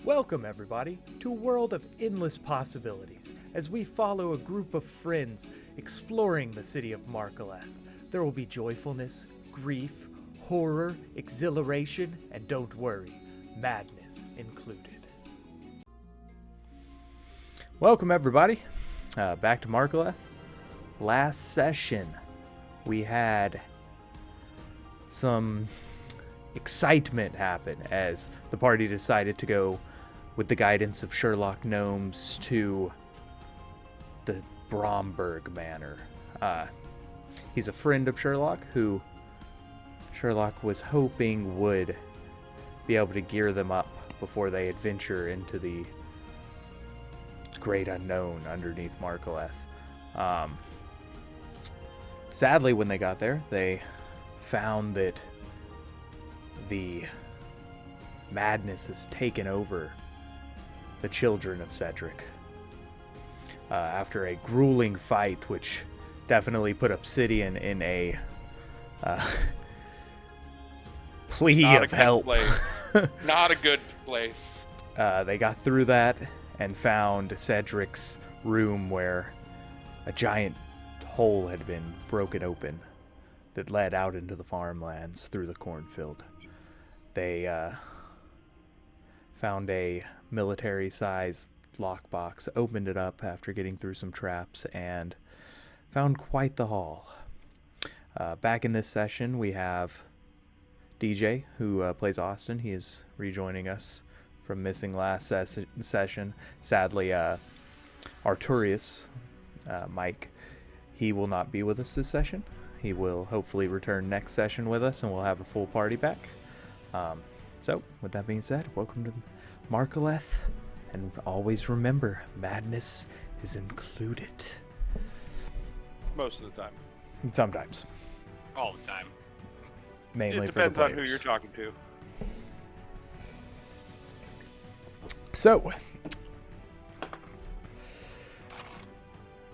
Welcome, everybody, to a world of endless possibilities as we follow a group of friends exploring the city of Markaleth. There will be joyfulness, grief, horror, exhilaration, and don't worry, madness included. Welcome, everybody, back to Markaleth. Last session, we had some excitement happen as the party decided to go with the guidance of Sherlock Gnomes to the Bromberg Manor. He's a friend of Sherlock who Sherlock was hoping would be able to gear them up before they adventure into the great unknown underneath Markaleth. Sadly, when they got there, they found that the madness has taken over the children of Cedric. After a grueling fight, which definitely put Obsidian in a plea Not of help. Not a good place. They got through that and found Cedric's room where a giant hole had been broken open that led out into the farmlands through the cornfield. They found a military-sized lockbox, opened it up after getting through some traps, and found quite the haul. Back in this session, we have DJ, who plays Austin. He is rejoining us from missing last session. Sadly, Arturius, Mike, he will not be with us this session. He will hopefully return next session with us, and we'll have a full party back. So, with that being said, welcome to Markaleth, and always remember, madness is included. Most of the time. Sometimes. All the time. Mainly It for the depends on who players. you're talking to. So,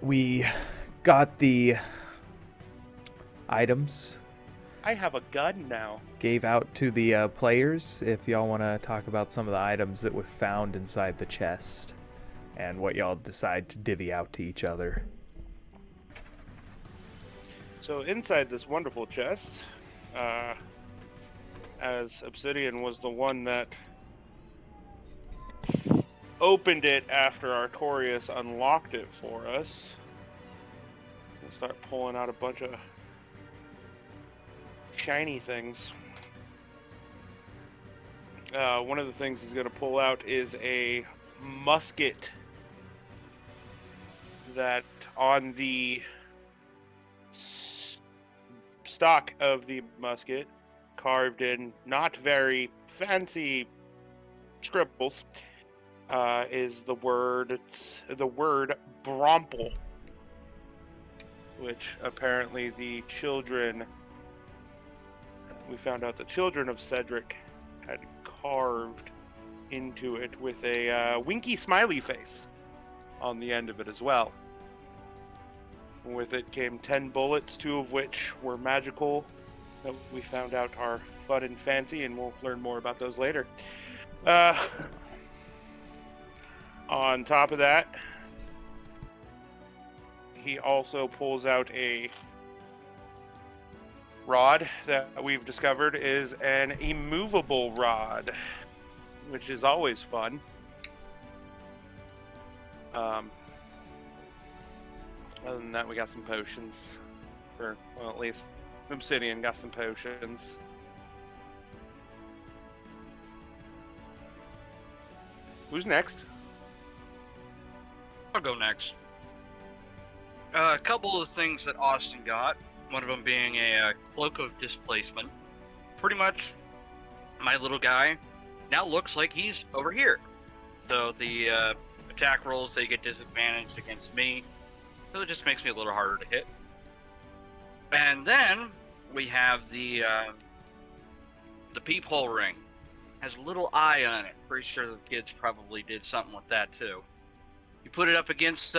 we got the items, I have a gun now. gave out to the players. If y'all want to talk about some of the items that were found inside the chest and what y'all decide to divvy out to each other. So inside this wonderful chest, as Obsidian was the one that opened it after Artorius unlocked it for us, we'll start pulling out a bunch of shiny things. One of the things he's going to pull out is a musket that on the stock of the musket, carved in not very fancy scribbles, is the word Bromple, which apparently the children, we found out the children of Cedric had carved into it with a winky smiley face on the end of it as well. With it came 10 bullets, 2 of which were magical, that we found out are fun and fancy, and we'll learn more about those later. On top of that, he also pulls out a rod that we've discovered is an immovable rod, which is always fun. Other than that, we got some potions well, at least Obsidian got some potions. Who's next? I'll go next. A couple of the things that Austin got, one of them being a cloak of displacement. Pretty much, my little guy now looks like he's over here. So the attack rolls, they get disadvantaged against me. So it just makes me a little harder to hit. And then we have the Peephole Ring. Has a little eye on it. Pretty sure the kids probably did something with that too. You put it up against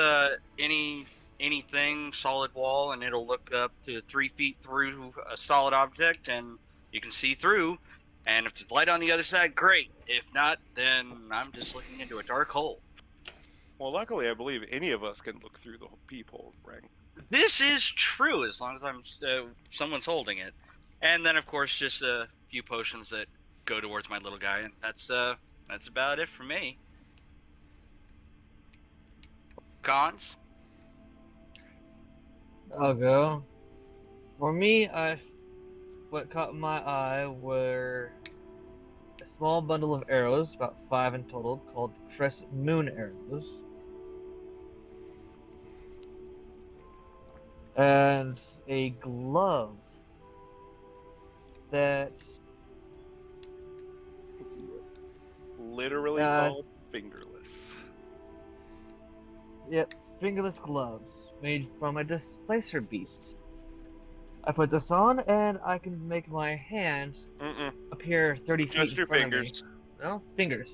anything, solid wall, and it'll look up to 3 feet through a solid object, and you can see through. And if there's light on the other side, great. If not, then I'm just looking into a dark hole. Well, luckily, I believe any of us can look through the Peephole Ring. This is true, as long as someone's holding it. And then, of course, just a few potions that go towards my little guy, and that's about it for me. Cons? I'll go. For me, what caught my eye were a small bundle of arrows, about 5 in total, called crescent moon arrows. And a glove that Literally called fingerless. Yep, fingerless gloves made from a displacer beast. I put this on, and I can make my hand appear 30 feet Just in your front fingers. of me. No, fingers.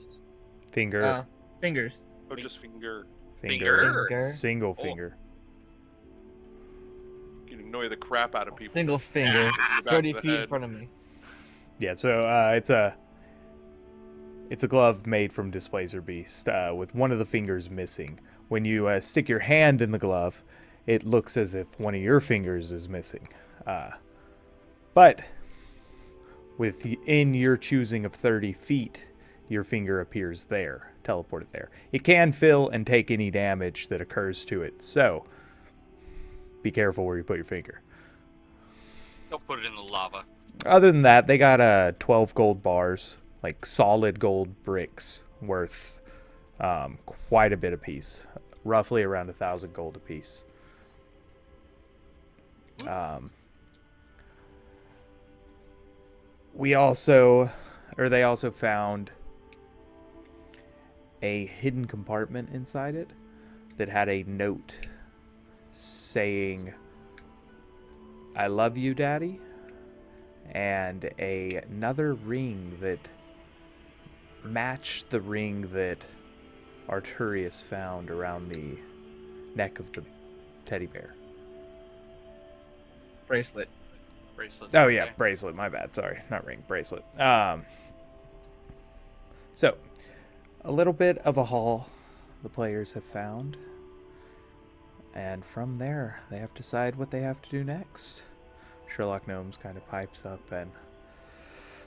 Finger. Fingers. Oh, just finger. Finger. Single finger. You can annoy the crap out of people. Single finger, Back 30 of the feet in head. front of me. Yeah, so it's a glove made from displacer beast with one of the fingers missing. When you stick your hand in the glove, it looks as if one of your fingers is missing. But within your choosing of 30 feet, your finger appears there, teleported there. It can fill and take any damage that occurs to it, so be careful where you put your finger. Don't put it in the lava. Other than that, they got 12 gold bars, like solid gold bricks worth quite a bit apiece, roughly around 1,000 gold apiece. They also found a hidden compartment inside it that had a note saying, "I love you, Daddy," and another ring that matched the ring that Arturius found around the neck of the teddy bear. Bracelet. Oh yeah, bracelet, my bad. Sorry, not ring, bracelet. So, a little bit of a haul the players have found. And from there, they have to decide what they have to do next. Sherlock Gnomes kind of pipes up and...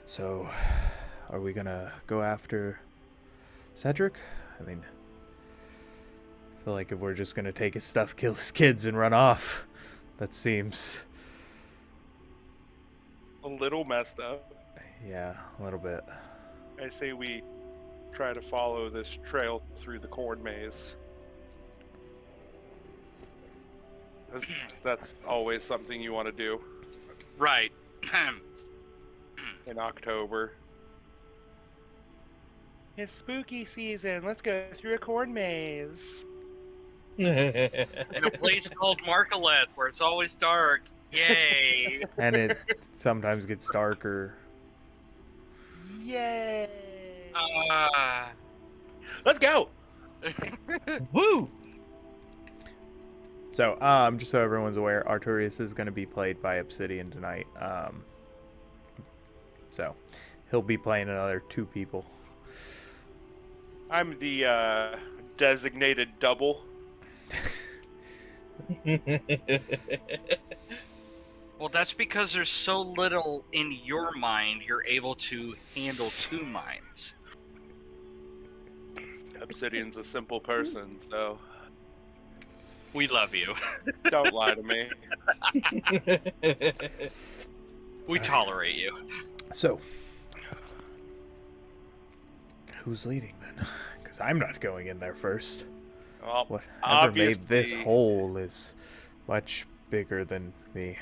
So, are we gonna go after Cedric? I mean, I feel like if we're just gonna take his stuff, kill his kids, and run off, that seems... A little messed up. Yeah, a little bit. I say we try to follow this trail through the corn maze. That's always something you want to do Right. in October. It's spooky season. Let's go through a corn maze. In a place called Marcolette, where it's always dark. Yay! And it sometimes gets darker. Yay! Ah. Let's go! Woo! So, just so everyone's aware, Arturius is going to be played by Obsidian tonight. So, he'll be playing another 2 people. I'm the designated double. Well, that's because there's so little in your mind, you're able to handle 2 minds. Obsidian's a simple person, so We love you. don't lie to me. We tolerate you. So, who's leading then? Because I'm not going in there first. Well, Whatever made this obviously- hole is much bigger than me.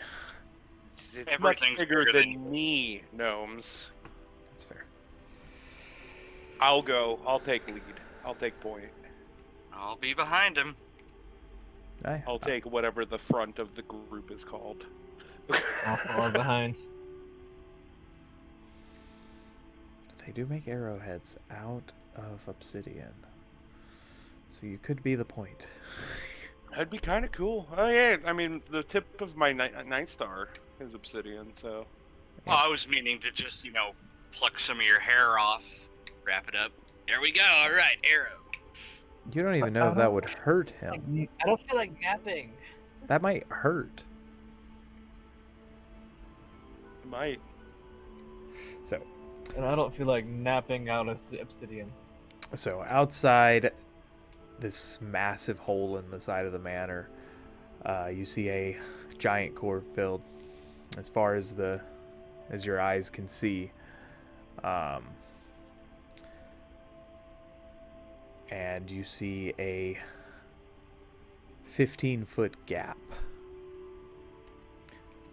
it's much Everything's bigger bigger than me, gnomes. That's fair. I'll go. I'll take lead. I'll take point. I'll be behind him. I'll take whatever the front of the group is called. I'll follow behind. They do make arrowheads out of obsidian. So you could be the point. That'd be kind of cool. Oh yeah, I mean the tip of my night star is obsidian, so Well, I was meaning to just, pluck some of your hair off, wrap it up. There we go. All right, arrow. You don't even know if that would hurt him. I don't feel like napping. That might hurt. Might. So, And I don't feel like napping out of obsidian. So outside this massive hole in the side of the manor, you see a giant cornfield as far as your eyes can see. And you see a 15-foot gap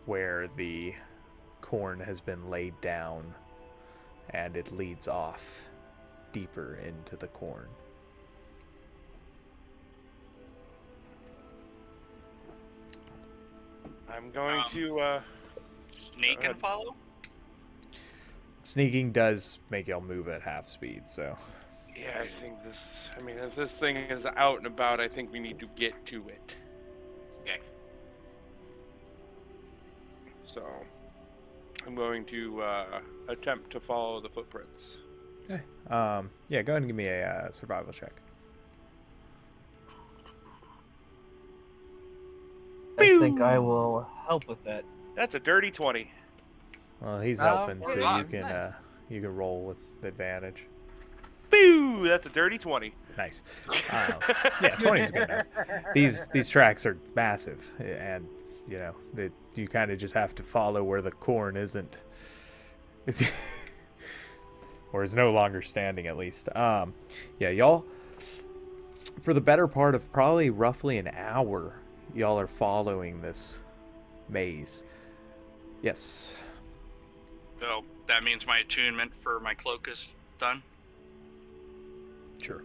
where the corn has been laid down, and it leads off deeper into the corn. I'm going to Sneak and follow? Sneaking does make y'all move at half speed, so yeah, I think this, I mean, if this thing is out and about, I think we need to get to it. Okay. So, I'm going to attempt to follow the footprints. okay. Yeah, go ahead and give me a survival check. I think I will help with that. That's a dirty 20. Well, he's Oh, helping, so wow, you can nice. you can roll with advantage. Boo! That's a dirty 20. Nice. Yeah, 20 is good enough. These tracks are massive, and you know you kind of just have to follow where the corn isn't, or is no longer standing at least. Yeah, y'all. For the better part of probably roughly an hour, y'all are following this maze. Yes. So that means my attunement for my cloak is done? Sure.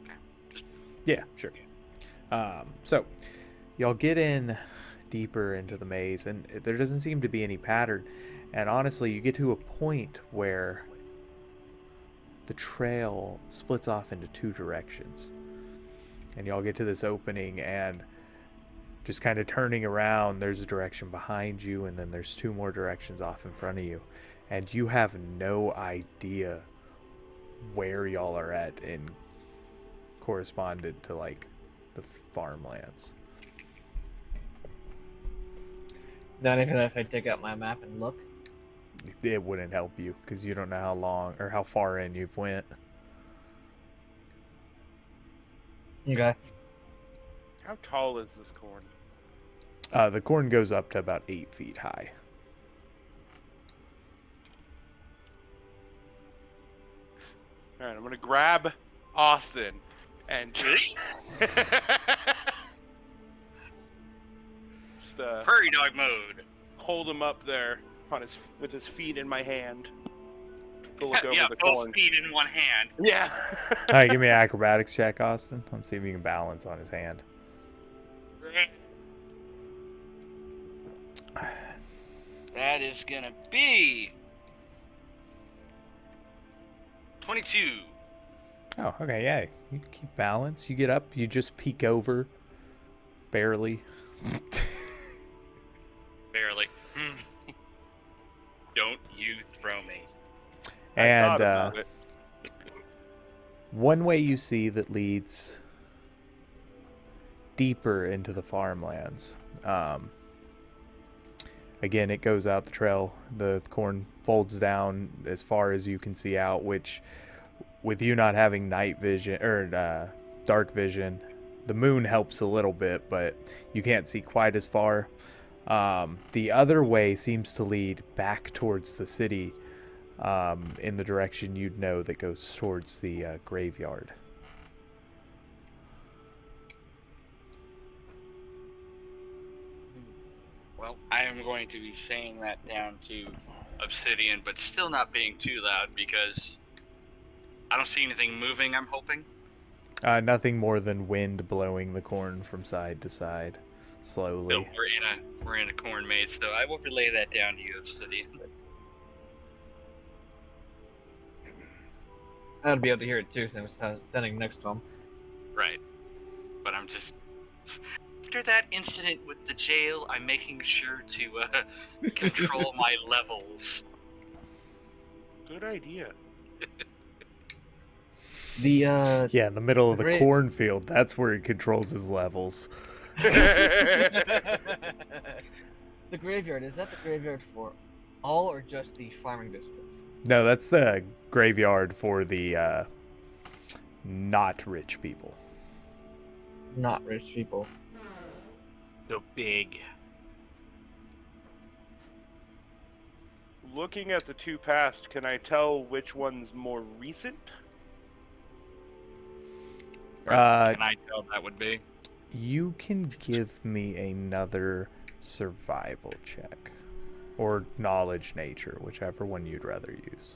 Okay. Just... Yeah, sure. So, y'all get in deeper into the maze, and there doesn't seem to be any pattern. And honestly, you get to a point where the trail splits off into two directions. And y'all get to this opening, and just kind of turning around, there's a direction behind you, and then there's two more directions off in front of you. And you have no idea where y'all are at in corresponded to like the farmlands. Not even if I take out my map and look. It wouldn't help you because you don't know how long or how far in you've went. Okay. How tall is this corn? The corn goes up to about 8 feet high. All right, I'm gonna grab Austin and just Prairie dog mode. hold him up there on with his feet in my hand to look over Yeah, the both corn. feet in one hand. Yeah. All right, give me an acrobatics check, Austin. Let's see if you can balance on his hand. That is gonna be 22. Oh, okay, yeah. You keep balance. You get up. You just peek over, barely. Barely. Don't you throw me. I And thought about it. one way you see that leads deeper into the farmlands. Again, it goes out the trail. The corn folds down as far as you can see out, which, with you not having night vision or dark vision, the moon helps a little bit, but you can't see quite as far. The other way seems to lead back towards the city, in the direction you'd know that goes towards the graveyard. Well, I am going to be saying that down to Obsidian, but still not being too loud because I don't see anything moving, I'm hoping. Nothing more than wind blowing the corn from side to side, slowly. So we're in a corn maze, so I will relay that down to you, Obsidian. I'd be able to hear it too since I was standing next to him. Right. But I'm just... After that incident with the jail, I'm making sure to control my levels. Good idea. The Yeah, in the middle of the Great. cornfield. That's where he controls his levels. the graveyard, is that the graveyard for all or just the farming district? No, that's the graveyard for the not rich people. Not rich people. So big. Looking at the two past, can I tell which one's more recent? Can I tell that would be? You can give me another survival check. Or knowledge nature, whichever one you'd rather use.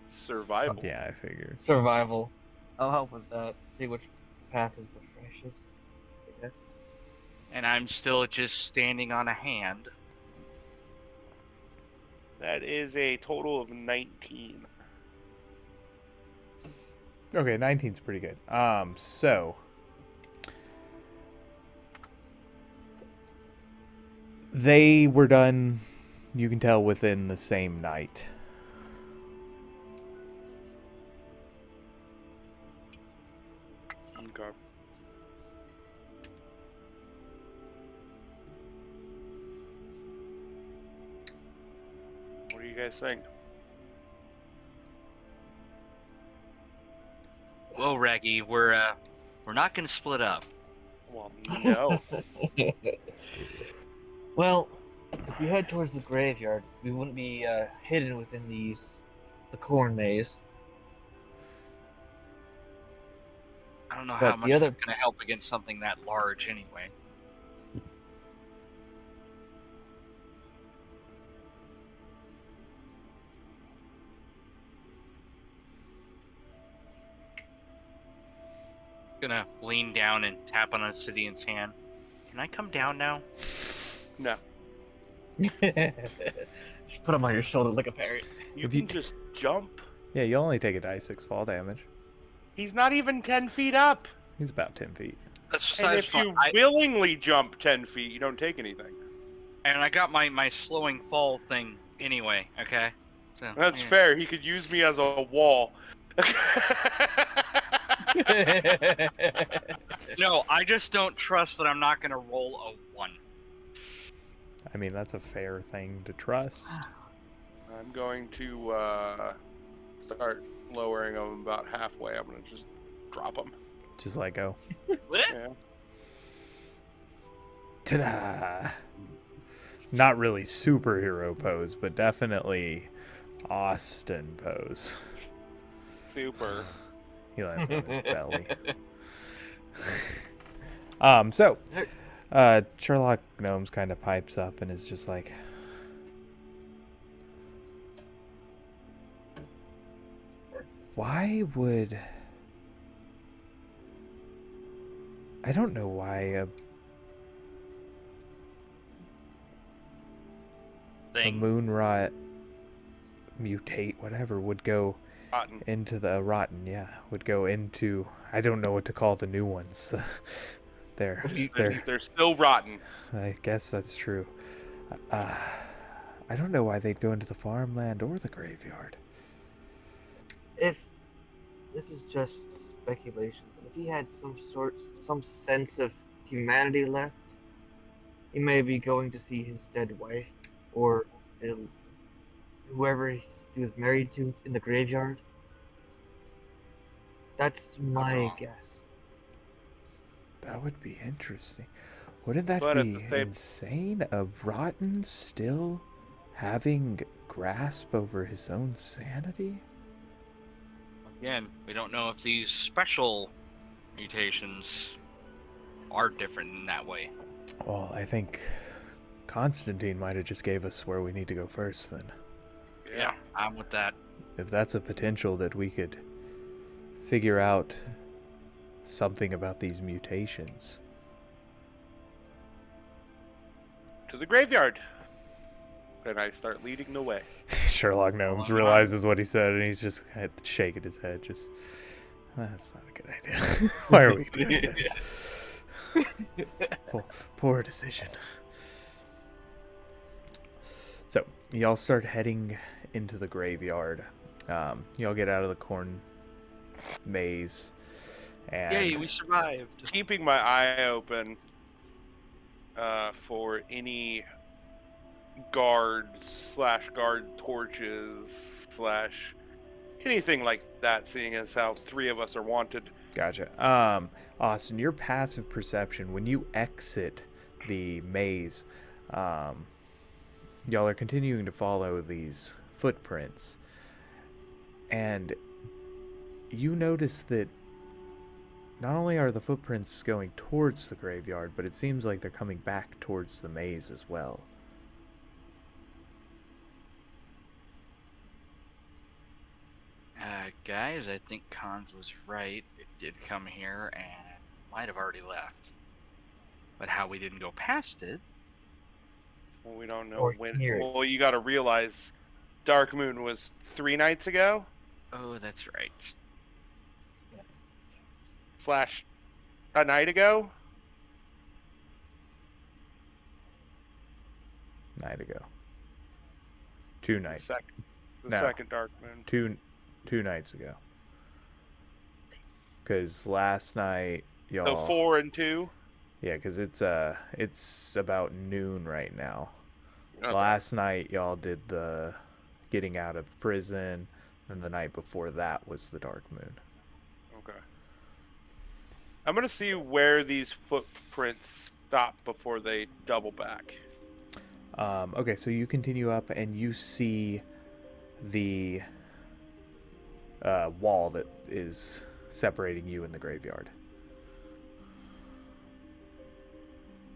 Survival. Yeah, I figured. Survival. I'll help with that. See which path is the freshest, I guess. And I'm still just standing on a hand. That is a total of 19. Okay, 19's pretty good. So they were done, you can tell, within the same night. Okay. What do you guys think? Well, Raggy, we're not gonna split up. Well, no. Well, if we head towards the graveyard, we wouldn't be hidden within the corn maze. I don't know But how much the other- it's gonna help against something that large, anyway. Gonna lean down and tap on Obsidian's hand. Can I come down now? No. Just put him on your shoulder like a parrot. You If you- can just jump. Yeah, you only take a die 6 fall damage. He's not even 10 feet up. He's about 10 feet. That's And besides if you fun. willingly jump 10 feet, you don't take anything. And I got my slowing fall thing anyway, okay? So, That's yeah. fair. He could use me as a wall. No, I just don't trust that I'm not gonna roll a 1. I mean, that's a fair thing to trust. I'm going to start lowering him about halfway. I'm going to just drop him. Just let go. Yeah. Ta-da! Not really superhero pose, but definitely Austin pose. Super. He lands on his belly. So Sherlock Gnomes kind of pipes up and is just like, why would... I don't know why a Thing. moon rot mutate, whatever, would go Rotten. into the rotten, would go into, I don't know what to call the new ones. they're They're still rotten. I guess that's true. I don't know why they'd go into the farmland or the graveyard. If this is just speculation, but if he had some sense of humanity left, he may be going to see his dead wife or whoever he was married to in the graveyard. That's my guess. That would be interesting. Wouldn't that But at be the same- insane? A rotten still having grasp over his own sanity? Again, we don't know if these special mutations are different in that way. Well, I think Constantine might have just gave us where we need to go first then. Yeah, I'm with that. If that's a potential that we could figure out something about these mutations. To the graveyard. Then I start leading the way. Sherlock Gnomes realizes what he said and he's just kind of shaking his head, just, that's not a good idea. Why are we doing this? Poor decision. So, y'all start heading into the graveyard. Y'all get out of the corn maze, and Yay, we survived. Keeping my eye open for any guard torches / anything like that, seeing as how 3 of us are wanted. Gotcha. Austin, your passive perception, when you exit the maze, y'all are continuing to follow these footprints, and you notice that not only are the footprints going towards the graveyard, but it seems like they're coming back towards the maze as well. Guys, I think Cons was right. It did come here and might have already left. But how we didn't go past it? Well, we don't know Or when. hear it. Well, you got to realize Dark Moon was 3 nights ago Oh, that's right. / a night ago. Night ago. 2 nights. The No. second Dark Moon. Two nights ago. Because last night, y'all... So 4 and 2. Yeah, because it's about noon right now. Okay. Last night, y'all did the getting out of prison, and the night before that was the Dark Moon. Okay. I'm gonna see where these footprints stop before they double back. Okay, so you continue up, and you see the wall that is separating you and the graveyard.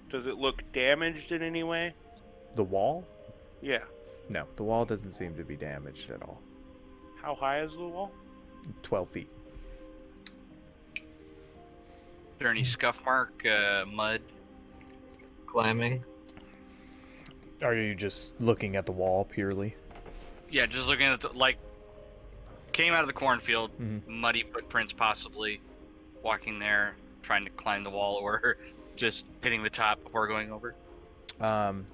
Does it look damaged in any way? The wall? Yeah. No, the wall doesn't seem to be damaged at all. How high is the wall? 12 feet. Is there any scuff mark, mud? Climbing. Are you just looking at the wall purely? Yeah, just looking at came out of the cornfield, Mhm. muddy footprints possibly, walking there, trying to climb the wall, or just hitting the top before going over. Go ahead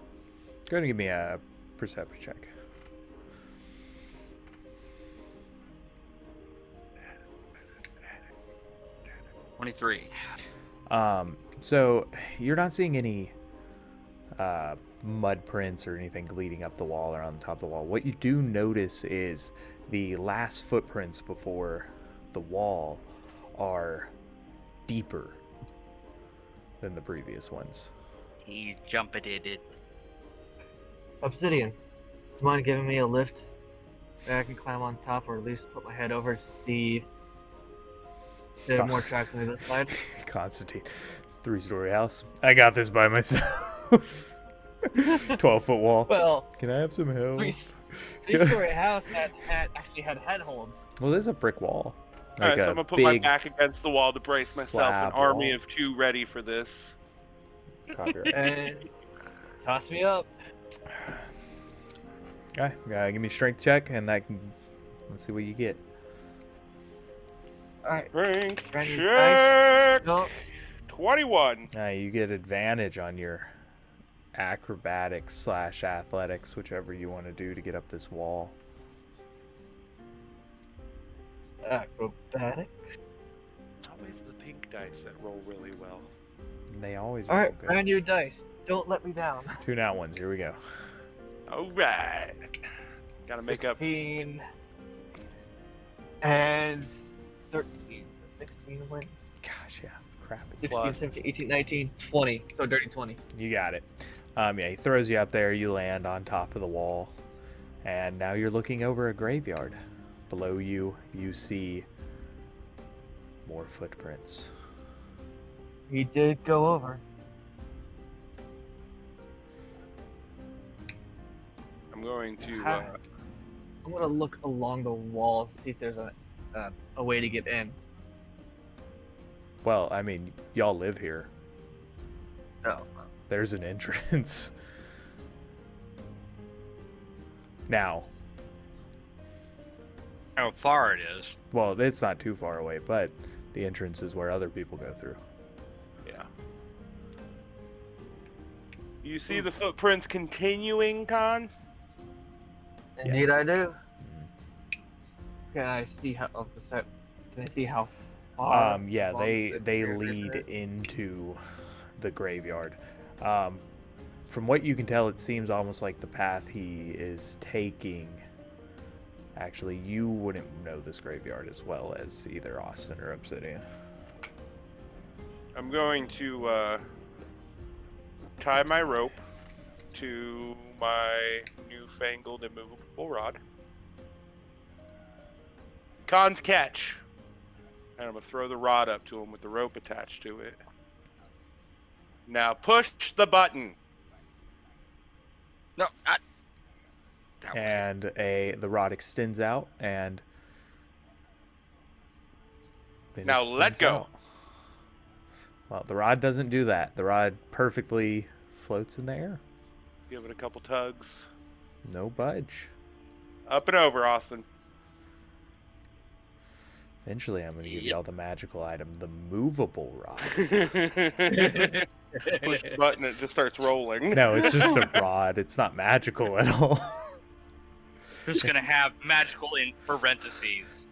and give me a perception check. 23. So you're not seeing any mud prints or anything leading up the wall or on the top of the wall. What you do notice is the last footprints before the wall are deeper than the previous ones. He jumpeted. Obsidian. Do you mind giving me a lift that I can climb on top, or at least put my head over to see if there are more tracks on the other side? Constantine, 3-story house. I got this by myself. 12-foot wall. Well, Can I have some help? three-story house actually had headholds. Well, there's a brick wall. All right, so a I'm gonna put my big back against the wall to brace myself. An slab army wall. of 2 ready for this. Copyright. And toss me up. Okay, give me a strength check, and let's see what you get. Alright. Strength Brandon, check. No. 21. You get advantage on your acrobatics / athletics, whichever you want to do to get up this wall. Acrobatics. It's always the pink dice that roll really well. And they always Alright, roll good. brand new dice. Don't let me down. 2 nat ones. Here we go. All right. Gotta make up. 16 and 13, so 16 wins. Gosh, yeah, crappy. 16, Plus- 17, 18, 19, 20. So dirty 20. You got it. Yeah, he throws you up there. You land on top of the wall, and now you're looking over a graveyard. Below you, you see more footprints. He did go over. I'm going to. I'm gonna look along the walls to see if there's a way to get in. Well, I mean, y'all live here. Oh. There's an entrance. Now, How far it is. well, it's not too far away, but the entrance is where other people go through. Yeah. You see the footprints continuing, Con? Indeed, I do. Mm. Can I see how? Can I see how far? Yeah, as long as they it's lead is? into the graveyard. From what you can tell, it seems almost like the path he is taking. Actually, you wouldn't know this graveyard as well as either Austin or Obsidian. I'm going to tie my rope to my newfangled immovable rod. Cons catch. And I'm going to throw the rod up to him with the rope attached to it. Now push the button. No, And the rod extends out and Now let go. out. Well, the rod doesn't do that. The rod perfectly floats in the air. Give it a couple tugs. No budge. Up and over, Austin. Eventually, I'm going to give Yep. y'all the magical item, the movable rod. Push the button, it just starts rolling. No, it's just a rod. It's not magical at all. just gonna have magical in parentheses.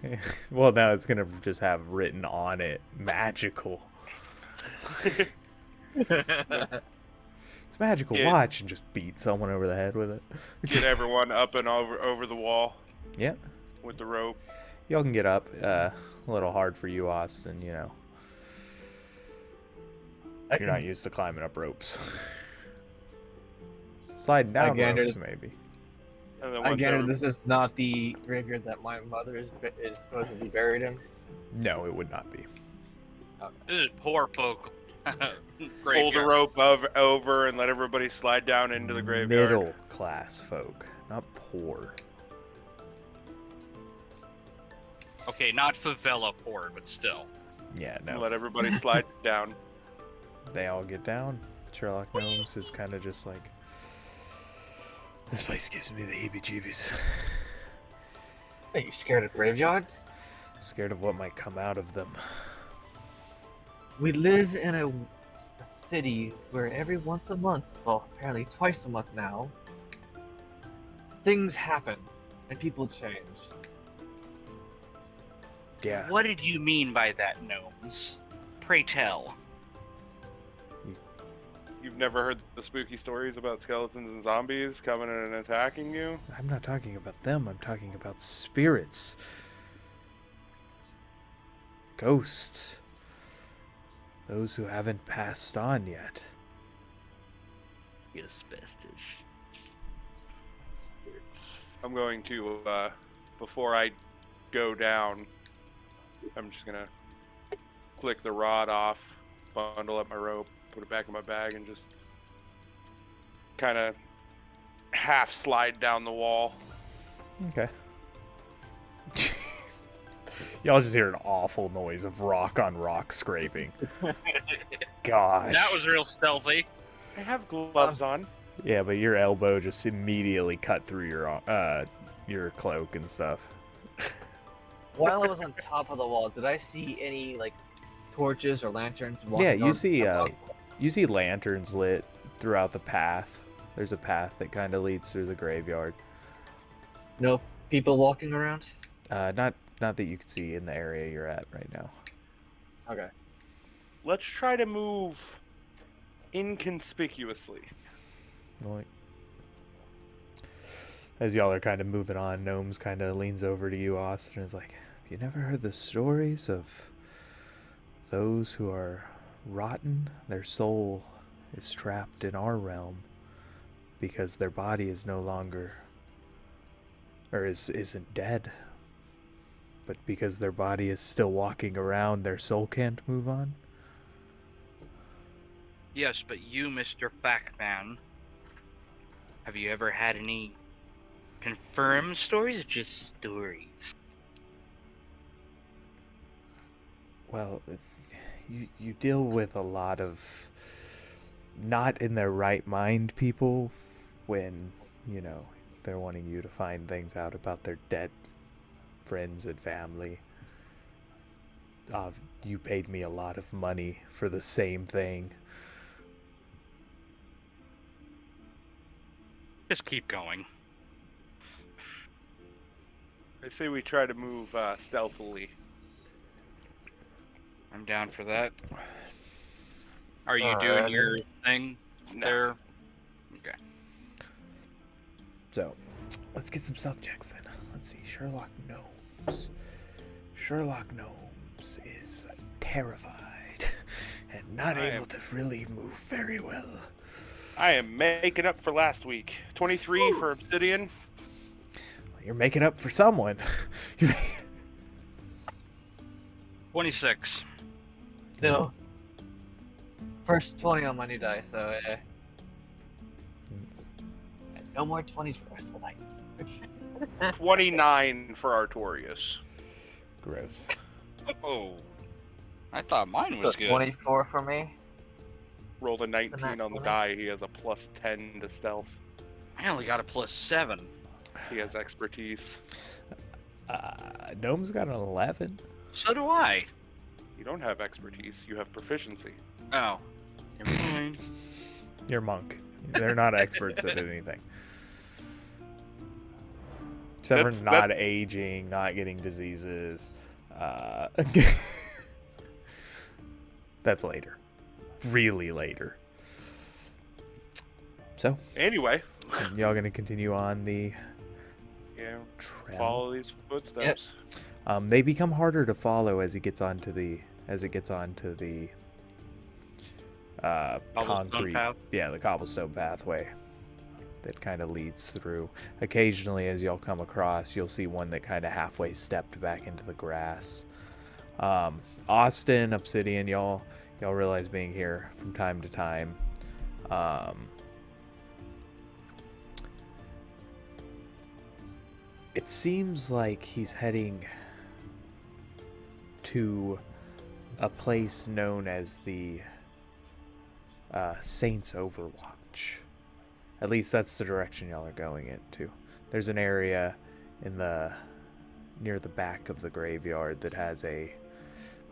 Well, now it's going to just have written on it, magical. It's magical. Yeah. Watch, and just beat someone over the head with it. Get everyone up and over the wall Yeah. with the rope. Y'all can get up. A little hard for you, Austin, you know. You're not used to climbing up ropes. Sliding down Again, ropes, maybe. And then once Again, every- this is not the graveyard that my mother is supposed to be buried in. No, it would not be. This is poor folk. Pull the rope over and let everybody slide down into the graveyard. Middle class folk, not poor. Okay, not favela poor, but still. Yeah, no. Let everybody slide down. They all get down. Sherlock Gnomes is kind of just like, this place gives me the heebie-jeebies. Are you scared of graveyards? Scared of what might come out of them. We live in a city where every once a month, well, apparently twice a month now, things happen and people change. Yeah. What did you mean by that, gnomes? Pray tell. You've never heard the spooky stories about skeletons and zombies coming in and attacking you? I'm not talking about them. I'm talking about spirits. Ghosts. Those who haven't passed on yet. Asbestos. I'm going to, before I go down, I'm just gonna click the rod off, bundle up my rope, put it back in my bag, and just kind of half slide down the wall. Okay. Y'all just hear an awful noise of rock on rock scraping. Gosh. That was real stealthy. I have gloves on. Yeah, but your elbow just immediately cut through your cloak and stuff. While I was on top of the wall, did I see any like torches or lanterns? Yeah, walking you see lanterns lit throughout the path. There's a path that kind of leads through the graveyard. No people walking around? Not that you can see in the area you're at right now. Okay. Let's try to move inconspicuously. Like, as y'all are kind of moving on, Gnomes kind of leans over to you, Austin, and is like, have you never heard the stories of those who are rotten? Their soul is trapped in our realm because their body is no longer, or isn't dead. But because their body is still walking around, their soul can't move on? Yes, but you, Mr. Factman, have you ever had any confirmed stories or just stories? Well, you deal with a lot of not in their right mind people when, you know, they're wanting you to find things out about their dead friends and family. You paid me a lot of money for the same thing. Just keep going. I say we try to move stealthily. I'm down for that. Are you doing Alrighty. your thing No. there? Okay. So, let's get some stealth checks then. Let's see. Sherlock Gnomes. Sherlock Gnomes is terrified and not able to really move very well. I am making up for last week. 23 for Obsidian. You're making up for someone. 26. No. First 20 on my new die, so no more 20s for the rest of the night. 29 for Artorias. Gross. Oh. I thought mine was So good. 24 for me. Rolled a 19 that on the one? die. He has a plus 10 to stealth. I only got a +7. He has expertise. Gnome's got an 11. So do I. You don't have expertise. You have proficiency. Oh. Never mind. You're a monk. They're not experts at anything. Except for That's- not aging, not getting diseases. That's later. Really later. So, Anyway, y'all gonna continue on the yeah, trail? follow these footsteps. They become harder to follow as it gets onto the Cobblestone concrete. path? Yeah, the cobblestone pathway that kind of leads through. Occasionally, as y'all come across, you'll see one that kind of halfway stepped back into the grass. Austin, Obsidian, y'all realize being here from time to time. It seems like he's heading to a place known as the Saints Overwatch. At least that's the direction y'all are going into. There's an area near the back of the graveyard that has a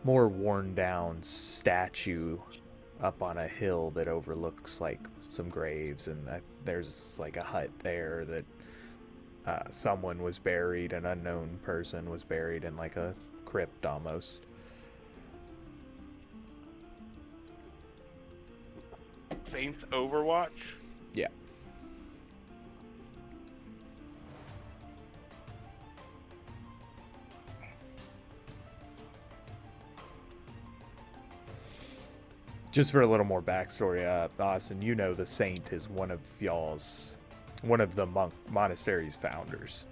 more worn down statue up on a hill that overlooks like some graves, and there's like a hut there that someone was buried, an unknown person was buried in like a crypt almost. Saints Overwatch. Yeah. Just for a little more backstory, Austin, you know the saint is one of the monastery's founders.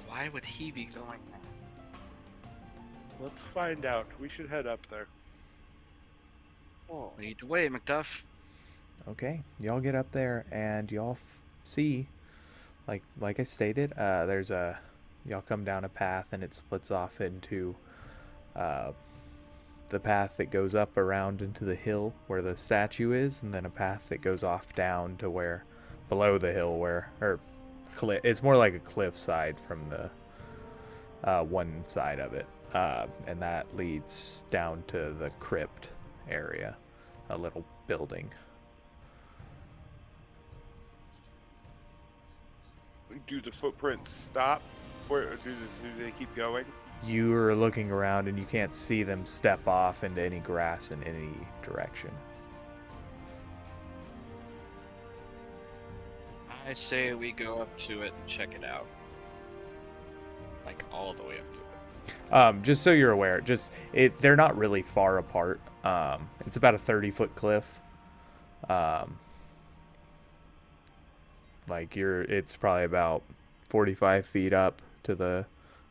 Why would he be going there? Let's find out. We should head up there. Oh. Lead the way, Macduff. Okay, y'all get up there and y'all see, like I stated, y'all come down a path and it splits off into the path that goes up around into the hill where the statue is, and then a path that goes off down to where below the hill it's more like a cliff side from the one side of it, and that leads down to the crypt area, a little building. Do the footprints stop? Or do they keep going? You are looking around and you can't see them step off into any grass in any direction. I say we go up to it and check it out. Like all the way up to it. Just so you're aware, they're not really far apart. It's about a 30-foot cliff. It's probably about 45 feet up to the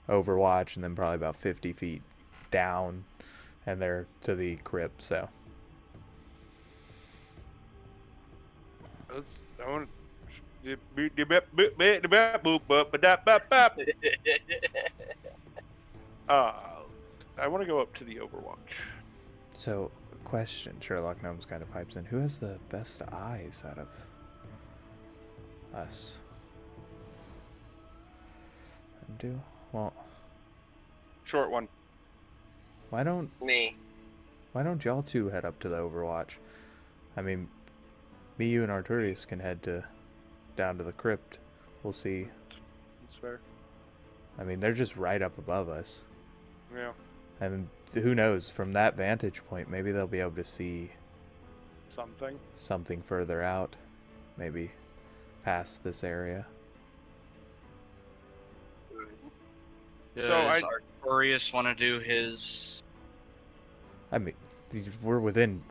Overwatch, and then probably about 50 feet down, and they're to the crypt. So I want to go up to the Overwatch. So, question, Sherlock Gnomes kind of pipes in. Who has the best eyes out of us? Do? Well, Short one. why don't Me. y'all two head up to the Overwatch? I mean, me, you, and Arturius can head down to the crypt We'll see. That's fair. I mean, they're just right up above us. Yeah. And who knows, from that vantage point, maybe they'll be able to see something further out. Maybe past this area. Does So Artorius want to do his... I mean, we're within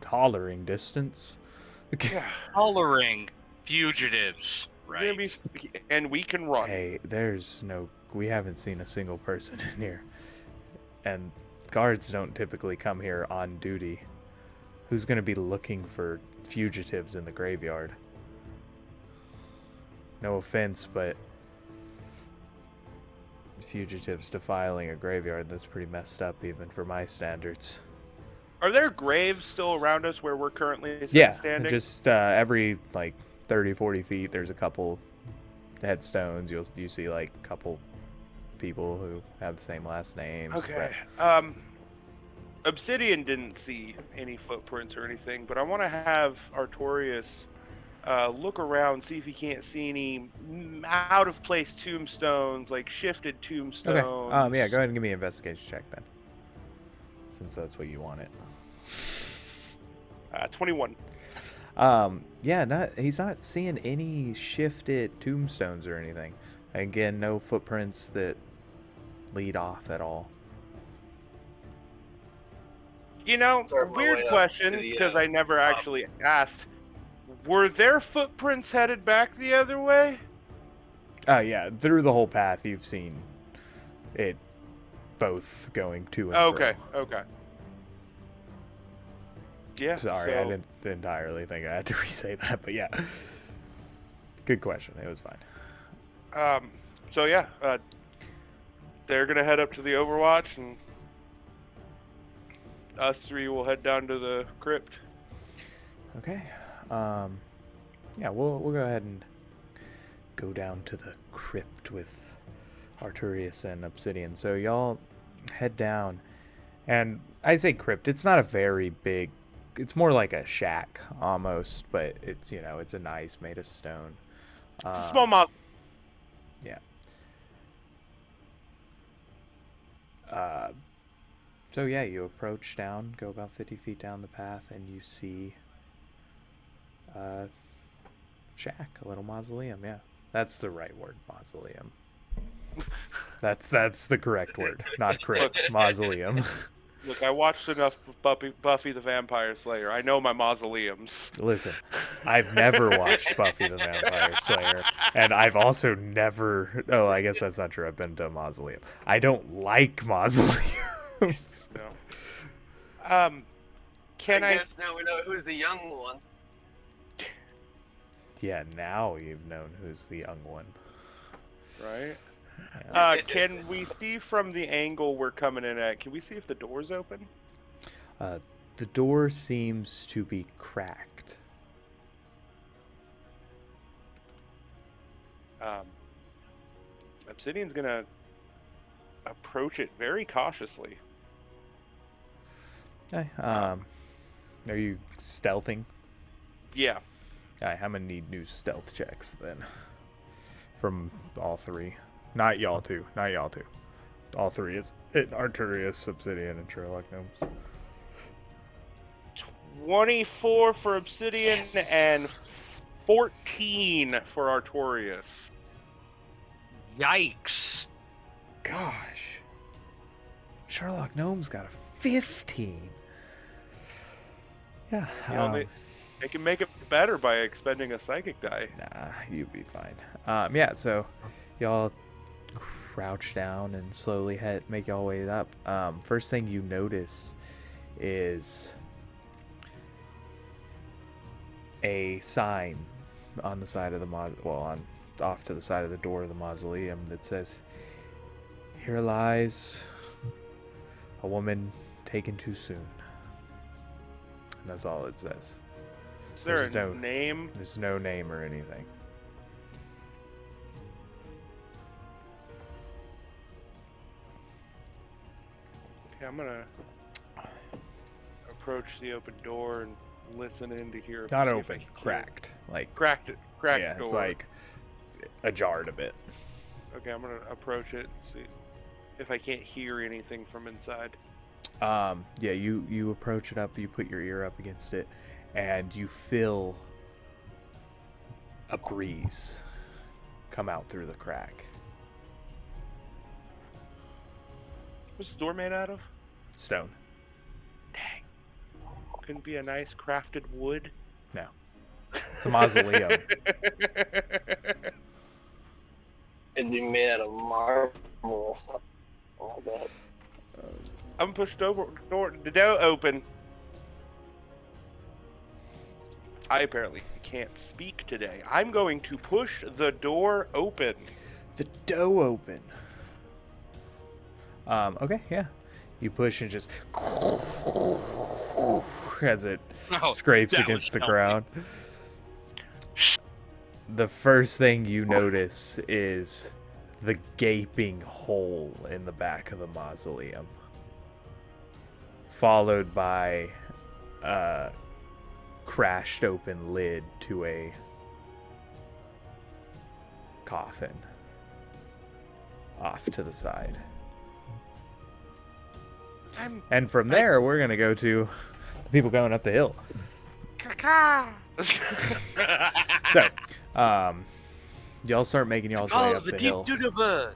hollering distance. Yeah. Hollering fugitives, We're right? gonna and we can run. Hey, we haven't seen a single person in here. And guards don't typically come here on duty. Who's going to be looking for fugitives in the graveyard? No offense, but fugitives defiling a graveyard, that's pretty messed up even for my standards. Are there graves still around us where we're currently standing? Just every like 30, 40 feet there's a couple headstones. You see like a couple people who have the same last names. Okay. Obsidian didn't see any footprints or anything, but I want to have Artorius look around, see if he can't see any out of place tombstones, like shifted tombstones. Okay. Yeah, go ahead and give me an investigation check then, since that's what you wanted. 21. He's not seeing any shifted tombstones or anything. Again, no footprints that lead off at all. You know, weird question, because I never actually asked. Were their footprints headed back the other way? Yeah, through the whole path you've seen it both going to and fro. Okay. Yeah. Sorry, I didn't entirely think I had to re-say that, but yeah. Good question. It was fine. They're gonna head up to the Overwatch, and us three will head down to the crypt. Okay. We'll go ahead and go down to the crypt with Artorius and Obsidian. So y'all head down, and I say crypt. It's not a very big. It's more like a shack almost, but it's it's a nice made of stone. It's a small mausoleum. Yeah. So yeah, you approach down, go about 50 feet down the path, and you see a shack, a little mausoleum. Yeah, that's the right word, mausoleum. That's the correct word, not crypt. Mausoleum. Look, I watched enough of Buffy the Vampire Slayer. I know my mausoleums. Listen, I've never watched Buffy the Vampire Slayer, and I've also never... Oh, I guess that's not true. I've been to a mausoleum. I don't like mausoleums. No. I guess now we know who's the young one. Yeah, now you've known who's the young one. Right? Yeah. Can we see from the angle we're coming in at? Can we see if the door's open? The door seems to be cracked. Obsidian's gonna approach it very cautiously. Okay. Are you stealthing? Yeah. Alright, I'm gonna need new stealth checks then. From all three. Not y'all two. All three is Artorius, Obsidian, and Sherlock Gnomes. 24 for Obsidian and 14 for Artorius. Yikes. Gosh. Sherlock Gnomes got a 15. Yeah. You know, they can make it better by expending a psychic die. Nah, you'd be fine. So y'all crouch down and slowly make y'all way up. First thing you notice is a sign on the side of the off to the side of the door of the mausoleum that says, "Here lies a woman taken too soon." And that's all it says. Is there a name? There's no name or anything. Okay, I'm gonna approach the open door and listen in to hear. Not open, cracked. Like cracked yeah, door. it's like ajar a bit. Okay, I'm gonna approach it and see if I can't hear anything from inside. Yeah, you approach it up, you put your ear up against it, and you feel a breeze come out through the crack. What's the door made out of? Stone. Dang. Couldn't be a nice crafted wood? No. It's a mausoleum. It'd be made out of marble. Oh my god. I'm pushed over. The door open. I apparently can't speak today. I'm going to push the door open. The door open. Okay, yeah. You push and just as it scrapes that against the was ground. The first thing you notice is the gaping hole in the back of the mausoleum, followed by a crashed open lid to a coffin off to the side. And from there, we're going to go to the people going up the hill. So, y'all start making y'all's way up the hill. To the bird.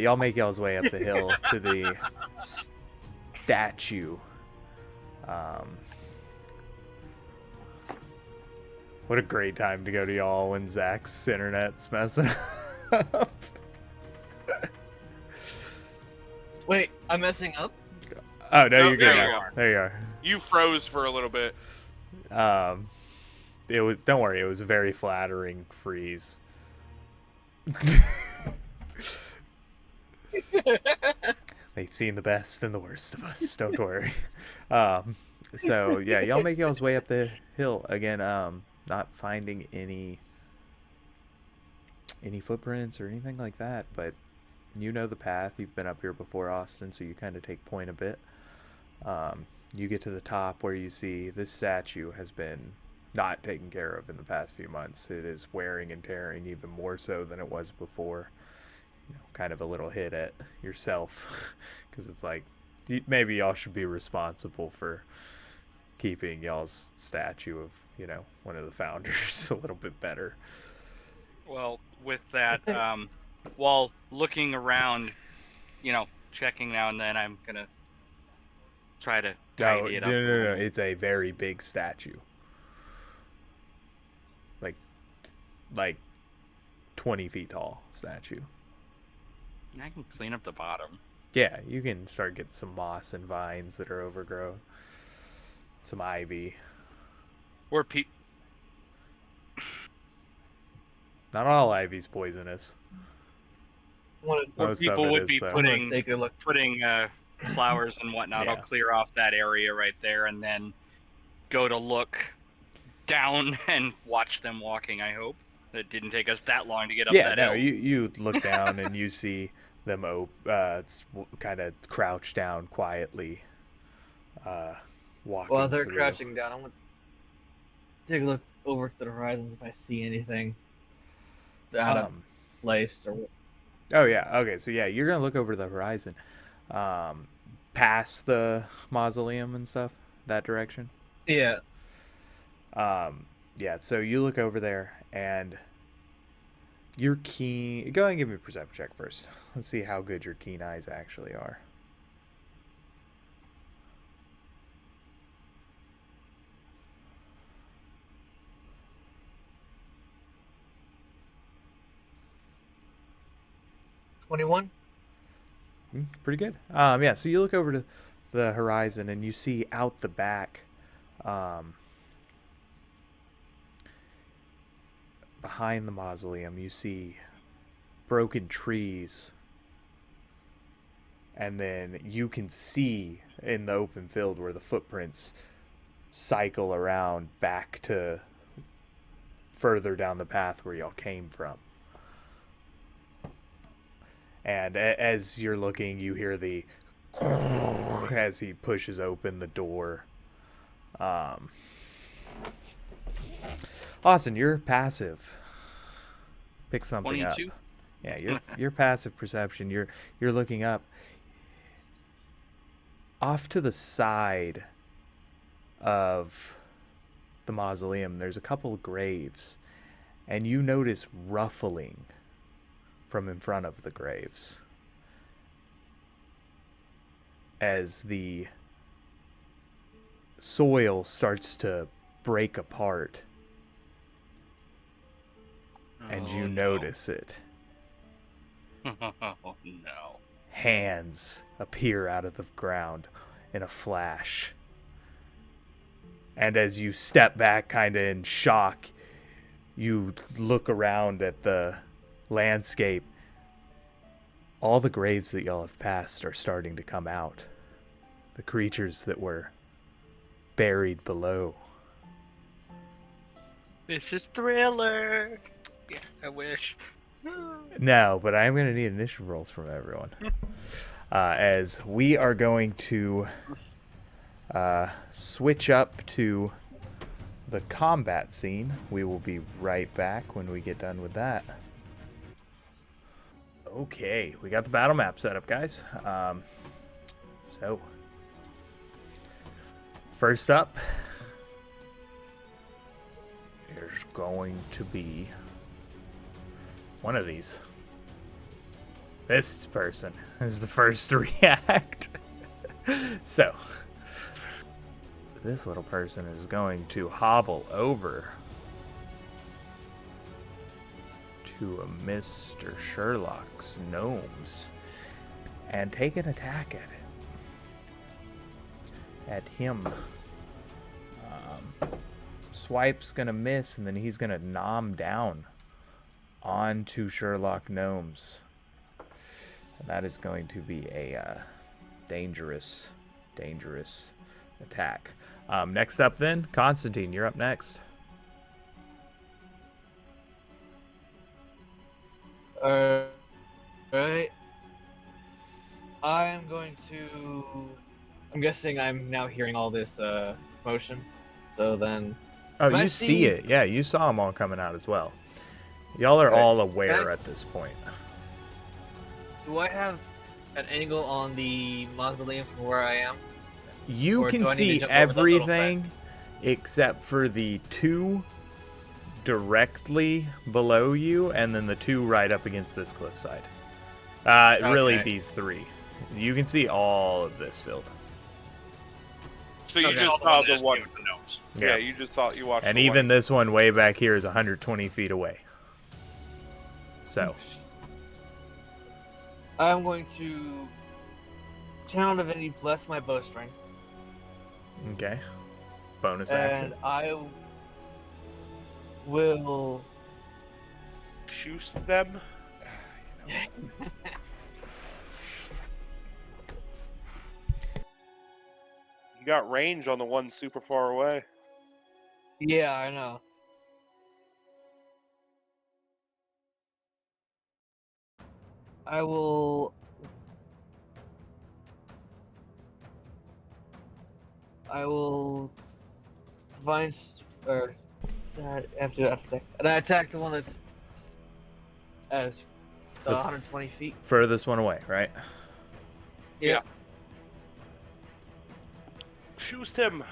Y'all make y'all's way up the hill to the statue. What a great time to go to y'all when Zach's internet's messing up. Wait, I'm messing up? Oh, no, you're good. there you now. are. There you are. You froze for a little bit. It was, don't worry, it was a very flattering freeze. They've seen the best and the worst of us, don't worry. So yeah, y'all make y'all's way up the hill again, not finding any footprints or anything like that, but you know the path. You've been up here before, Austin, so you kind of take point a bit. You get to the top where you see this statue has been not taken care of in the past few months. It is wearing and tearing even more so than it was before. You know, kind of a little hit at yourself, because it's like, maybe y'all should be responsible for keeping y'all's statue of, you know, one of the founders a little bit better. Well, with that, while looking around, you know, checking now and then, I'm gonna try to tidy it up. No. It's a very big statue. Like 20 feet tall statue. I can clean up the bottom. Yeah, you can start getting some moss and vines that are overgrown. Some ivy. Or Not all ivy's poisonous. Most of people it would is, be though. putting flowers and whatnot. Yeah. I'll clear off that area right there and then go to look down and watch them walking, I hope. It didn't take us that long to get up that hill. You look down and you see them kind of crouch down quietly, walking While they're through. crouching down, I'm gonna take a look over to the horizons if I see anything out of place or. Oh yeah, okay, so yeah, you're gonna look over the horizon, past the mausoleum and stuff, that direction. Yeah. Yeah, so you look over there and you're keen. Go ahead and give me a perception check first. Let's see how good your keen eyes actually are. $21. Pretty good. Yeah, so you look over to the horizon and you see out the back, behind the mausoleum, you see broken trees, and then you can see in the open field where the footprints cycle around back to further down the path where y'all came from. And as you're looking, you hear the as he pushes open the door. Austin, you're passive. Pick something 22? up. Yeah, your passive perception. You're looking up. Off to the side of the mausoleum, there's a couple of graves, and you notice ruffling from in front of the graves as the soil starts to break apart, and you notice it. Oh, no. Hands appear out of the ground in a flash. And as you step back kind of in shock, you look around at the landscape. All the graves that y'all have passed are starting to come out. The creatures that were buried below. This is Thriller. Yeah, I wish. No, but I'm going to need initiative rolls from everyone. As we are going to switch up to the combat scene. We will be right back when we get done with that. Okay, we got the battle map set up, guys. So, first up, there's going to be one of these. This person is the first to react. So, this little person is going to hobble over to a Mr. Sherlock's gnomes and take an attack at him. Swipe's gonna miss, and then he's gonna nom down onto Sherlock gnomes. And that is going to be a dangerous attack. Next up then, Constantine, you're up next. Alright. I'm going to... I'm guessing I'm now hearing all this motion. So then... Oh, Can I you see it. Yeah, you saw them all coming out as well. Y'all are Right. all aware at this point. Do I have an angle on the mausoleum from where I am? You Or can do I need to see jump over that little everything except for the two directly below you and then the two right up against this cliffside. Really, Okay. these three. You can see all of this field. So you Okay. just All saw one the is one. with the gnomes. Yeah, you just thought you watched And the even one. this one way back here is 120 feet away. So, I'm going to channel divinity bless my bowstring, okay. Bonus action. and I will. Shoot them. You got range on the one super far away. Yeah, I know. I will. Find or after attack, and I attack the one that's as The 120 feet. Furthest one away, right? Yeah. Shoot him.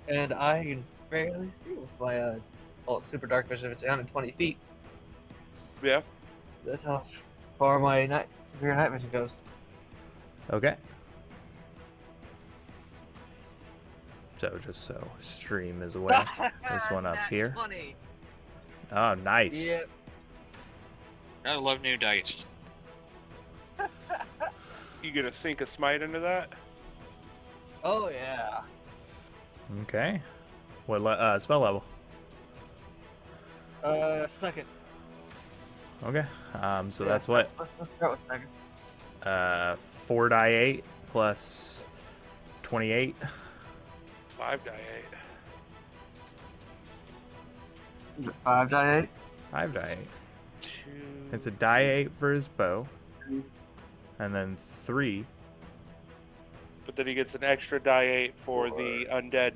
And I can barely see with my super dark vision if it's 120 feet. Yeah. That's how far my severe night vision goes. Okay. So just so stream is aware. This one up here. 20. Oh, nice. Yep. I love new dice. You gonna sink a smite into that? Oh yeah. Okay. What spell level? Second. Okay. So Yeah, that's what? Let's start with second. 4 die 8 plus 28. 5 die 8. Is it 5 die 8? 5 die 8. 2. It's a die 8 for his bow. And then 3. But then he gets an extra die 8 for the undead.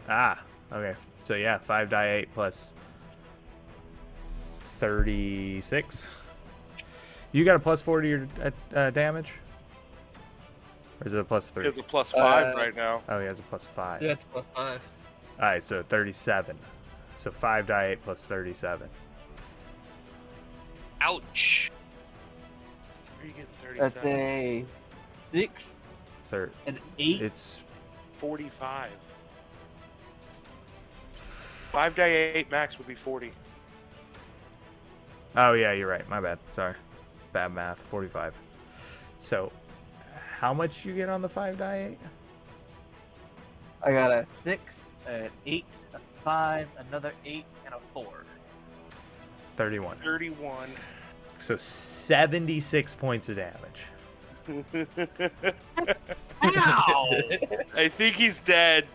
Ah, okay. So yeah, 5 die 8 plus 36. You got a +4 to your damage? Or is it a +3? He has a +5 right now. Oh, he has a +5. Yeah, it's +5. Alright, so 37. So 5 die 8 plus 37. Ouch. Where are you getting 37? That's a 6, an 8. It's 45. 5 die 8 max would be 40. Oh yeah, you're right. My bad. Sorry. Bad math. 45. So, how much you get on the 5 die 8? I got a 6, an 8, a 5, another 8, and a 4. 31. 31. So 76 points of damage. Ow! I think he's dead.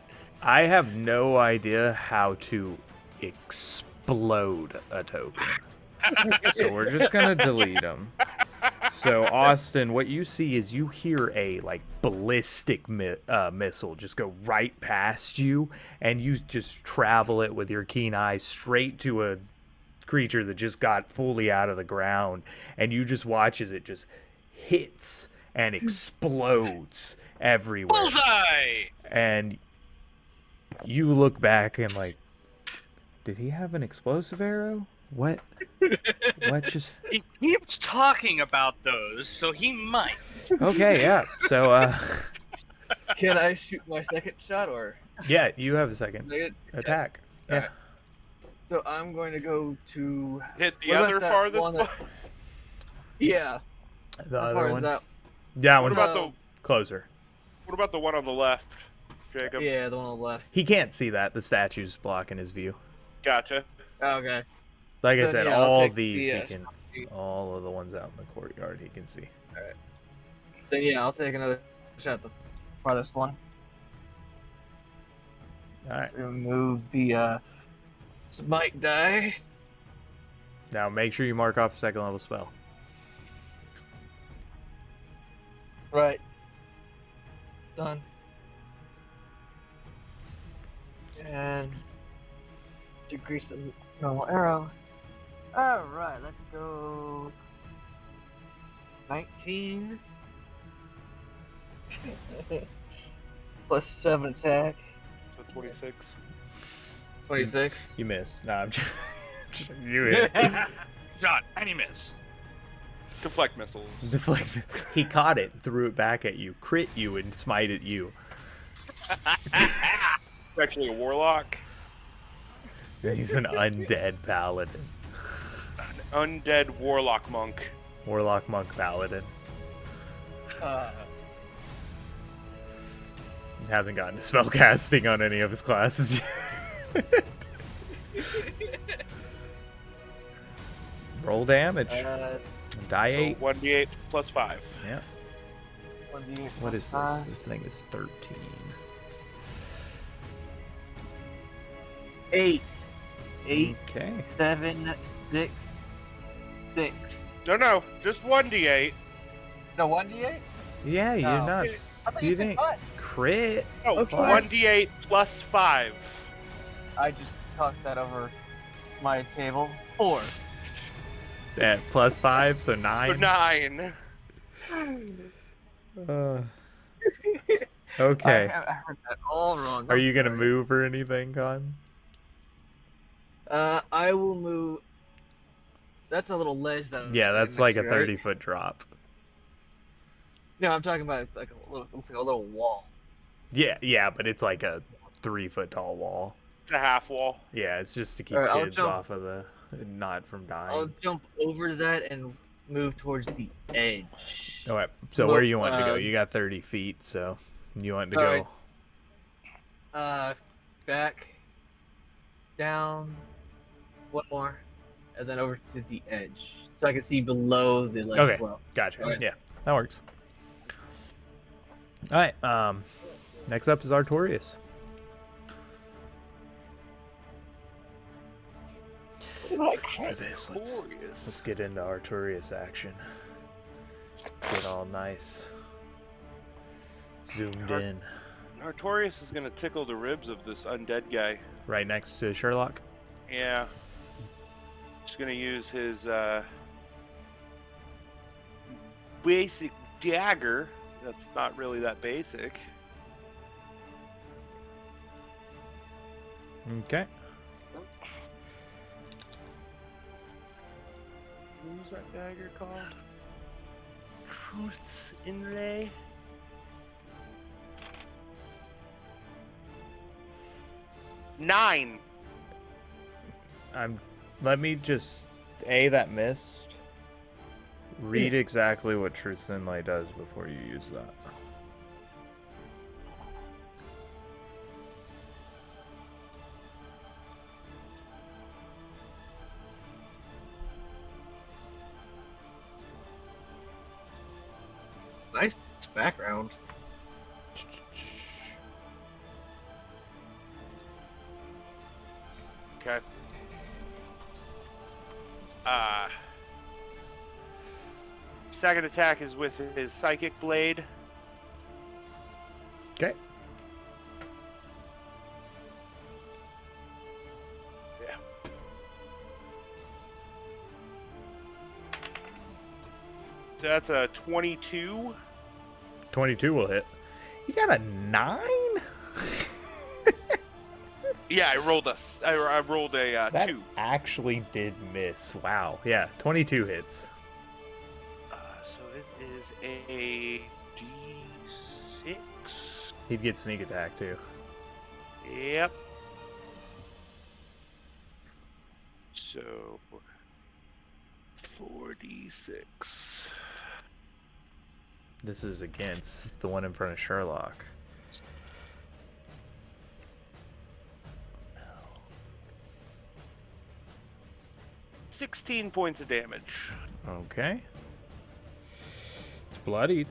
I have no idea how to explode a token. So we're just gonna delete them. So Austin, what you see is you hear a like ballistic missile just go right past you, and you just travel it with your keen eyes straight to a creature that just got fully out of the ground, and you just watch as it just hits and explodes everywhere. Bullseye! And you look back and like, did he have an explosive arrow? What just... He keeps talking about those, so he might. Okay, yeah. So, Can I shoot my second shot, or? yeah, you have a second Okay. attack. Yeah. Alright. So I'm going to go to... Hit the What about other that farthest one one. that- Yeah. The How other far is one. that? That What one's about the closer. What about the one on the left, Jacob? Yeah, the one on the left. He can't see that. The statue's blocking his view. Gotcha. Oh, okay. Like I Then, said, yeah, I'll all take these the, he can... All of the ones out in the courtyard he can see. Then yeah, I'll take another shot at the farthest one. Alright. Remove the smite die. Now make sure you mark off a second level spell. Right. Done. And decrease the normal arrow. Alright, let's go 19 plus 7 attack. So 26. 26. You miss. Nah, I'm just you hit. Shot, and he missed. Deflect missiles. Deflect. He caught it, threw it back at you, crit you, and smited you. Actually, a warlock. He's an undead paladin. Undead warlock monk. Warlock monk paladin. Hasn't gotten to spellcasting on any of his classes yet. Roll damage. Die 8. So 1d8 plus 5. Yeah. 1d8 What plus is this? 5. This thing is 13. 8. 8, Okay. 7, 6, 6. No, just 1d8. No, 1d8? Yeah, you're No. nuts. I thought Do you you said think 5. crit? No, Okay. 1d8 plus 5. I just tossed that over my table. 4. At plus 5, so 9. So 9. Okay. I heard that all wrong. Are I'm you gonna sorry. move or anything, Con? I will move. That's a little ledge that. I'm Yeah, standing that's like a next to, right? 30-foot drop. No, I'm talking about like a little. Looks like a little wall. Yeah, but it's like a 3-foot tall wall. It's a half wall. Yeah, it's just to keep Alright, I'll kids jump. off of the, not from dying. I'll jump over that and move towards the edge. Alright, so where Well, you want to go? You got 30 feet, so you want to go. Alright. Back, down, one more, and then over to the edge, so I can see below the ledge. Okay. As well. Gotcha. Okay. Yeah, that works. Alright, next up is Artorias. For this, let's get into Artorias action. Get all nice. Zoomed in. Artorias is gonna tickle the ribs of this undead guy. Right next to Sherlock. Yeah. Just gonna use his basic dagger. That's not really that basic. Okay. What was that dagger called? Truth's Inlay. Nine. Let me just that missed. Read exactly what Truth Inlay does before you use that. Nice background. Okay. Second attack is with his psychic blade. Okay. Yeah. So that's a 22. 22 will hit. You got a 9? Yeah, I rolled a That 2. actually did miss. Wow. Yeah, 22 hits. So it is a D6. He'd get sneak attack too. Yep. So 4d6. This is against the one in front of Sherlock. 16 points of damage. Okay. It's bloodied.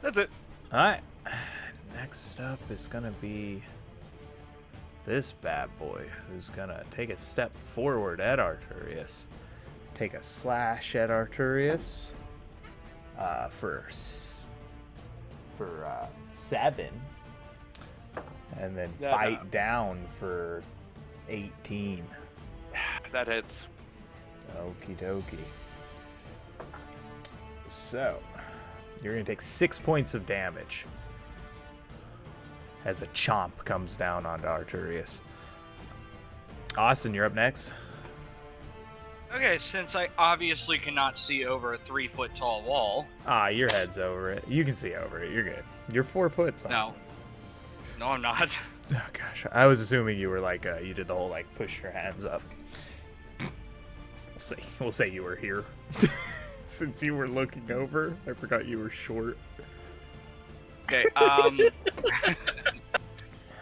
That's it. Alright. Next up is gonna be this bad boy who's gonna take a step forward at Arturius. Take a slash at Arturius for 7. And then bite down for 18. That hits. Okie dokie. So, you're going to take 6 points of damage as a chomp comes down onto Arturius. Austin, you're up next. Okay, since I obviously cannot see over a 3-foot tall wall. Your head's over it. You can see over it. You're good. You're 4 foot. No. No, I'm not. Oh, gosh. I was assuming you were like, you did the whole, like, push your hands up. We'll say you were here. Since you were looking over, I forgot you were short. Okay,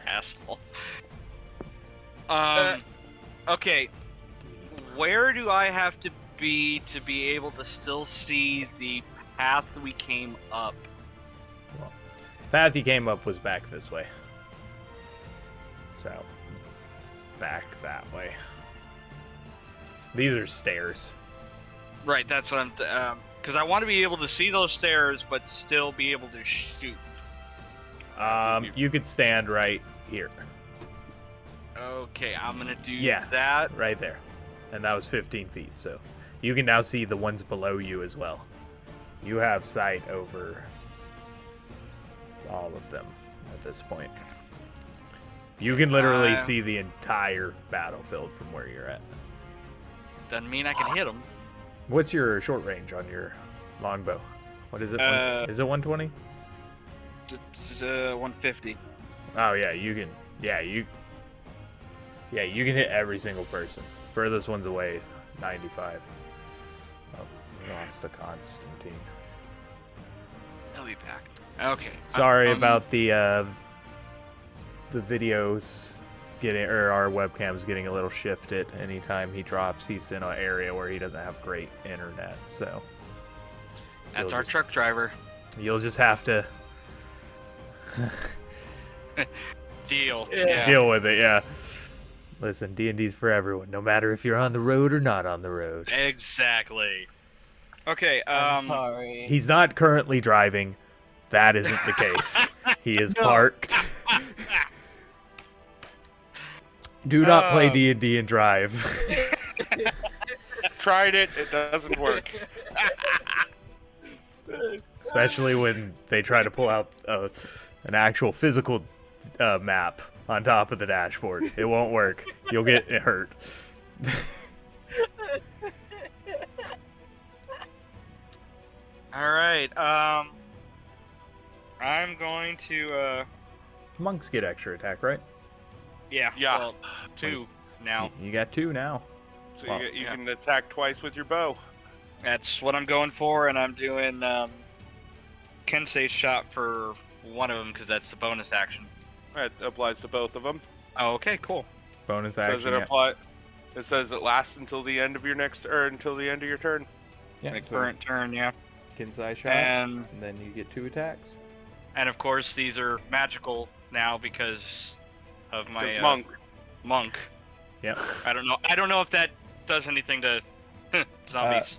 asshole. Okay. Where do I have to be able to still see the path we came up? Well, path you came up was back this way. So, back that way. These are stairs. Right, that's what I'm... because I want to be able to see those stairs, but still be able to shoot. You could stand right here. Okay, I'm gonna do that. that. Right there. And that was 15 feet, so you can now see the ones below you as well. You have sight over all of them at this point. You can literally see the entire battlefield from where you're at. Doesn't mean I can hit them. What's your short range on your longbow? What is it? Is it 120? 150. Oh yeah, you can. Yeah, you can hit every single person. Furthest one's away, 95. Oh, we lost to Constantine. He'll be back. Okay. Sorry about the videos getting, or our webcams getting a little shifted. Anytime he drops, he's in an area where he doesn't have great internet, so That's our truck driver. You'll just have to deal with it. Yeah. Listen, D&D's for everyone, no matter if you're on the road or not on the road. Exactly. Okay. I'm sorry. He's not currently driving. That isn't the case. He is parked. Do not play D&D and drive. Tried it. It doesn't work. Especially when they try to pull out an actual physical map on top of the dashboard. It won't work. You'll get hurt. All right. I'm going to. Monks get extra attack, right? Yeah. Yeah. Well, 2 now. You got 2 now. So Wow. you can attack twice with your bow. That's what I'm going for, and I'm doing kinsai shot for one of them because that's the bonus action. That applies to both of them. Oh, okay, cool. Bonus It action. says it apply. It says it lasts until the end of your next, or until the end of your turn. Yeah, My so current turn, yeah. Kinsai shot, And and then you get 2 attacks. of course these are magical now because of my Because monk. monk. Yep. I don't know if that does anything to zombies.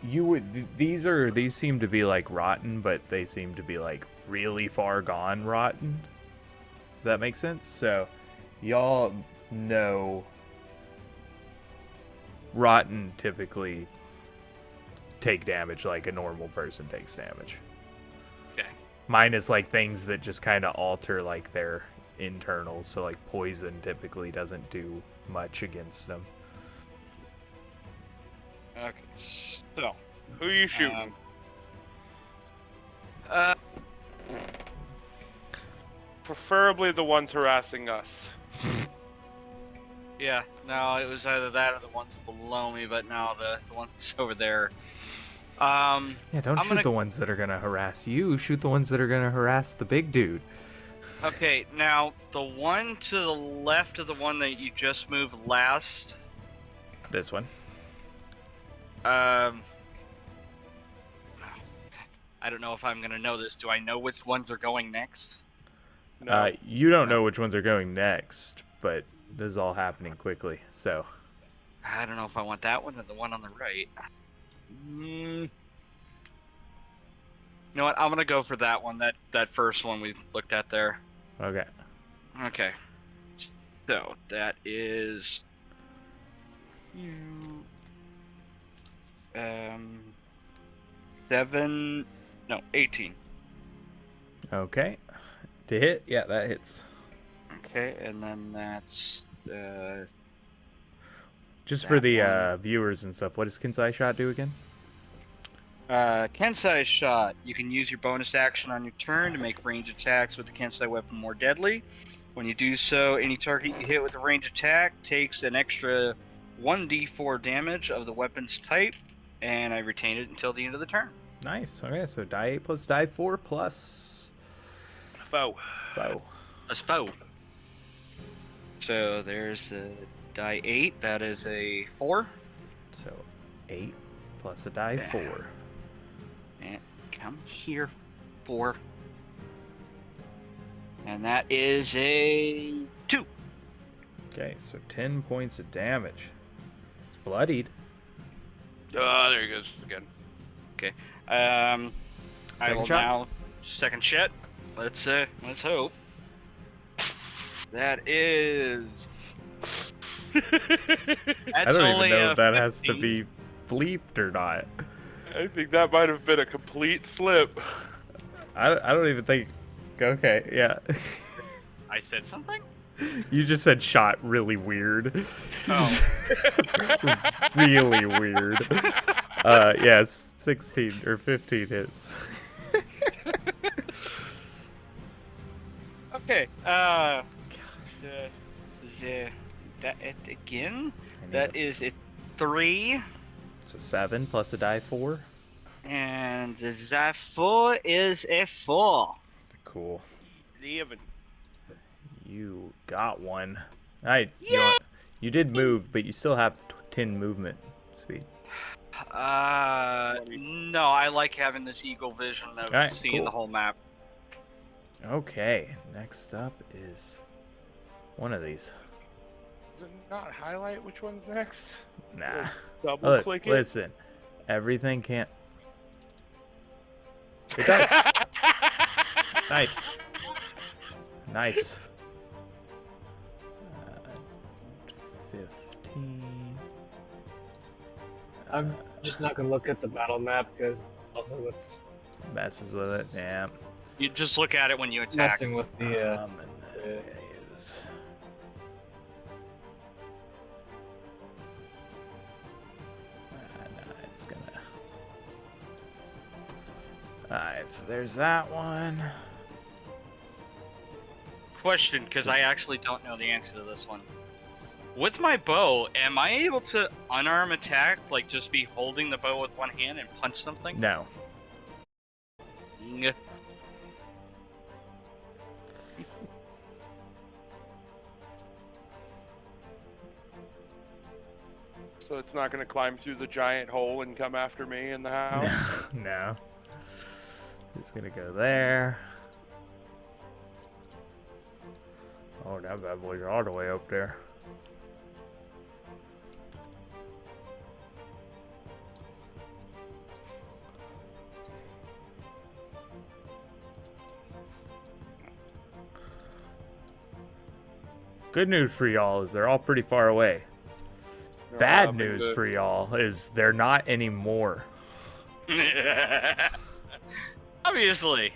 You would. These seem to be like rotten, but they seem to be like really far gone rotten. Does that make sense? So, y'all know rotten typically take damage like a normal person takes damage. Okay. Minus like things that just kind of alter like their internals. So like poison typically doesn't do much against them. Okay. So. Who are you shooting? Preferably the ones harassing us. Yeah. No, it was either that or the ones below me, but no, the ones over there. Yeah, don't I'm shoot gonna- the ones that are gonna harass you. Shoot the ones that are gonna harass the big dude. Okay, now the one to the left of the one that you just moved last. This one. I don't know if I'm gonna know this. Do I know which ones are going next? No. You don't know which ones are going next, but this is all happening quickly. So, I don't know if I want that one or the one on the right. You know what? I'm gonna go for that one. That first one we looked at there. okay. Okay. So that is 18. Okay. To hit, yeah, that hits. Okay, and then that's Just for that the one. viewers and stuff, what does Kinsai shot do again? Kinsai shot. You can use your bonus action on your turn to make range attacks with the Kinsai weapon more deadly. When you do so, any target you hit with a range attack takes an extra 1d4 damage of the weapon's type, and I retain it until the end of the turn. Nice. Okay, so die 8 plus die 4 plus Foe. foe. As foe. So there's the die 8. That is a 4. So 8 plus a die Yeah. 4. And come here, 4. And that is a 2. Okay, so 10 points of damage. It's bloodied. Oh, there he goes again. I Second will shot? now second shot. Let's hope. That is. I That's don't only even know a if that has to 15. be bleeped or not. I think that might have been a complete slip. I don't even think. Okay, yeah. I said something. You just said shot really weird. Oh. Really weird. Yes, 16 or 15 hits. Okay. That again. That is a 3, So 7 plus a die 4. and the die 4 is a 4. Cool. Even. You got one. You did move, but you still have 10 movement speed. No, I like having this eagle vision of Alright, seeing cool. the whole map. Okay, next up is one of these. Does it not highlight which one's next? Nah. Double Look, click it. listen, everything can't. It does. Nice. Nice. 15. I'm just not gonna look at the battle map because also it's Messes with it, yeah. You just look at it when you attack. messing with the. And then use. No, it's gonna. Alright, so there's that one. Question, because I actually don't know the answer to this one. With my bow, am I able to unarm attack, like just be holding the bow with one hand and punch something? No. Ng. So it's not going to climb through the giant hole and come after me in the house? No. It's gonna go there. Oh, that bad boy's all the way up there. Good news for y'all is they're all pretty far away. They're all Bad having news to- for y'all is they're not anymore. Obviously.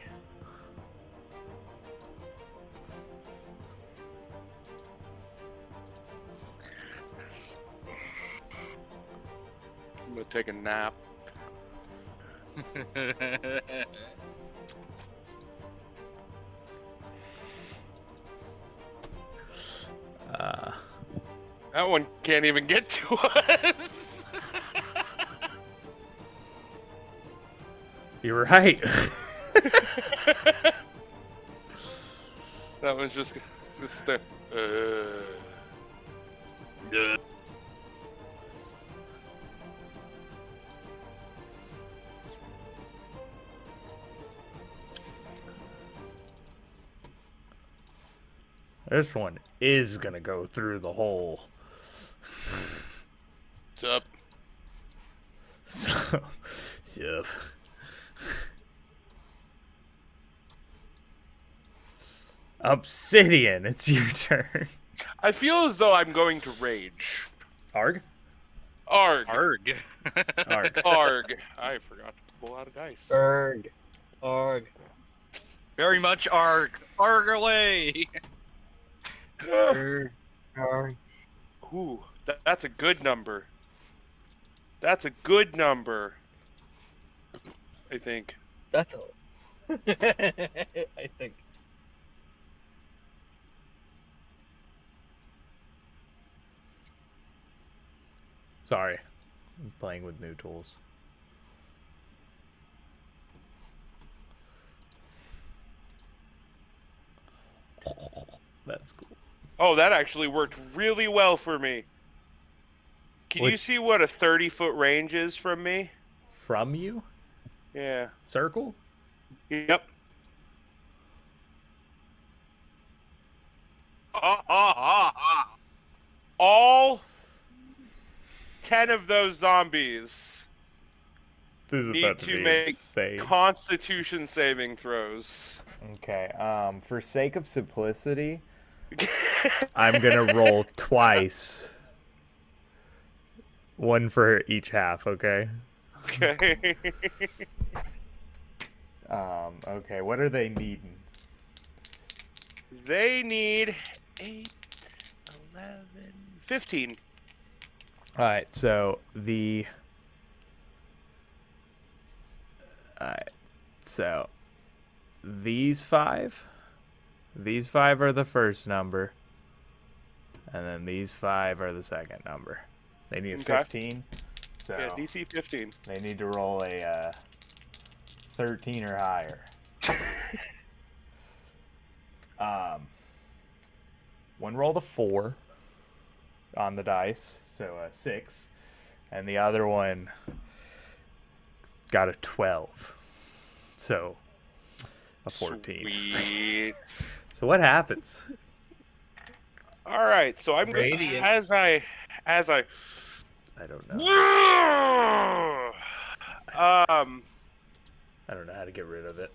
I'm going to take a nap. That one can't even get to us. You're right. That was just a. This one is gonna go through the hole. What's up? So, yep. Obsidian, it's your turn. I feel as though I'm going to rage. Arg? Arg. Arg. Arg. Arg. I forgot to pull out a dice. Berg. Arg. Very much arg. Arg away. Arg. Arg. Ooh, that's a good number. That's a good number. I think. That's all. I think. Sorry. I'm playing with new tools. That's cool. Oh, that actually worked really well for me. Can you Which- see what a 30-foot range is from me? From you? Yeah. Circle? Yep. All 10 of those zombies This is need about to to be make insane. Constitution saving throws. Okay, for sake of simplicity, I'm gonna roll twice. One for each half, okay? Okay. Okay, what are they needing? They need 8, 11, 15. Alright, so the... Alright, so these five are the first number, and then these 5 are the second number. They need a Okay. 15, so Yeah, DC 15. they need to roll a 13 or higher. One rolled a 4 on the dice, so a 6, and the other one got a 12, so a 14. Sweet. So what happens? All right, so I'm going Radiant. as I I don't know. I don't know how to get rid of it.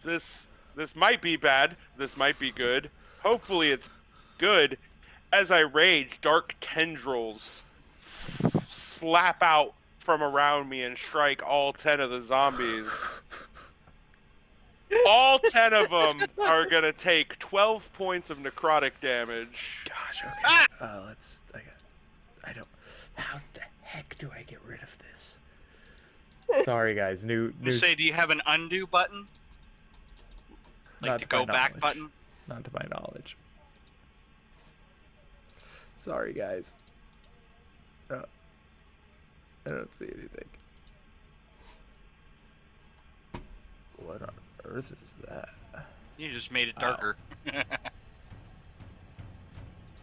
This might be bad. This might be good. Hopefully it's good. As I rage, dark tendrils slap out from around me and strike all 10 of the zombies. All 10 of them are going to take 12 points of necrotic damage. Gosh, okay. I don't. How the heck do I get rid of this? Sorry, guys. New. You say, do you have an undo button? Like Not the to my go back knowledge. button? Not to my knowledge. Sorry, guys. I don't see anything. What on earth is that? You just made it darker.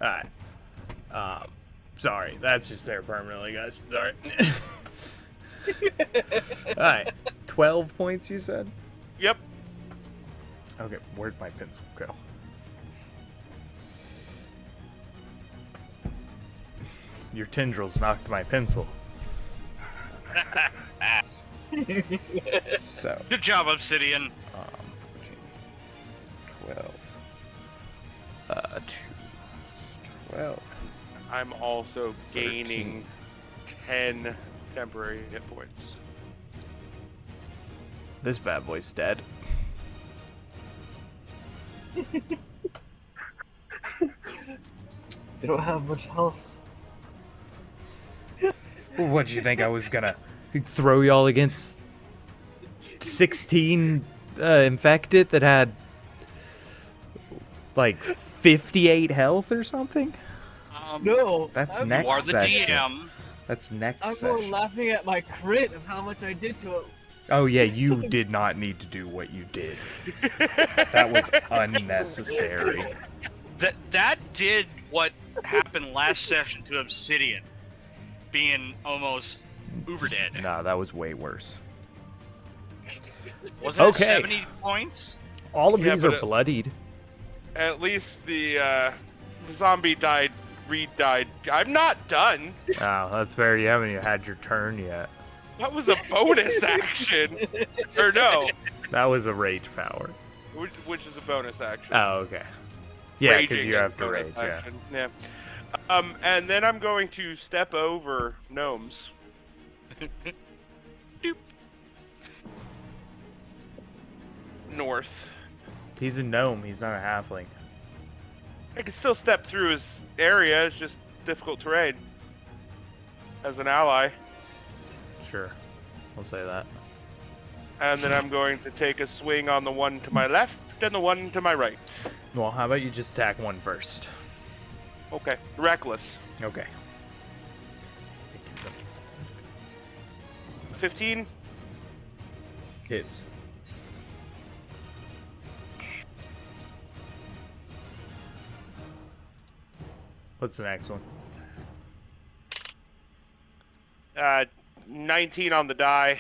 Alright. Sorry, that's just there permanently, guys. Sorry. Alright. 12 points, you said? Yep. Okay, where'd my pencil go? Your tendrils knocked my pencil. So, Good job, Obsidian. 12. 2. 12. I'm also gaining 10 temporary hit points. This bad boy's dead. You don't have much health. What, do you think I was gonna throw y'all against 16 infected that had like 58 health or something? No. That's I'm, next You are the session. DM. That's next I'm more session. laughing at my crit of how much I did to it. Oh yeah, you did not need to do what you did. That was unnecessary. That did what happened last session to Obsidian, being almost uber dead. No, that was way worse. Was it Okay. 70 points? All of Yeah, these but are bloodied. At least the zombie re-died. I'm not done. Oh, that's fair. You haven't had your turn yet. That was a bonus action. Or no, That was a rage power. which is a bonus action. Oh, okay. Yeah, because Raging you is have to bonus rage, yeah. action. Yeah. And then I'm going to step over gnomes. Doop. North. He's a gnome. He's not a halfling. I can still step through his area. It's just difficult terrain. As an ally. Sure. We'll say that. And then I'm going to take a swing on the one to my left and the one to my right. Well, how about you just attack one first? Okay. Reckless. Okay. 15. Hits. What's the next one? 19 on the die.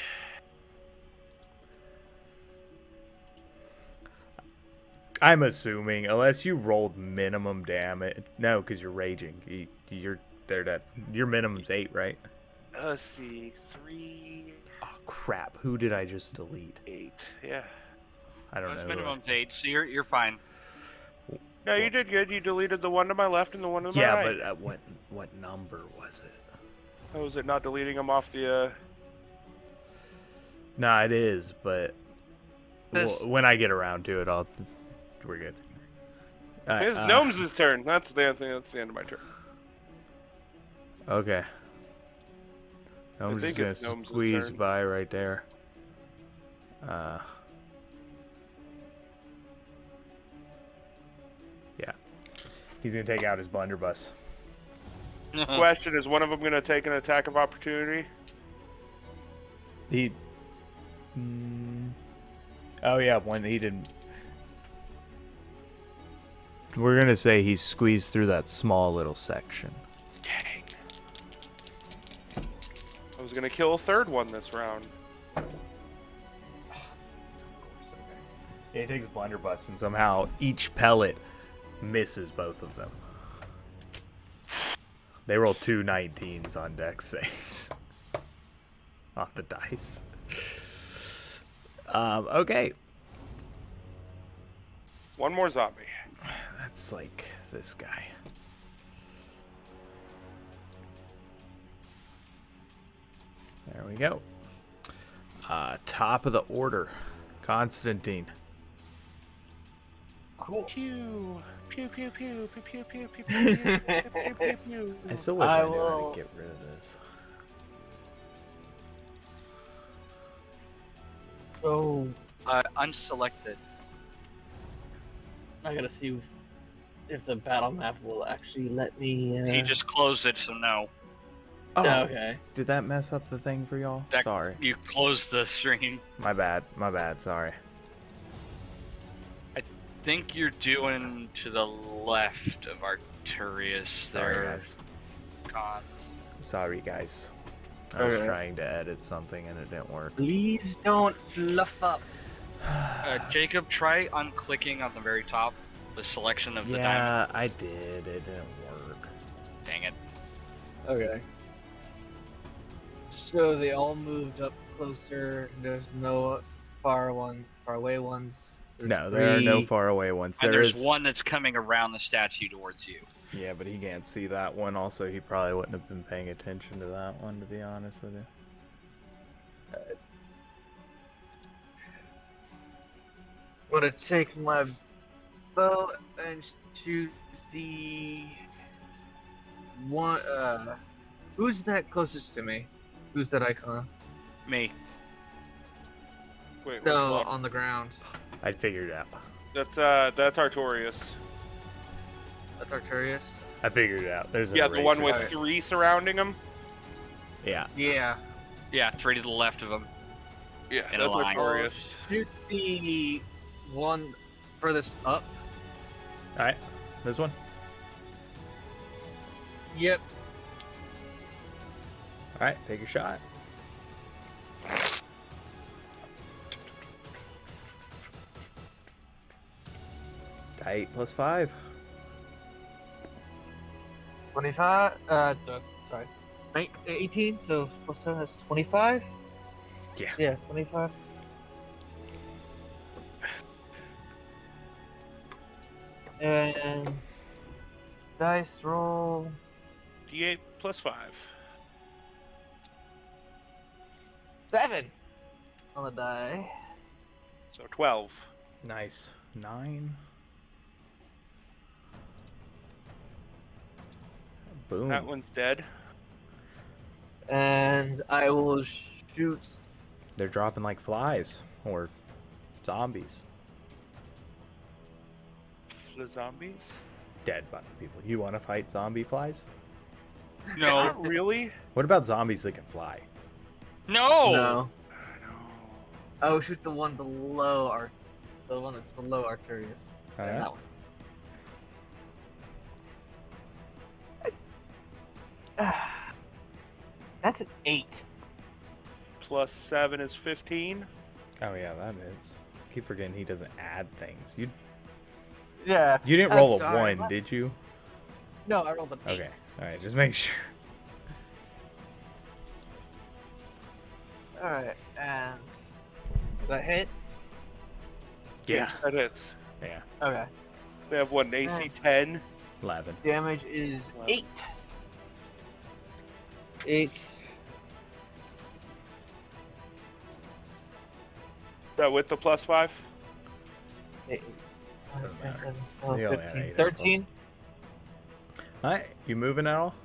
I'm assuming, unless you rolled minimum damage. No, because you're raging. You're there. That your minimum's 8, right? Let's see. 3, Oh crap! Who did I just delete? 8. Yeah. I don't Those know. minimum's 8, so you're fine. No, you did good. You deleted the one to my left and the one to my Yeah, right. but what number was it? Oh, is it not deleting them off the? Nah, it is, but This- when I get around to it, we're good. Alright, It's Gnomes' turn. That's the end of my turn. Okay. I'm just think gonna it's Gnomes' squeeze turn. by right there. Yeah. He's gonna take out his blunderbuss. Question: is one of them going to take an attack of opportunity? He. Oh yeah, when he didn't. We're gonna say he squeezed through that small little section. Dang. I was going to kill a third one this round. Yeah, he takes a blunderbuss, and somehow each pellet misses both of them. They roll 2 19s on dex saves. On the dice. Okay. One more zombie. That's like this guy. There we go. Top of the order, Constantine. Cool. Pew, pew, pew, pew, pew, pew, pew, pew, pew, pew, pew, pew, pew. I still wish I I knew how will- to get rid of this. So Unselected. I gotta see if the battle map will actually let me. He just closed it, so no. Oh, Okay. did that mess up the thing for y'all? That- Sorry. You closed the stream. My bad. My bad. Sorry. I think you're doing to the left of Arturius. Sorry, There. guys. Cons. Sorry, guys. I was Okay. trying to edit something and it didn't work. Please don't fluff up. Jacob, try unclicking on the very top, the selection of the diamond. Yeah, I did. It didn't work. Dang it. Okay. So they all moved up closer. There's no far away ones. There's No, there are no three. far away ones. And There there's is one that's coming around the statue towards you. Yeah, but he can't see that one. Also, he probably wouldn't have been paying attention to that one, to be honest with you. I'm gonna take my bow and shoot the one. Who's that closest to me? Who's that icon? Me. Wait, which No, one? on the ground. I figured it out. That's Artorias. That's Arturius. I figured it out. There's an Yeah, the one with eraser. 3 surrounding him. Yeah. Yeah. Yeah, 3 to the left of him. Yeah, In a that's line. I'll Artorias. shoot the one furthest up. All right. This one. Yep. All right. Take your shot. Tight +5. 25. Sorry. 18. So plus 7 is 25. Yeah. Yeah, 25. And dice roll. D8 +5. 7 on the die. So 12. Nice. 9. Boom. That one's dead. And I will shoot. They're dropping like flies or zombies. The zombies? Dead bunny people. You want to fight zombie flies? No. Not really? What about zombies that can fly? No! No. No. I will shoot the one below the one that's below Arcturus. All right. That one. That's an 8. +7 is 15. Oh yeah, that is. Keep forgetting he doesn't add things. You Yeah. didn't I'm roll a sorry, 1, what? did you? No, I rolled an 8. Okay. All right. Just make sure. Alright, and. Did that hit? Yeah. That hits. Yeah. Okay. They have one AC 10. 11. Damage is 8. 8. Is that with the +5? 8. Doesn't matter. 10, 12, They only had 15, 8 13. All right. You moving at all?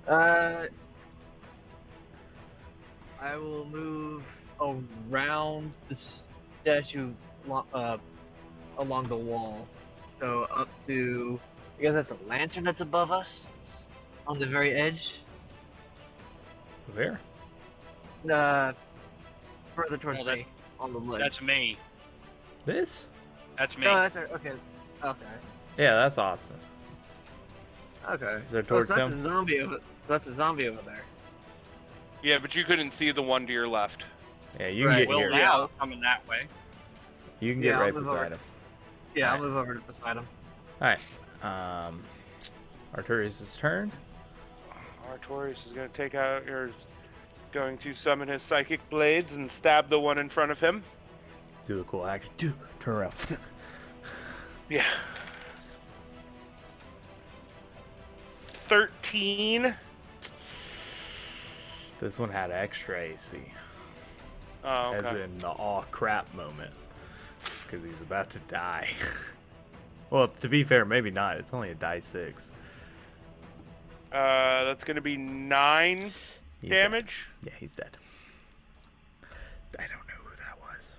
I will move around the statue along the wall. So up to, I guess that's a lantern that's above us on the very edge. There. Further towards No, that- me on the ledge. That's me. This? That's me. No, that's okay. Okay. Yeah, that's awesome. Okay. Is there Oh, towards so that's him? a zombie over. That's a zombie over there. Yeah, but you couldn't see the one to your left. Yeah, you can Right, get Will here. now coming that way. You can get Yeah, I'll right move beside over. him. Yeah, Alright. I'll move over to beside him. All right. Arturius' turn. Artorias is going to take out, or is going to summon his psychic blades and stab the one in front of him. Do the cool action. Turn around. Yeah. 13. This one had extra AC. Oh, As okay. in the aw crap moment. Because he's about to die. Well, to be fair, maybe not. It's only a die 6. That's going to be 9 He's damage. Dead. Yeah, he's dead. I don't know who that was.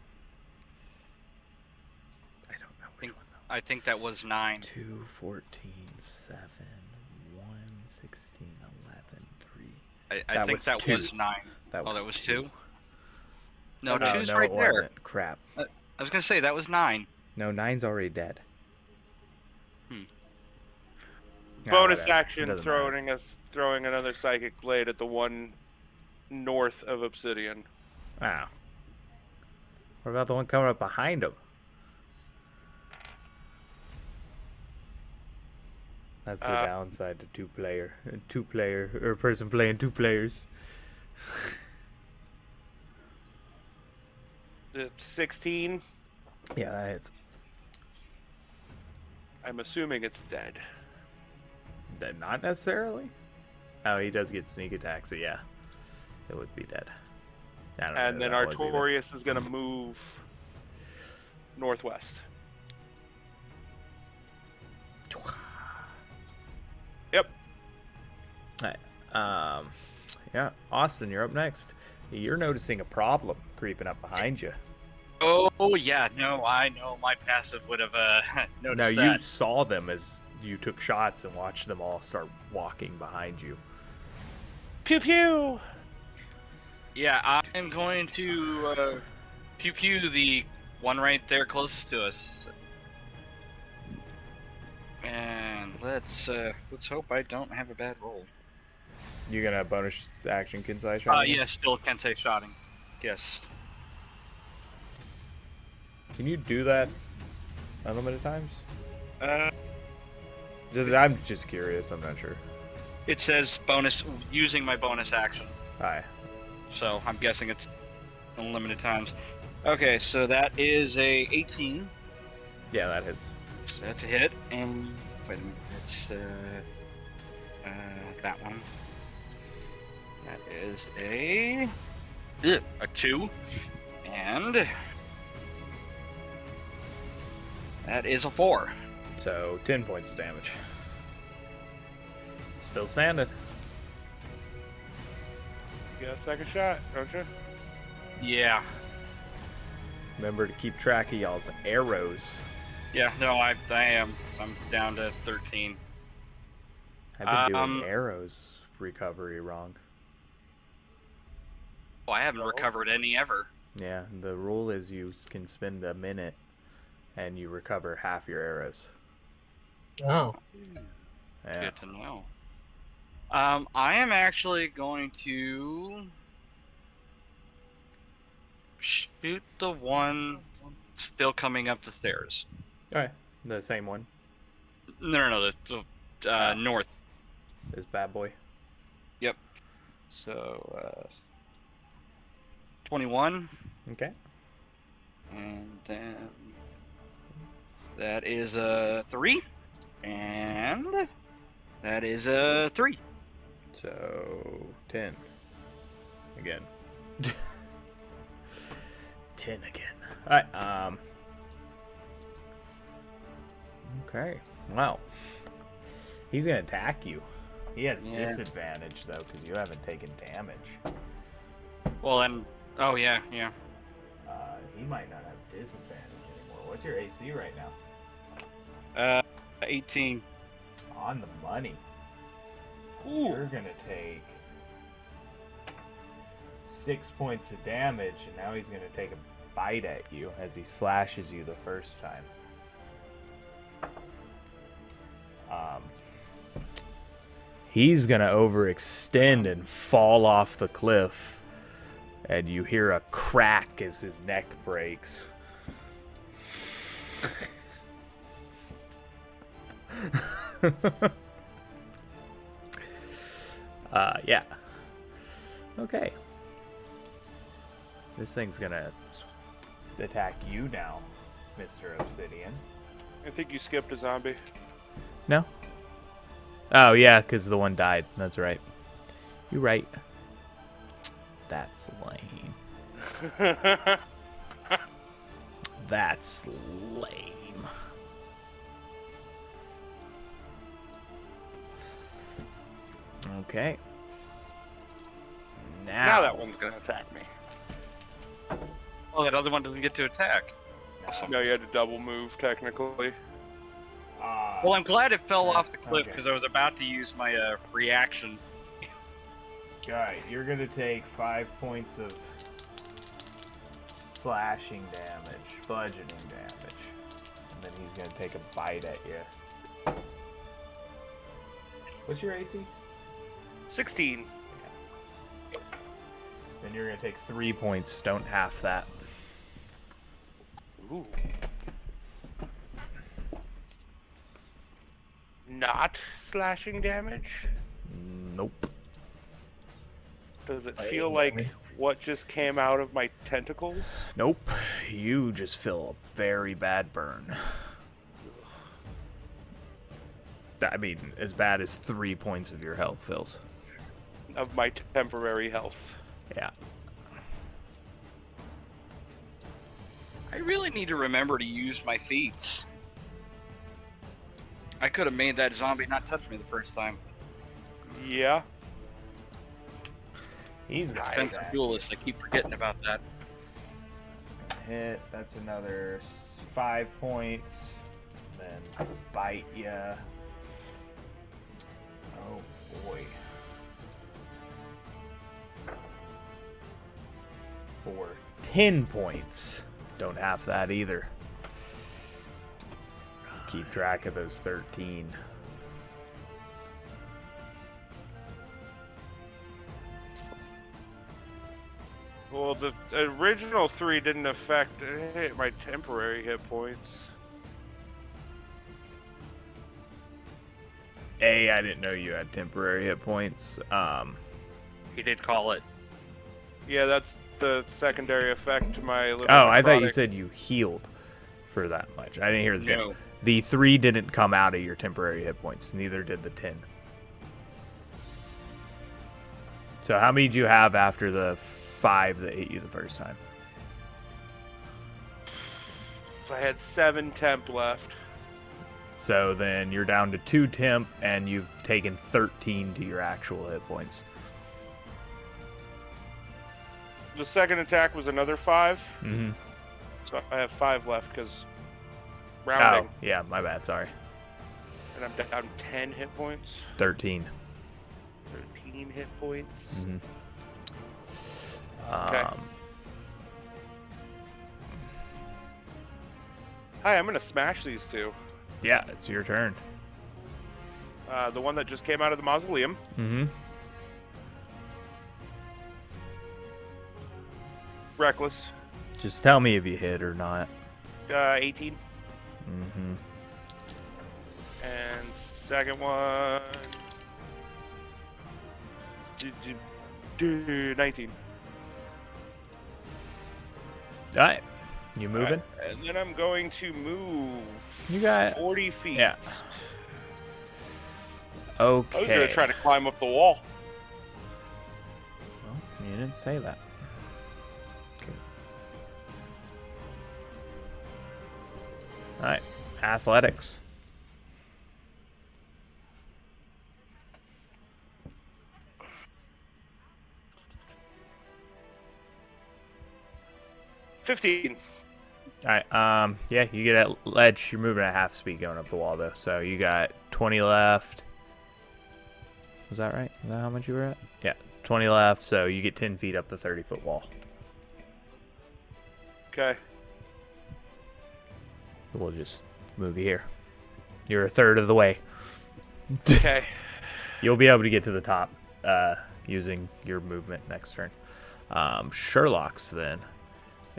I don't know which one though. I think that was 9. 2, 14, 7, 1, 16, 11, 3. I That think was that 2. was 9. That was, that was 2. 2? No, Oh, 2's no, right it there. wasn't. Crap. I was going to say, that was 9. No, 9's already dead. Bonus whatever. It action, doesn't throwing another psychic blade at the one north of Obsidian. Wow. What about the one coming up behind him? That's the downside to two player, or person playing 2 players. It's 16. Yeah, that hits. I'm assuming it's dead. Dead, not necessarily. Oh, he does get sneak attack, so yeah, it would be dead. I don't know And who then that was either. Artorias is going to move northwest. Yep. Alright. Yeah, Austin, you're up next. You're noticing a problem creeping up behind you. Oh, yeah. No, I know. My passive would have noticed Now, that. you saw them as you took shots and watched them all start walking behind you. Pew pew! Yeah, I'm going to pew-pew the one right there closest to us. And let's hope I don't have a bad roll. You gonna bonus action kinsai shot? Yeah, still kinsai shotting. Yes. Can you do that unlimited times? Uh, I'm just curious. I'm not sure. it says bonus using my bonus action, Hi. so I'm guessing it's unlimited times. Okay, so that is a 18. Yeah, that hits. So that's a hit, and wait a minute, that's that one. That is a 2, and that is a 4. So 10 points of damage. Still standing. You got a second shot, don't you? Yeah, Remember to keep track of y'all's arrows. yeah. No, I am. I'm down to 13. I've been doing arrows recovery wrong. Oh, I haven't recovered any ever. Yeah, the rule is you can spend a minute and you recover half your arrows. Oh. Yeah. Good to know. I am actually going to shoot the one still coming up the stairs. Alright, the same one. No, the north. This bad boy. Yep. So, 21, Okay. and then that is a 3, and that is a 3. So 10. Again. 10 again. Alright, okay. Wow. He's gonna attack you. He has Yeah. disadvantage though, because you haven't taken damage. Well, then, oh yeah. He might not have disadvantage anymore. What's your AC right now? 18. On the money. Ooh. You're gonna take 6 points of damage, and now he's gonna take a bite at you as he slashes you the first time. He's gonna overextend and fall off the cliff, and you hear a crack as his neck breaks. Yeah. Okay. This thing's gonna attack you now, Mr. Obsidian. I think you skipped a zombie. No. Oh, yeah, because the one died. That's right. You're right. That's lame. That's lame. Okay. Now that one's gonna attack me. Oh, that other one doesn't get to attack. No, you had to double move technically. Well, I'm glad it fell off the cliff okay. because I was about to use my reaction. Alright, you're gonna take 5 points of slashing damage, bludgeoning damage. And then he's gonna take a bite at you. What's your AC? 16. Then you're gonna take 3 points, don't half that. Ooh. Not slashing damage? Nope. Does it feel like what just came out of my tentacles? Nope. You just feel a very bad burn. I mean, as bad as 3 points of your health fills. Of my temporary health. Yeah. I really need to remember to use my feats. I could have made that zombie not touch me the first time. Yeah. He's gonna Defensive duelist, I keep forgetting about that. hit. That's another 5 points. Then bite ya. Oh boy. For 10 points. Don't half that either. Keep track of those 13. Well, the original 3 didn't affect my temporary hit points. I didn't know you had temporary hit points. He did call it. Yeah, that's the secondary effect to my little Oh, I thought you necrotic. said you healed for that much. I didn't hear the 10. No. The 3 didn't come out of your temporary hit points. Neither did the 10. So how many did you have after the 5 that hit you the first time? I had 7 temp left. So then you're down to 2 temp, and you've taken 13 to your actual hit points. The second attack was another 5, Mm-hmm. so I have 5 left because Oh, rounding, yeah, my bad. Sorry. and I'm down 10 hit points. 13. 13 hit points. Mm-hmm. Okay. Hi, I'm gonna smash these 2. Yeah, it's your turn. The one that just came out of the mausoleum. Mm-hmm. Reckless. Just tell me if you hit or not. 18. Mm-hmm. And second one. 19. All right. You moving? And then I'm going to move You got- 40 feet. yeah. Okay. I was going to try to climb up the wall. Well, you didn't say that. Okay. All right. Athletics. $15. All right. Yeah, you get at ledge. You're moving at half speed going up the wall, though. So you got 20 left. Was that right? Is that how much you were at? Yeah, 20 left. So you get 10 feet up the 30-foot wall. Okay. We'll just move you here. You're a third of the way. Okay. You'll be able to get to the top using your movement next turn. Sherlock's then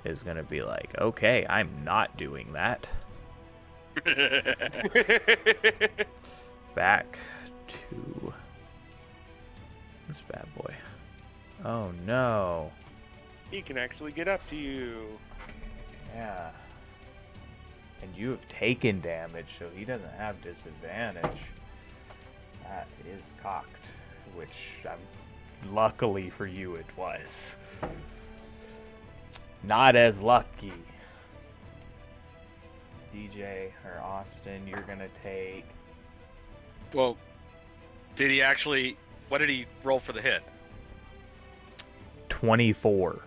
is going to be like, okay, I'm not doing that. Back to this bad boy. Oh, no. He can actually get up to you. Yeah. And you have taken damage, so he doesn't have disadvantage. That is cocked, which luckily for you it was. Not as lucky. DJ or Austin, you're gonna take Well, did he actually? What did he roll for the hit? 24.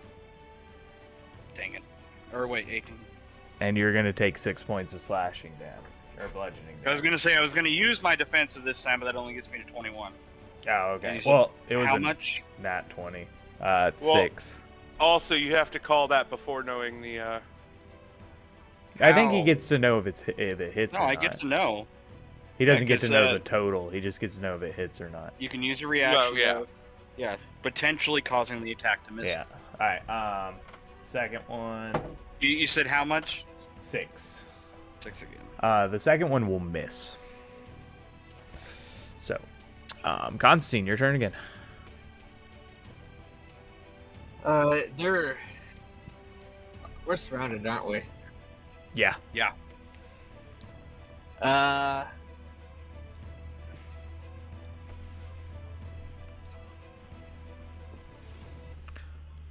Dang it. Or wait, 18. And you're gonna take 6 points of slashing damage. Or bludgeoning damage. I was gonna say I was gonna use my defensive this time, but that only gets me to 21. Oh, And okay. he said, Well, it was how a much? nat 20. Well, 6. Also, you have to call that before knowing the. I think he Ow. gets to know if it hits No, or I not. get to know. He doesn't Yeah, get to 'cause, know the total. He just gets to know if it hits or not. You can use a reaction. yeah. Yeah, potentially causing the attack to miss. Yeah. All right. Second one, You said how much? 6. 6 again. The second one will miss. So, Constantine, your turn again. We're surrounded, aren't we? Yeah. Yeah.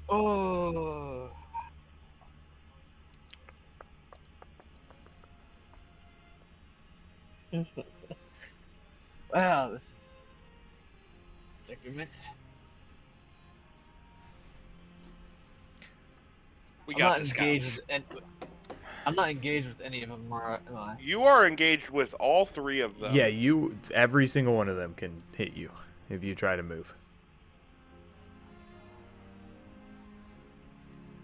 Oh. Wow, this is predicament. We I'm got not this, engaged guys. with I'm not engaged with any of them, am I? You are engaged with all 3 of them. Yeah, every single one of them can hit you if you try to move.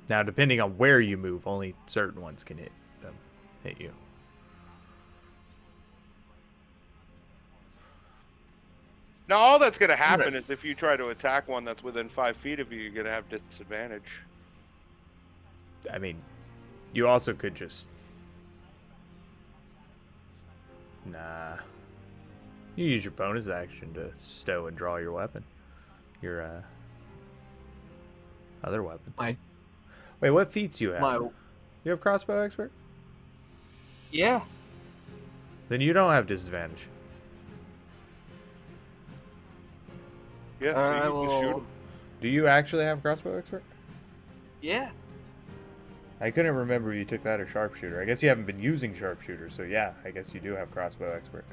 Now, depending on where you move, only certain ones can hit you. Now, all that's going to happen Right. is if you try to attack one that's within 5 feet of you, you're going to have disadvantage. I mean, you also could just... Nah. You use your bonus action to stow and draw your weapon. Your, other weapon. Wait, what feats you have? You have crossbow expert? Yeah. Then you don't have disadvantage. Yeah, so I you can just shoot will. 'em. Do you actually have crossbow expert? Yeah. I couldn't remember if you took that or sharpshooter. I guess you haven't been using sharpshooter, so yeah, I guess you do have crossbow expert.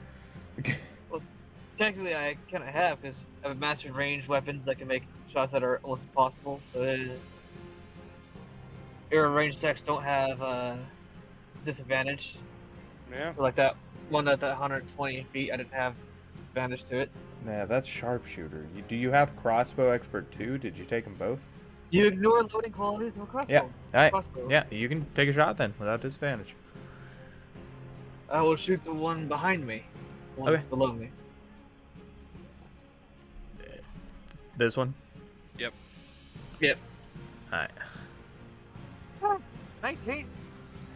Technically, I kind of have because I have mastered ranged weapons that can make shots that are almost impossible. So arrow range attacks don't have disadvantage. Yeah. So like that one at that 120 feet, I didn't have disadvantage to it. Nah, that's sharpshooter. Do you have crossbow expert too? Did you take them both? You ignore loading qualities of a crossbow. Yeah. Alright. Crossbow. Yeah, you can take a shot then without disadvantage. I will shoot the one behind me. The one that's Okay. below me. This one? Yep. Yep. Alright. 19.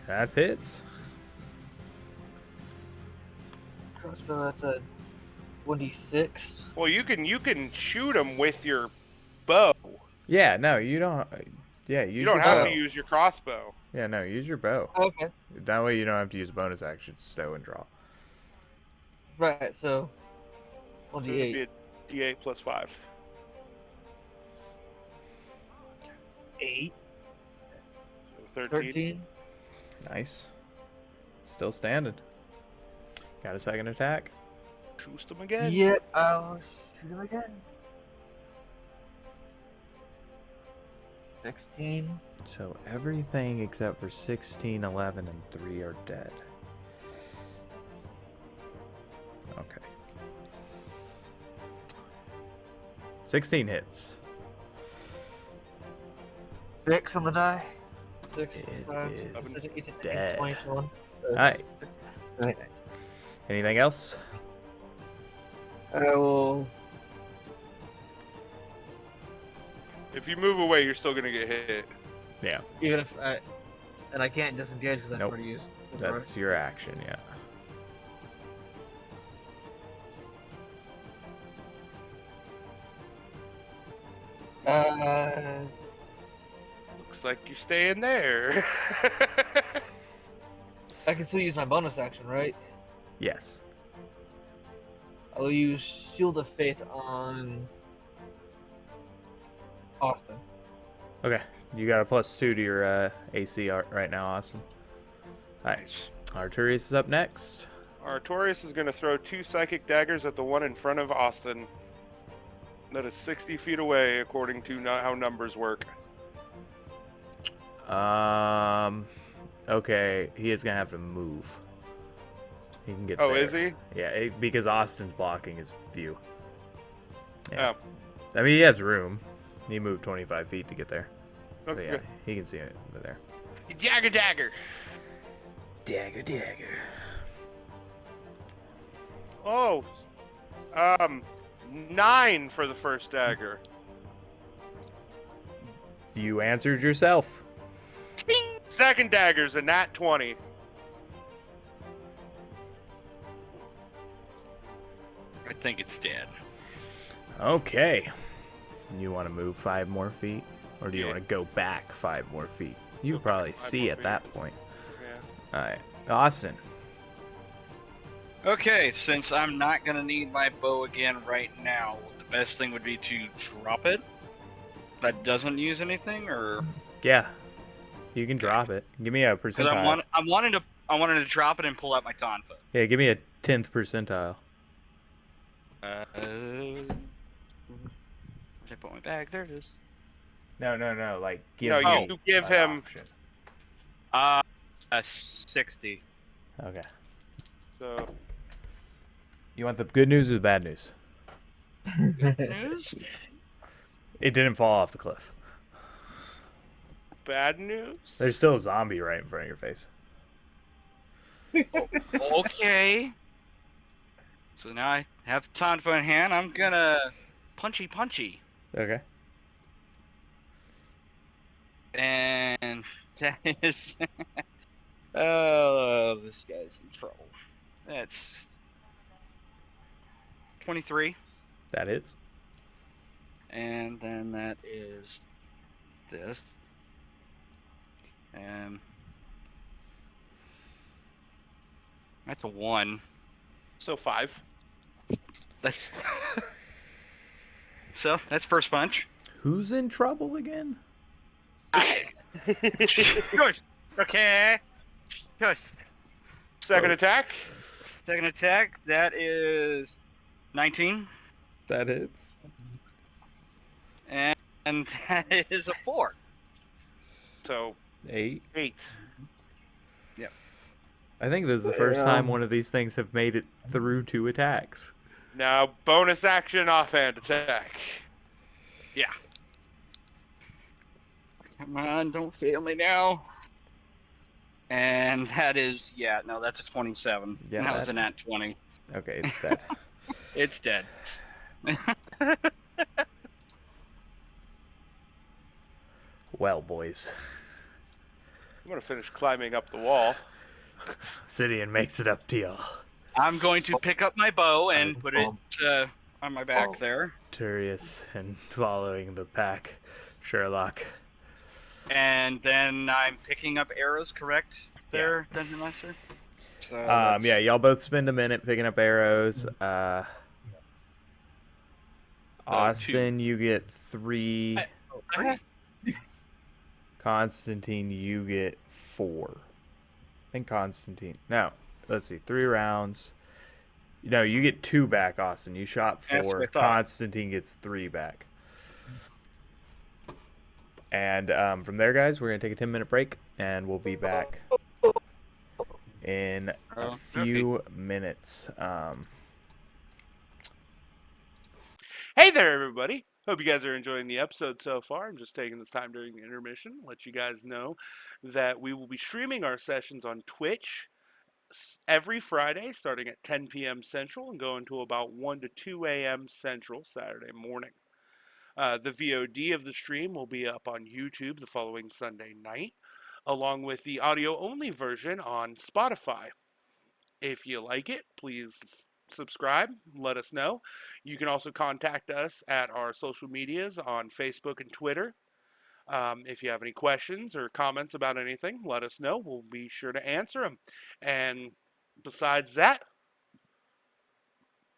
That hits. Crossbow, that's a 1d6. Well, you can shoot them with your bow. Yeah, no, you don't. Yeah, use You don't your have bow. to use your crossbow. Yeah, no, use your bow. Okay. That way you don't have to use bonus action, stow and draw. Right, so So it'd be 1d8. a D8 plus 5. 8. So 13. 13. Nice. Still standing. Got a second attack. Shoot them again. Yeah, I'll shoot him again. 16. So everything except for 16, 11, and 3 are dead. Okay. 16 hits. 6 on the die. 6, It 5, is 6, 18, dead. 21. Alright. 6, Anything else? I will. If you move away, you're still gonna get hit. Yeah, Even if I. And I can't disengage because I've Nope. already used. that's your action, yeah. Looks like you're staying there. I can still use my bonus action, right? Yes. I will use Shield of Faith on Austin. Okay, you got a +2 to your AC right now, Austin. Alright, Arturius is up next. Artorius is going to throw 2 psychic daggers at the one in front of Austin. That is 60 feet away, according to how numbers work. Okay, he is gonna have to move. He can get Oh, there. is he? Yeah, because Austin's blocking his view. Yeah. Oh. I mean, he has room. He moved 25 feet to get there. Okay. But yeah, he can see it over there. Dagger, dagger. Dagger, dagger. Oh. 9 for the first dagger. You answered yourself. Second dagger's a nat 20. I think it's dead. Okay. You want to move 5 more feet? Or do you Yeah. want to go back 5 more feet? You Go can probably back 5 see more at feet. that point. Yeah. Alright. Austin. Okay, since I'm not gonna need my bow again right now, the best thing would be to drop it. That doesn't use anything, or Yeah. You can drop it. Give me a because percentile. I wanted to drop it and pull out my tonfa. Yeah, give me a 10th percentile. I put my bag. There it is. No. Like, give No, me you give an him. option. A 60. Okay. So, You want the good news or the bad news? News? It didn't fall off the cliff. bad news? There's still a zombie right in front of your face. Okay. So now I have tonfa in hand. I'm gonna punchy. Okay. And that is. Oh, this guy's in trouble. That's 23. That hits. And then that is this. And that's a 1. So 5. That's. So that's first punch. Who's in trouble again? Good. Okay. Good. Second attack. Second attack. That is 19. That hits. And that is a 4. So 8. 8. I think this is the first time one of these things have made it through 2 attacks. Now, bonus action offhand attack. Yeah. Come on, don't fail me now. And that is, that's a 27. Yeah, That was that- a nat 20. Okay, it's dead. It's dead. Well, boys. I'm going to finish climbing up the wall. Sidian makes it up to y'all. I'm going to pick up my bow and put it on my back there. Turius and following the pack. Sherlock. And then I'm picking up arrows, correct? There, Dungeon Master? So Yeah, y'all both spend a minute picking up arrows. Austin, you get 3. Constantine, you get 4. I think Constantine. No, let's see. 3 rounds. No, you get 2 back, Austin. You shot That's what 4. I thought. Constantine gets 3 back. And from there, guys, we're going to take a 10-minute break, and we'll be back in a few minutes. Hey there, everybody. Hope you guys are enjoying the episode so far. I'm just taking this time during the intermission to let you guys know that we will be streaming our sessions on Twitch every Friday starting at 10 p.m. Central and going to about 1 to 2 a.m. Central Saturday morning. The VOD of the stream will be up on YouTube the following Sunday night, along with the audio-only version on Spotify. If you like it, please subscribe, let us know. You can also contact us at our social medias on Facebook and Twitter. If you have any questions or comments about anything, let us know. We'll be sure to answer them. And besides that,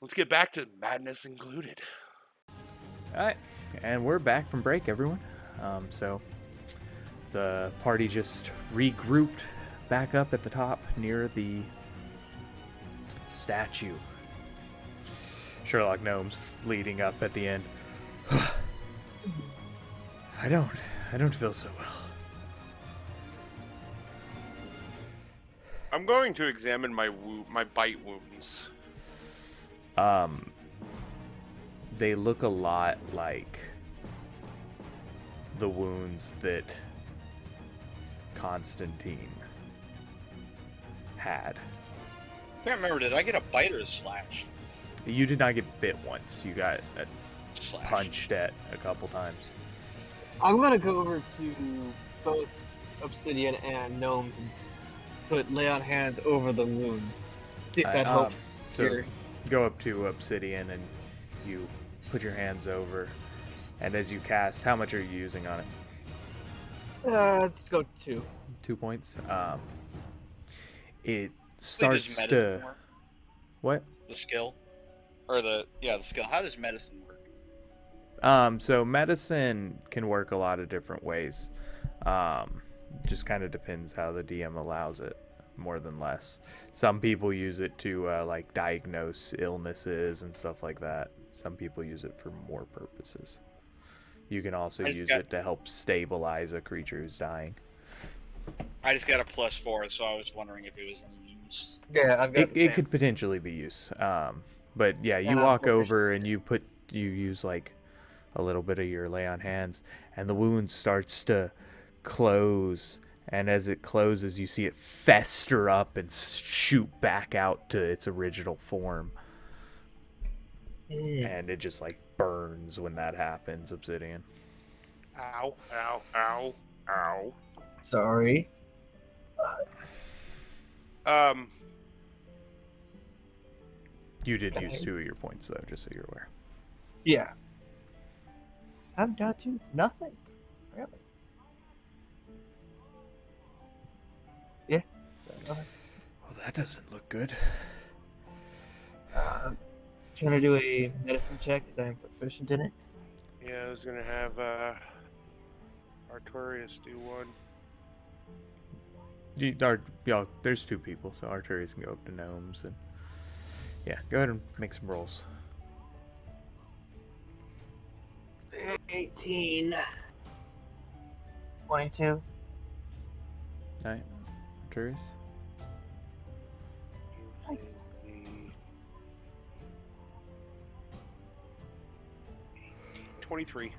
Let's get back to madness included. All right, and we're back from break, everyone. So the party just regrouped back up at the top near the statue. Sherlock Gnome's leading up at the end. I don't feel so well. I'm going to examine my bite wounds. They look a lot like the wounds that Constantine had. I can't remember, did I get a bite or a slash? You did not get bit once. You got Slash. punched at a couple times. I'm gonna go over to both Obsidian and Gnomes and lay on hands over the wound. See if that helps. So your- go up to Obsidian and you put your hands over. And as you cast, how much are you using on it? Let's go 2. 2 points. It Does starts medicine to work? what? The skill? Or the skill. How does medicine work? So medicine can work a lot of different ways. Just kind of depends how the DM allows it, more than less. Some people use it to like diagnose illnesses and stuff like that. Some people use it for more purposes. You can also use it to help stabilize a creature who's dying. I just got a +4, so I was wondering if it was in use. Yeah, I've got. It could potentially be used. But yeah, you And walk I'm over and you use like a little bit of your lay on hands, and the wound starts to close. And as it closes, you see it fester up and shoot back out to its original form. And it just like burns when that happens, Obsidian. Ow, ow, ow, ow. Sorry. You did use 2 of your points though, just so you're aware. Yeah. I'm down to nothing. Really? Yeah. Well, that doesn't look good. Trying to do a medicine check because I'm proficient in it. Yeah, I was gonna have Artorius do one. There's 2 people, so Arturius can go up to Gnomes and yeah, go ahead and make some rolls. 18. 22. Alright, Arturius. 23.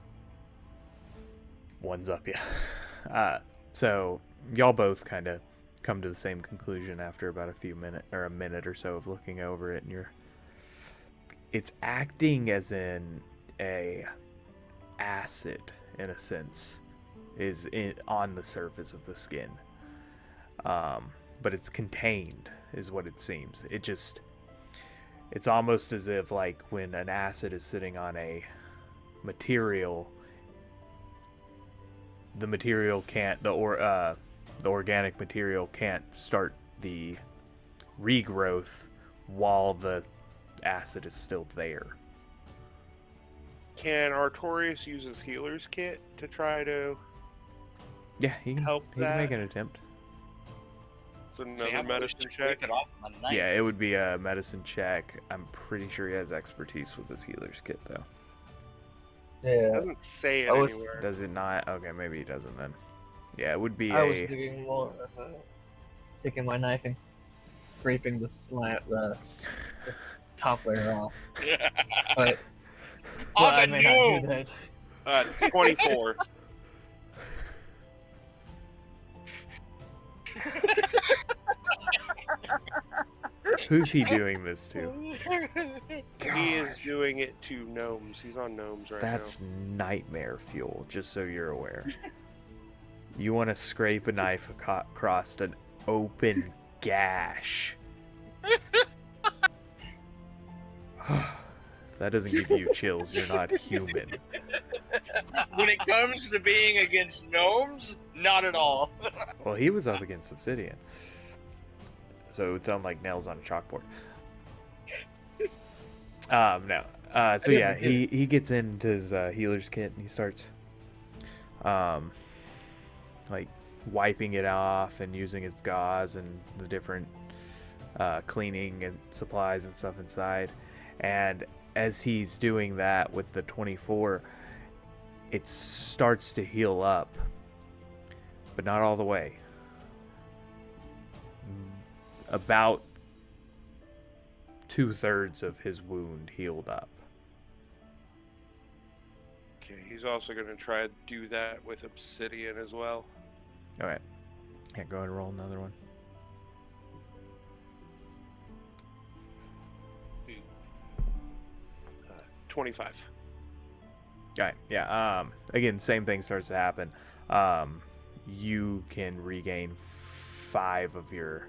One's up, yeah. So y'all both kind of come to the same conclusion after about a minute or so of looking over it, and it's acting as in a acid in a sense on the surface of the skin, but it's contained is what it seems. It's almost as if like when an acid is sitting on a material, the organic material can't start the regrowth while the acid is still there. Can Artorius use his healer's kit to try to Yeah, he can help make that? an attempt. It's another medicine check. It off with a knife. Yeah, it would be a medicine check. I'm pretty sure he has expertise with his healer's kit though. It Yeah. doesn't say it I was- anywhere. Does it not? Okay, maybe he doesn't then. Yeah, it would be I was thinking more of taking my knife and scraping the top layer off. But Off I a may not do gnome! that. 24. Who's he doing this to? He is doing it to gnomes. He's on gnomes right That's nightmare fuel, just so you're aware. You want to scrape a knife across an open gash. If that doesn't give you chills, you're not human. When it comes to being against gnomes, not at all. Well, he was up against Obsidian. So it would sound like nails on a chalkboard. No. So didn't yeah, get it. he gets into his healer's kit and he starts, like wiping it off and using his gauze and the different cleaning and supplies and stuff inside. And as he's doing that with the 24, it starts to heal up, but not all the way. About 2/3 of his wound healed up. Okay, he's also going to try to do that with obsidian as well. All right. Yeah, go ahead and roll another one. 25. Okay, yeah. Again, same thing starts to happen. You can regain 5 of your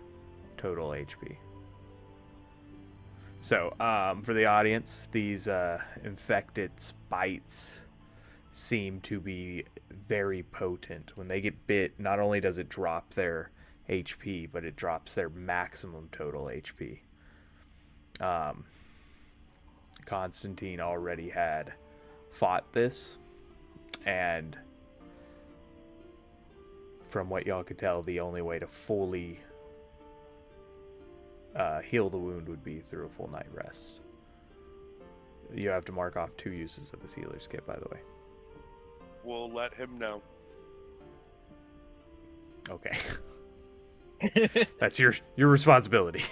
total HP. So, for the audience, these infected spites seem to be very potent. When they get bit, not only does it drop their HP, but it drops their maximum total HP. Constantine already had fought this, and from what y'all could tell, the only way to fully heal the wound would be through a full night rest. You have to mark off 2 uses of his healer's kit, by the way. We'll let him know. Okay. That's your responsibility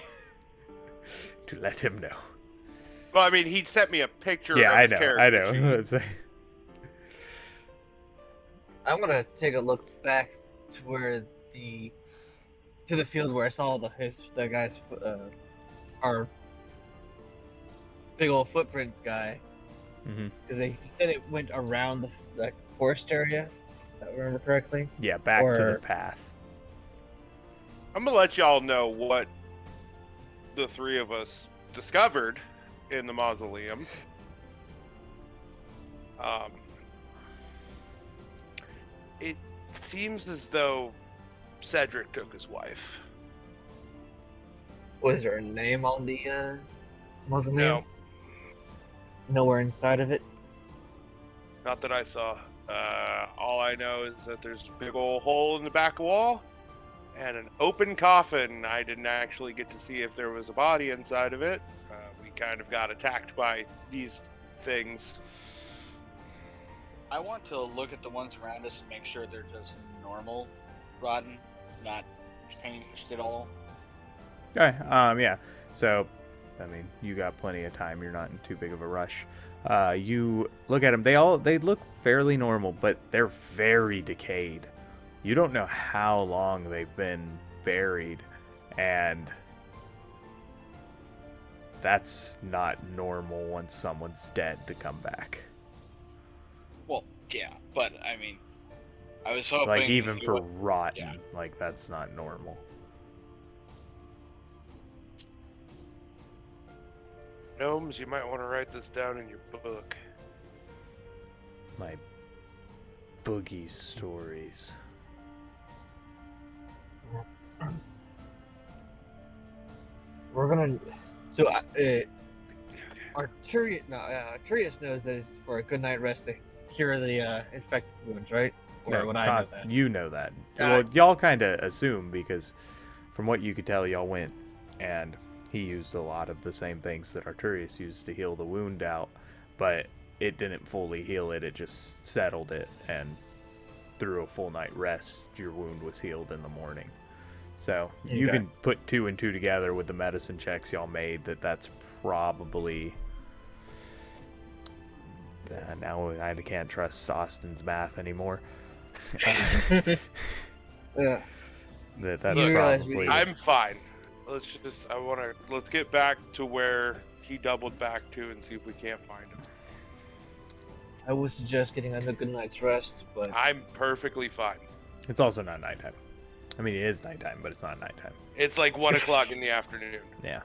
to let him know. Well, I mean, he sent me a picture Yeah, of his I character sheet. know. It's like- I'm gonna take a look back to the field where I saw the guy's our big old footprints guy, Mhm. because he said it went around the forest area, if I remember correctly. Yeah, back to the Or- path. I'm gonna let y'all know what the 3 of us discovered in the mausoleum. It seems as though Cedric took his wife. Was there a name on the mausoleum? No, Nowhere inside of it. not that I saw. All I know is that there's a big old hole in the back wall and an open coffin. I didn't actually get to see if there was a body inside of it. We kind of got attacked by these things. I want to look at the ones around us and make sure they're just normal, rotten, not changed at all. Okay, yeah. So, I mean, you got plenty of time. You're not in too big of a rush. You look at them. They look fairly normal, but they're very decayed. You don't know how long they've been buried, and that's not normal once someone's dead to come back. Well, yeah, but I mean, I was hoping. Like, even it for would- rotten, yeah. like, that's not normal. Gnomes, you might want to write this down in your book. My boogie stories. We're gonna. So, Arturius knows that it's for a good night rest to cure the infected wounds, right? Or No, would I know that? You know that. Uh, Well, y'all kind of assume, because from what you could tell, y'all went and he used a lot of the same things that Arturius used to heal the wound out, but it didn't fully heal it. It just settled it, and through a full night rest, your wound was healed in the morning. So you Okay. can put 2 and 2 together with the medicine checks y'all made that's probably... now I can't trust Austin's math anymore. Yeah. That's You realize probably... I'm fine. Let's get back to where he doubled back to and see if we can't find him. I would suggest getting a good night's rest, but I'm perfectly fine. It's also not nighttime. I mean, it is nighttime, but it's not nighttime. It's like 1 o'clock in the afternoon. Yeah.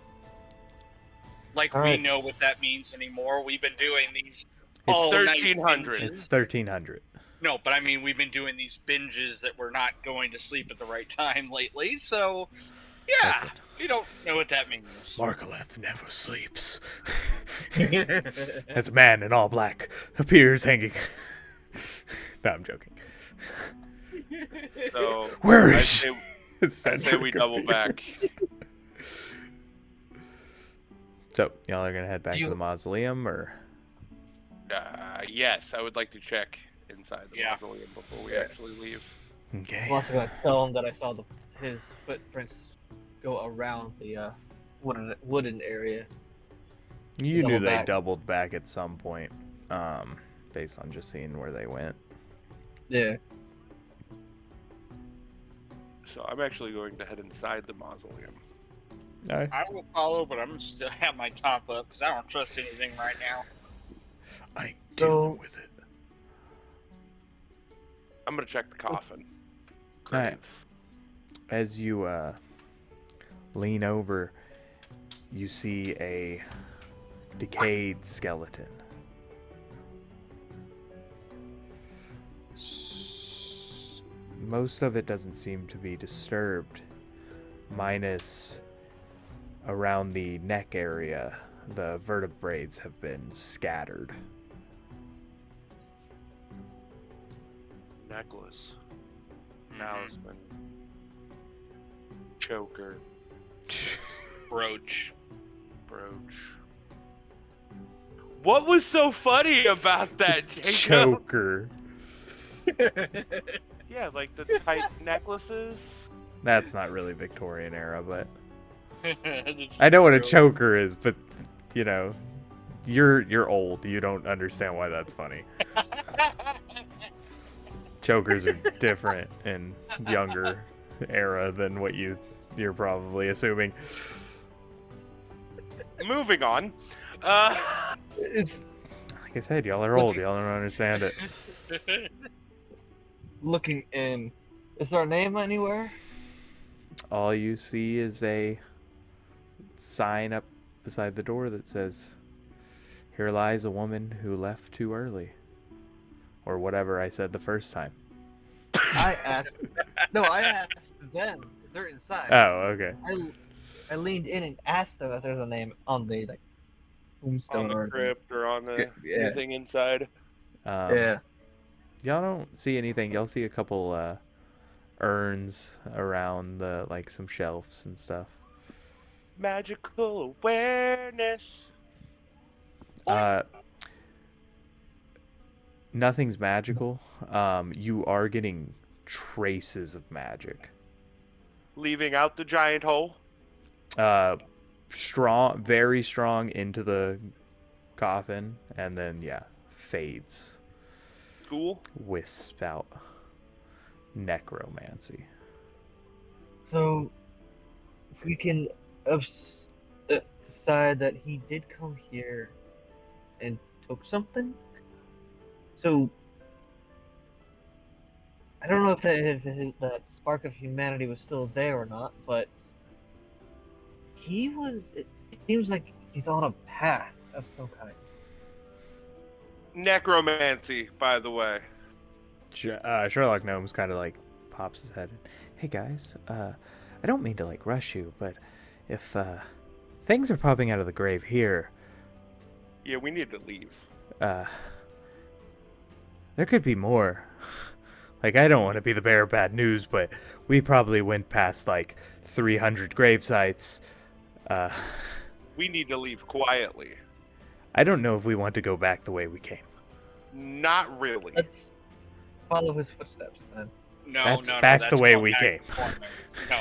Like, All we right. know what that means anymore. We've been doing these. It's all-night 1300. binges. It's 1300. No, but I mean, we've been doing these binges that we're not going to sleep at the right time lately, so Yeah, Listen. you don't know what that means. Margaleth never sleeps. As a man in all black appears hanging. No, I'm joking. So Where I is say, she? I say we double back. So, y'all are gonna head back Do to you- the mausoleum, or? Yes, I would like to check inside the Yeah. mausoleum before we actually leave. Okay. I'm also gonna tell him that I saw his footprints go around the wooden area. You knew double they back. doubled back at some point, based on just seeing where they went. Yeah. So I'm actually going to head inside the mausoleum. Alright. I will follow, but I'm gonna still have my top up because I don't trust anything right now. I ain't So- dealing with it. I'm gonna check the coffin. Alright. Grave. As you lean over, you see a decayed skeleton. Most of it doesn't seem to be disturbed, minus around the neck area. The vertebrae have been scattered. Necklace. Talisman. Choker. Brooch. Brooch. What was so funny about that, Jacob? Choker. Yeah, like the tight necklaces. That's not really Victorian era, but I know what a choker is, but you know, you're old. You don't understand why that's funny. Chokers are different in younger era than what you're probably assuming. Moving on. Is Like I said, y'all are old. Y'all don't understand it. looking in. Is there a name anywhere? All you see is a sign up beside the door that says, "Here lies a woman who left too early." Or whatever I said the first time. I asked. No, I asked them. They're inside. Oh, okay. I leaned in and asked them if there's a name on the On tombstone the or crypt or on the Yeah. anything inside. yeah. Y'all don't see anything. Y'all see a couple urns around the some shelves and stuff. Magical awareness. Nothing's magical. You are getting traces of magic. Leaving out the giant hole. Strong, very strong into the coffin, and then fades. Cool. Wisp out. Necromancy. So, if we can decide that he did come here and took something, so I don't know if that spark of humanity was still there or not, but it seems like he's on a path of some kind. Necromancy, by the way. Sherlock Gnomes kind of pops his head in. Hey guys, I don't mean to rush you, but if things are popping out of the grave here, Yeah, we need to leave. there could be more. I don't want to be the bearer of bad news, but we probably went past 300 grave sites. We need to leave quietly. I don't know if we want to go back the way we came. Not really. Let's follow his footsteps then. No, That's no, no. back that's the way going we back came. to Cornmeal. No.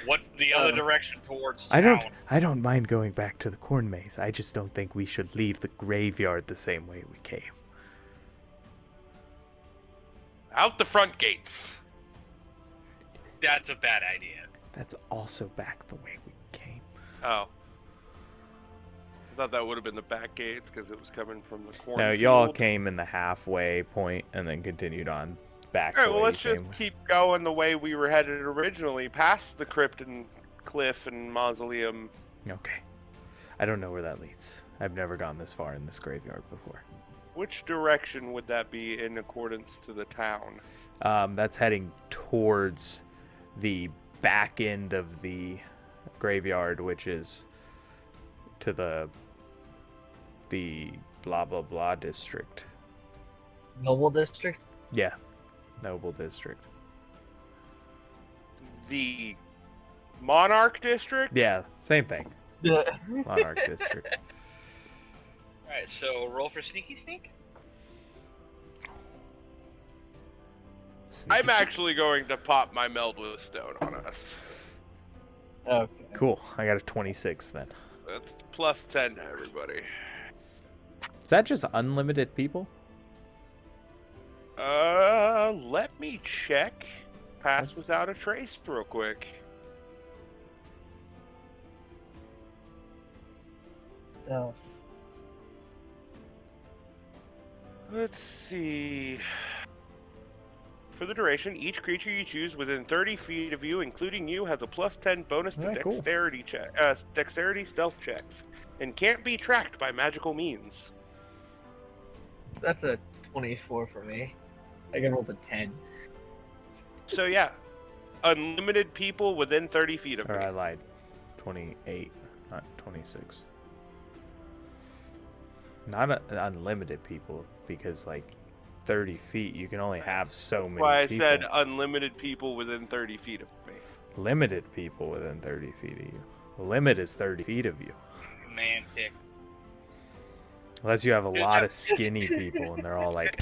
What the other direction towards I town? don't mind going back to the corn maze. I just don't think we should leave the graveyard the same way we came. Out the front gates. That's a bad idea. That's also back the way we came. Oh. I thought that would have been the back gates because it was coming from the corn. No, y'all came in the halfway point and then continued on back. All right, the well, way let's you just came. keep going the way we were headed originally, past the crypt and cliff and mausoleum. Okay. I don't know where that leads. I've never gone this far in this graveyard before. Which direction would that be in accordance to the town? That's heading towards the back end of the graveyard, which is to the blah blah blah district. Noble district. Yeah, noble district. The Monarch District? Yeah, same thing. Yeah. Monarch district. Alright, so roll for sneaky sneak. I'm actually going to pop my meld with stone on us. Okay. Cool. I got a 26 then. That's plus 10 to everybody. Is that just unlimited people? Let me check. Pass without a trace real quick. Oh. Let's see. For the duration, each creature you choose within 30 feet of you, including you, has a plus 10 bonus to Alright, cool. dexterity stealth checks, and can't be tracked by magical means. That's a 24 for me. I can roll a 10. So yeah, unlimited people within 30 feet of Or I me. lied. 28, not 26. Not unlimited people, because like 30 feet, you can only have so many That's why I people. said unlimited people within 30 feet of me. Limited people within 30 feet of you. The limit is 30 feet of you. Man, pick. Unless you have a lot of skinny people and they're all like...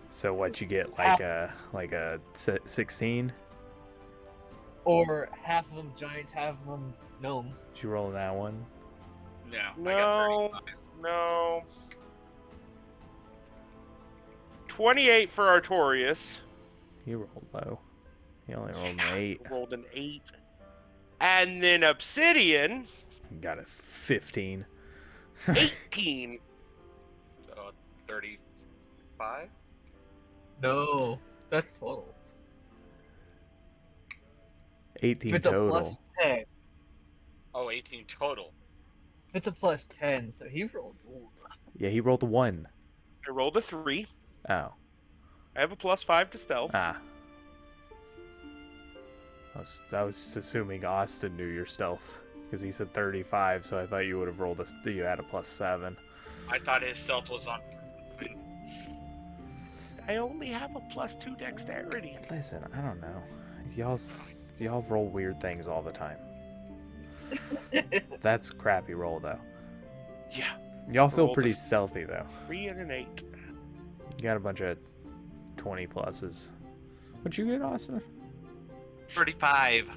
So what, you get like a 16? Or half of them giants, half of them gnomes. Did you roll that one? No. I No, got 35. no. 28 for Artorias. You rolled low. You only rolled an 8. Rolled an 8. And then Obsidian, You got a 15. 18. So 35? No, that's total. 18 It's a total. plus 10. Oh, 18 total. It's a plus 10, so he rolled. Yeah, he rolled a 1. I rolled a 3. Oh. I have a plus 5 to stealth. Ah. I was assuming Austin knew your stealth, because he said 35, so I thought you would have rolled you had a plus 7. I thought his stealth was on. I only have a plus 2 dexterity. Listen, I don't know. Y'all roll weird things all the time. That's a crappy roll, though. Yeah, Y'all feel Rolled pretty a stealthy, though. 3 and an 8. You got a bunch of 20 pluses. What'd you get, Austin? 35.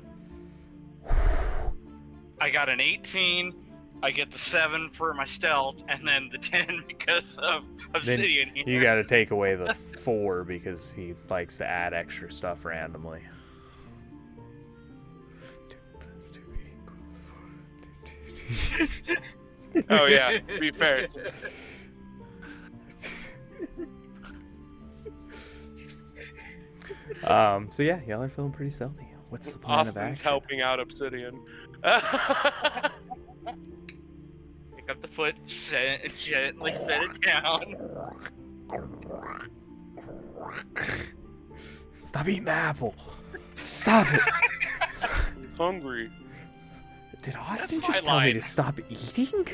I got an 18. I get the 7 for my stealth, and then the 10 because of obsidian here. You got to take away the 4 because he likes to add extra stuff randomly. 2 plus 2 equals 4. Oh yeah, to be fair. it's- So yeah, y'all are feeling pretty stealthy. What's the plan of Austin's action? helping out Obsidian. Pick up the foot, gently set it down. Stop eating the apple. Stop it. Hungry. Did Austin That's just my tell me line. to stop eating?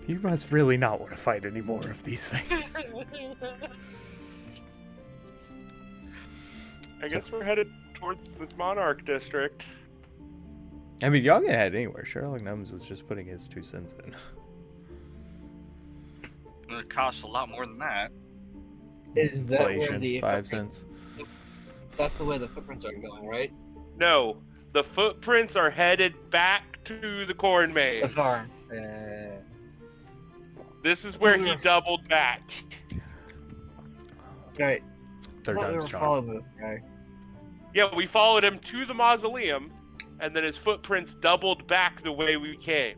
You must really not want to fight any more of these things. I guess we're headed towards the Monarch District. I mean, y'all can head anywhere. Sherlock Gnomes was just putting his 2 cents in. It costs a lot more than that. Is that where Inflation, the 5 cents. That's the way the footprints are going, right? No, the footprints are headed back to the corn maze. The farm. This is where he doubled back. Right. Third I thought we were time's charm. following this guy. Yeah, we followed him to the mausoleum, and then his footprints doubled back the way we came.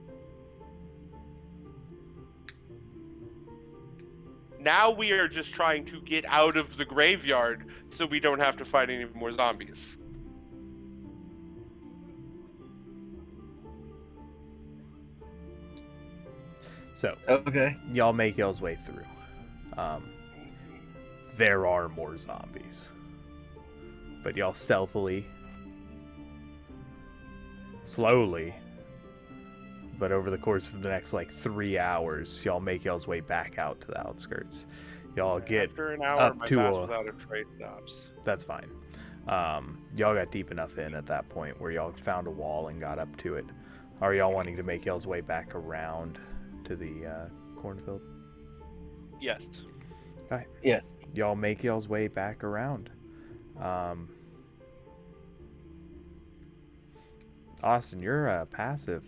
Now we are just trying to get out of the graveyard so we don't have to fight any more zombies. So, Okay. y'all make y'all's way through. There are more zombies. but y'all stealthily, slowly, but over the course of the next like 3 hours, y'all make y'all's way back out to the outskirts. Y'all get After an hour, up my to pass a- without a trace stops. That's fine. Y'all got deep enough in at that point where y'all found a wall and got up to it. Are y'all wanting to make y'all's way back around to the cornfield? Yes. Yes. Y'all make y'all's way back around. Austin, your passive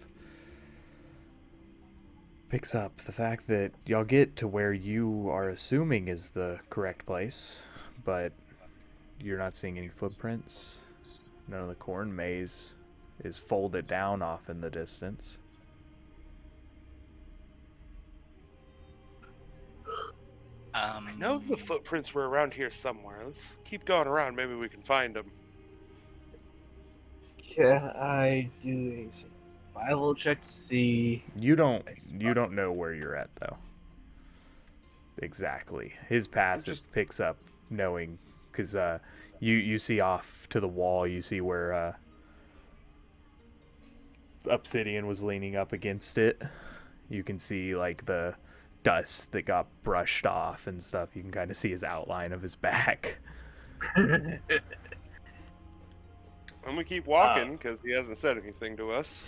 picks up the fact that y'all get to where you are assuming is the correct place, but you're not seeing any footprints. None of the corn maize is folded down off in the distance. I know the footprints were around here somewhere. Let's keep going around. Maybe we can find them. Can I do a survival check to see? You don't know where you're at though. Exactly. His passive just- picks up knowing, because you see off to the wall. You see where Obsidian was leaning up against it. You can see like the dust that got brushed off and stuff. You can kind of see his outline of his back. I'm gonna keep walking because he hasn't said anything to us.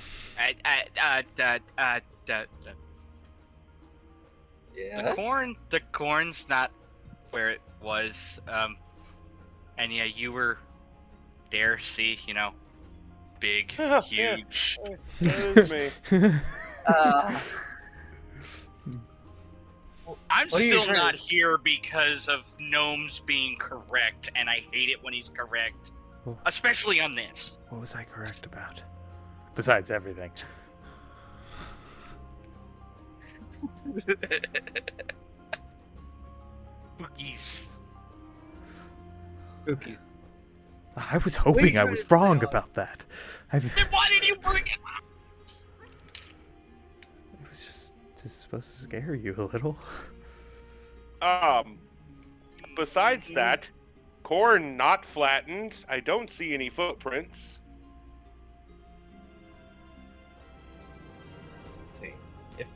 Yeah. The corn's not where it was. And yeah, you were there. See, big, Yeah. huge. That is me. I'm What are you still trying not to- here because of gnomes being correct, and I hate it when he's correct, Oh. especially on this. What was I correct about? Besides everything. Cookies. Cookies. I was hoping I trying was to say, wrong Austin? about that. Then why did you bring it up? It was just supposed to scare you a little. Besides that, corn not flattened. I don't see any footprints. Let's see. If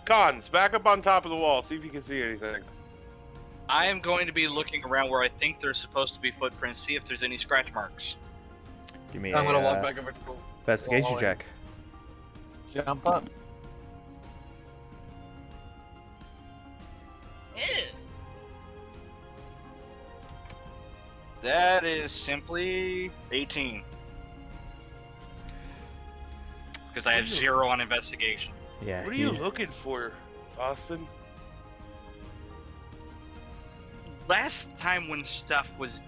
Cons, back up on top of the wall. See if you can see anything. I am going to be looking around where I think there's supposed to be footprints, see if there's any scratch marks. Give me I'm gonna a walk back over to the investigation wall and check. jump up. That is simply 18. Because I have 0 on investigation. Yeah. What are you looking for, Austin? Last time when stuff was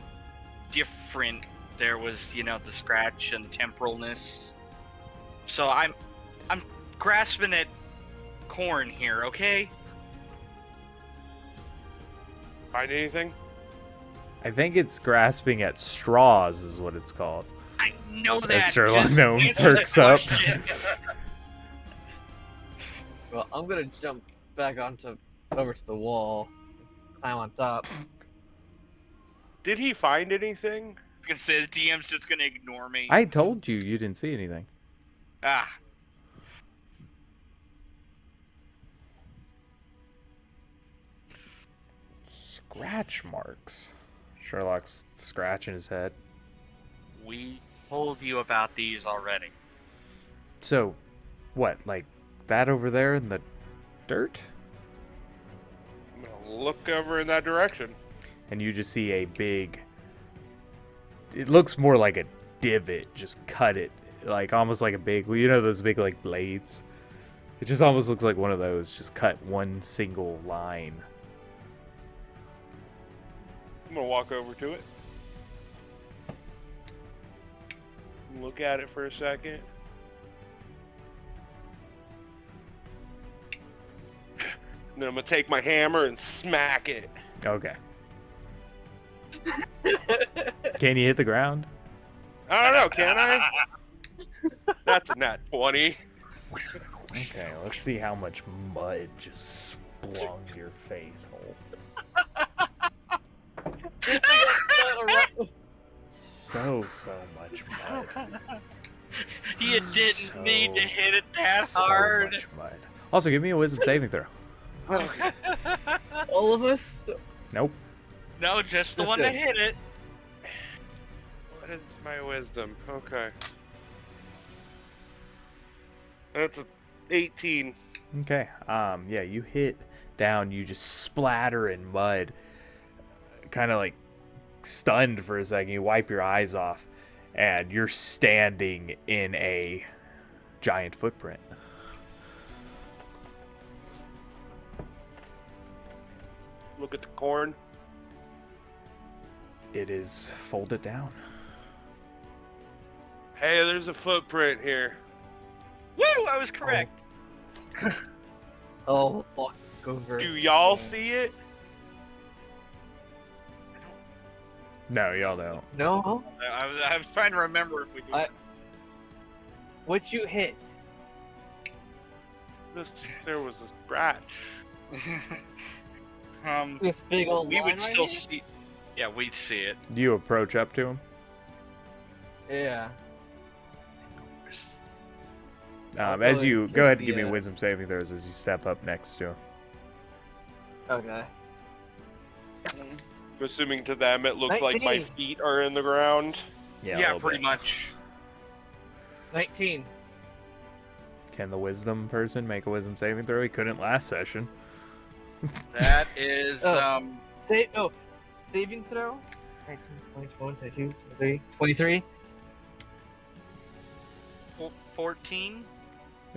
different, there was, the scratch and temporalness. So I'm grasping at corn here, okay? Find anything? I think it's grasping at straws is what it's called. I know that. As Sherlock just Gnome answer the perks up. question. Well, I'm gonna jump back over to the wall, climb on top. Did he find anything? I can say the DM's just gonna ignore me. I told you didn't see anything. Ah. Scratch marks. Sherlock's scratching his head. We told you about these already. So, what, like that over there in the dirt? I'm gonna look over in that direction. And you just see a big... It looks more like a divot. Just cut it. Like, almost like a big... Well, those big, like, blades? It just almost looks like one of those. Just cut one single line. I'm gonna walk over to it. Look at it for a second. And then I'm gonna take my hammer and smack it. Okay. Can you hit the ground? I don't know, can I? That's a nat 20. Okay, let's see how much mud just splung your face hole. I got So much mud. You didn't mean to hit it that so hard. much mud. Also, give me a wisdom saving throw. Okay. All of us? Nope. No, just the Just one it. that hit it. What is my wisdom? Okay. That's a 18. Okay. Yeah, you hit down, you just splatter in mud. Kind of like stunned for a second. You wipe your eyes off, and you're standing in a giant footprint. Look at the corn. It is folded down. Hey, there's a footprint here. Woo! I was correct. Oh, fuck over. Do y'all see it? No, y'all don't. No? I was trying to remember if we did. What you hit? There was a scratch. This big old we line would right still here? see. Yeah, we'd see it. Do you approach up to him? Yeah. As you go ahead and give me Yeah. wisdom saving throws as you step up next to him. Okay. I'm assuming to them it looks like my 19. feet are in the ground. a Yeah, little pretty bit. much. 19. Can the wisdom person make a wisdom saving throw? He couldn't last session. That is Oh. Saving throw? 19, 21, 22, 23, 23. 14.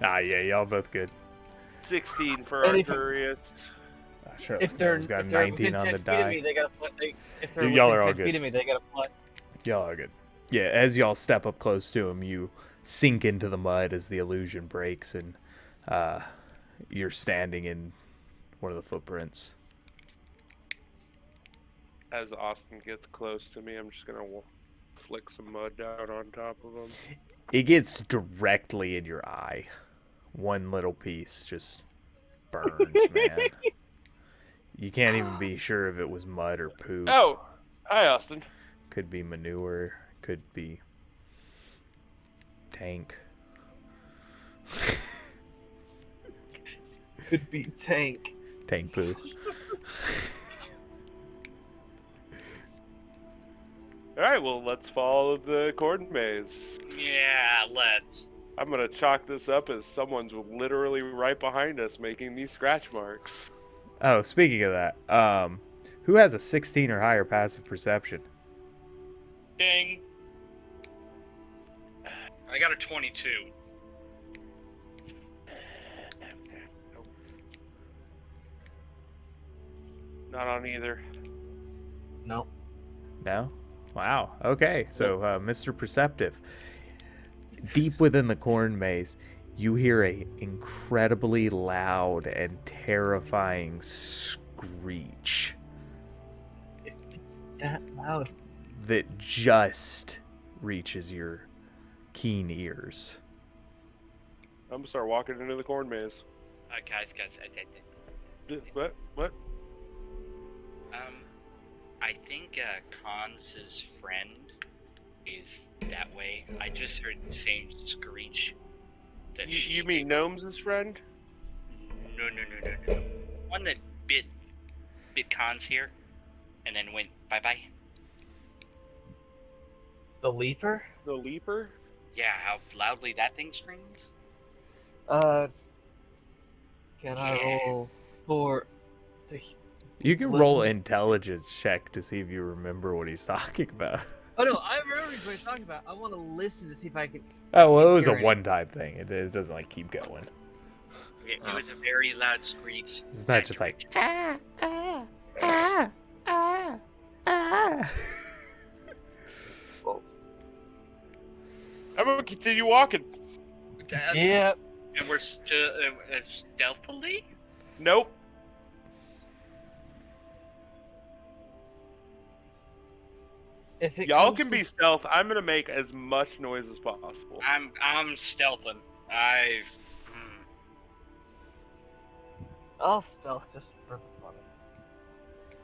Ah, yeah, y'all both good. 16 for Anything. Arcturians. Sure. If they're, He's got if they're 19 within on 10 the feet of die. me, they gotta play. If they're Y'all within are all 10 good. feet of me, they gotta play. Y'all are good. Yeah, as y'all step up close to him, you sink into the mud as the illusion breaks, and you're standing in one of the footprints. As Austin gets close to me, I'm just gonna flick some mud down on top of him. It gets directly in your eye. One little piece just burns, man. You can't even be sure if it was mud or poop. Oh, hi, Austin. Could be manure. Could be tank. Could be tank. Tank poo. All right, well, let's follow the corn maze. Yeah, let's. I'm gonna chalk this up as someone's literally right behind us making these scratch marks. Oh, speaking of that, who has a 16 or higher passive perception? Ding. I got a 22. Not on either. No. No? Wow. Okay. So, Mr. Perceptive, deep within the corn maze, you hear a incredibly loud and terrifying screech If it's that loud. that just reaches your keen ears. I'm gonna start walking into the corn maze. Guys, What? I think Khan's friend is that way. I just heard the same screech. That You mean Gnome's friend? No. One that bit Khan's here, and then went bye-bye. The leaper? The Leaper? Yeah, how loudly that thing screamed? Can I roll for the... You can Listen. roll intelligence check to see if you remember what he's talking about. Oh no, I remember what you're talking about. I want to listen to see if I can... Oh, well, it was a Hearing it. one-time thing. It doesn't, like, keep going. It was a very loud screech. It's not just like, ah, ah, ah, ah, ah. I'm gonna continue walking. Yep. And we're still stealthily? Nope. If it Y'all comes can to- be stealth. I'm gonna make as much noise as possible. I'm stealthing. I'll stealth just for the fun of it.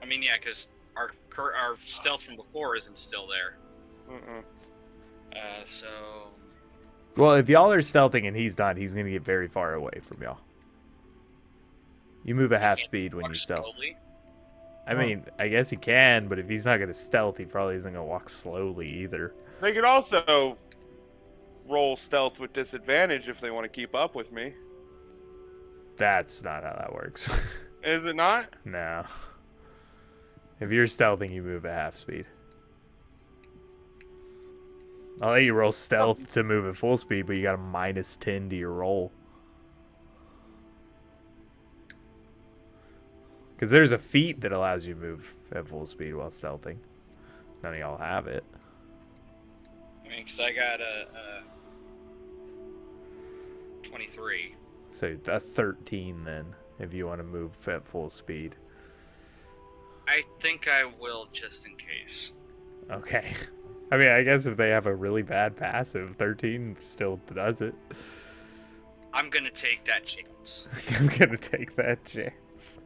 I mean, yeah, because our stealth from before isn't still there. Mm-mm. So Well, if y'all are stealthing and he's not, he's gonna get very far away from y'all. You move at half speed when you walk stealth. slowly. I mean, I guess he can, but if he's not gonna stealth, he probably isn't gonna walk slowly either. They could also roll stealth with disadvantage if they want to keep up with me. That's not how that works. Is it not? No. If you're stealthing, you move at half speed. I'll let you roll stealth to move at full speed, but you got a -10 to your roll. Because there's a feat that allows you to move at full speed while stealthing. None of y'all have it. I mean, because I got a 23. So a 13 then, if you want to move at full speed. I think I will, just in case. Okay. I mean, I guess if they have a really bad passive, 13 still does it. I'm gonna take that chance. I'm gonna take that chance.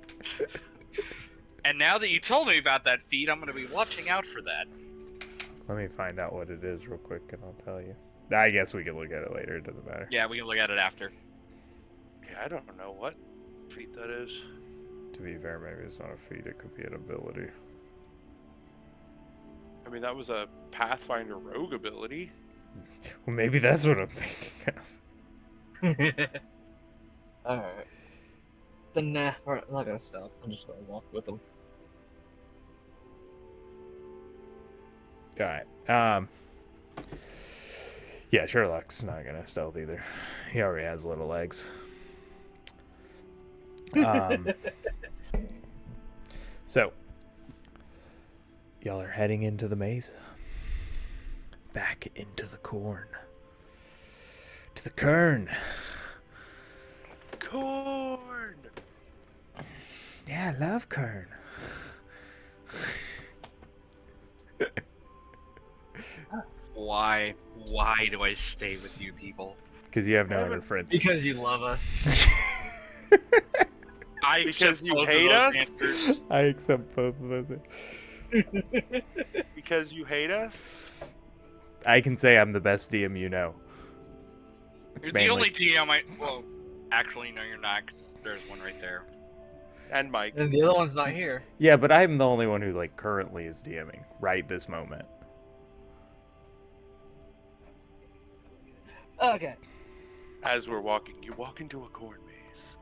And now that you told me about that feat, I'm gonna be watching out for that. Let me find out what it is real quick and I'll tell you. I guess we can look at it later, it doesn't matter. Yeah, we can look at it after. Yeah, I don't know what feat that is. To be fair, maybe it's not a feat, it could be an ability. I mean, that was a Pathfinder rogue ability. Well, maybe that's what I'm thinking of. Alright. Then nah, I'm not gonna stealth. I'm just gonna walk with them. Alright. Yeah, Sherlock's not gonna stealth either. He already has little legs. So, y'all are heading into the maze. Back into the corn. To the kern. Corn! Yeah, I love kern. Why do I stay with you people? Because you have no other friends. Because you love us. I Because accept you both of hate those us? answers. I accept both of those. Because you hate us? I can say I'm the best DM you know. You're Mainly. the only DM I... Well, actually, no, you're not, 'cause there's one right there. And Mike. And the other one's not here. Yeah, but I'm the only one who like currently is DMing right this moment. Okay. As we're walking, you walk into a corn maze.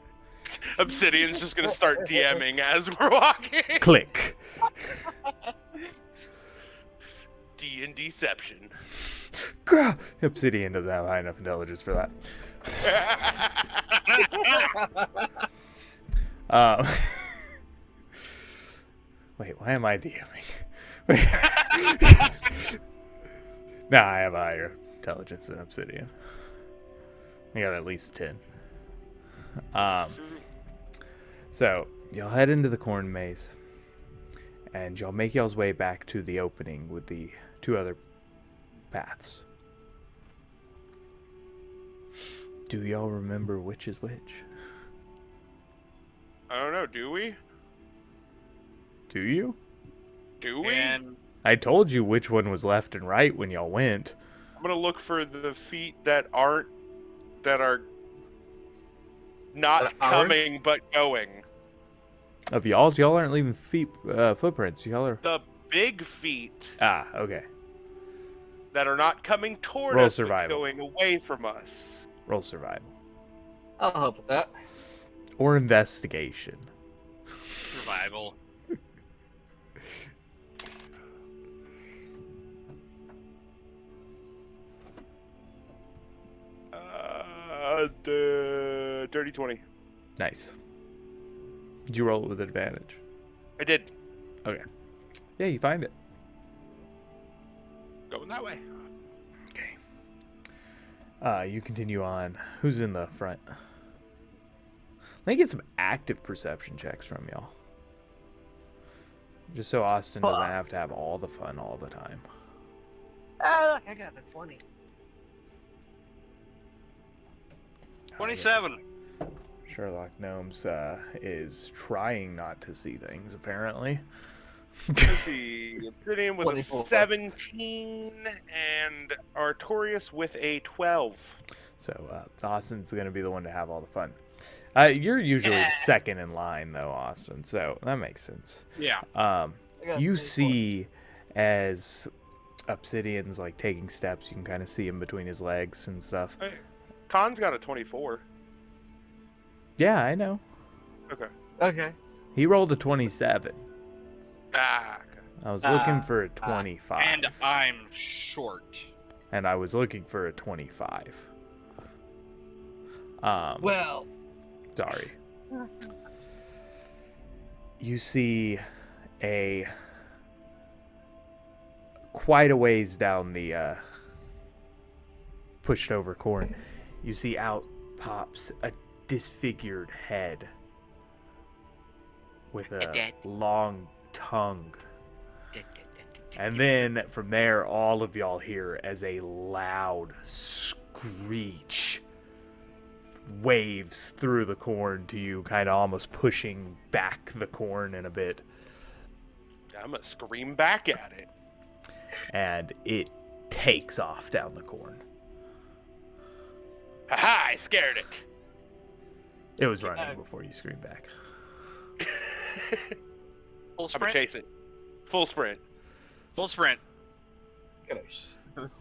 Obsidian's just gonna start DMing as we're walking. Click. D and Deception. Grr. Obsidian doesn't have high enough intelligence for that. Wait, why am I DMing? Nah, I have a higher intelligence than Obsidian. I got at least 10. So, y'all head into the corn maze. And y'all make y'all's way back to the opening with the two other paths. Do y'all remember which is which? I don't know, do we? Do you? Do we? And I told you which one was left and right when y'all went. I'm gonna look for the feet that are not That aren't? coming but going. Of y'all's, y'all aren't leaving footprints. Y'all are... The big feet Ah, okay. that are not coming toward Roll us survival. but going away from us. Roll survival. I'll help with that. Or investigation. survival. Dirty 20. Nice. Did you roll it with advantage? I did. Okay. Yeah, you find it. Going that way. Okay. You continue on. Who's in the front? Let me get some active perception checks from y'all. Just so Austin doesn't have to have all the fun all the time. Ah, look, I got the 20. 27. Sherlock Gnomes is trying not to see things, apparently. Let's see. Obsidian with 24. a 17 and Artorias with a 12. So Austin's going to be the one to have all the fun. You're usually the second in line, though, Austin, so that makes sense. Yeah. I got You 24. see as Obsidian's like taking steps, you can kind of see him between his legs and stuff. Hey, Khan's got a 24. Yeah, I know. Okay. Okay. He rolled a 27. Ah. Okay. I was looking for a 25. And I'm short. And I was looking for a 25. Well. Sorry. You see quite a ways down the pushed over corn. You see out pops a disfigured head with a long tongue. And then from there, all of y'all hear as a loud screech waves through the corn to you, kind of almost pushing back the corn in a bit. I'm gonna scream back at it. And it takes off down the corn. Haha, I scared it. It was running before you screamed back. Full I'm sprint. gonna chase it. Full sprint. Full sprint.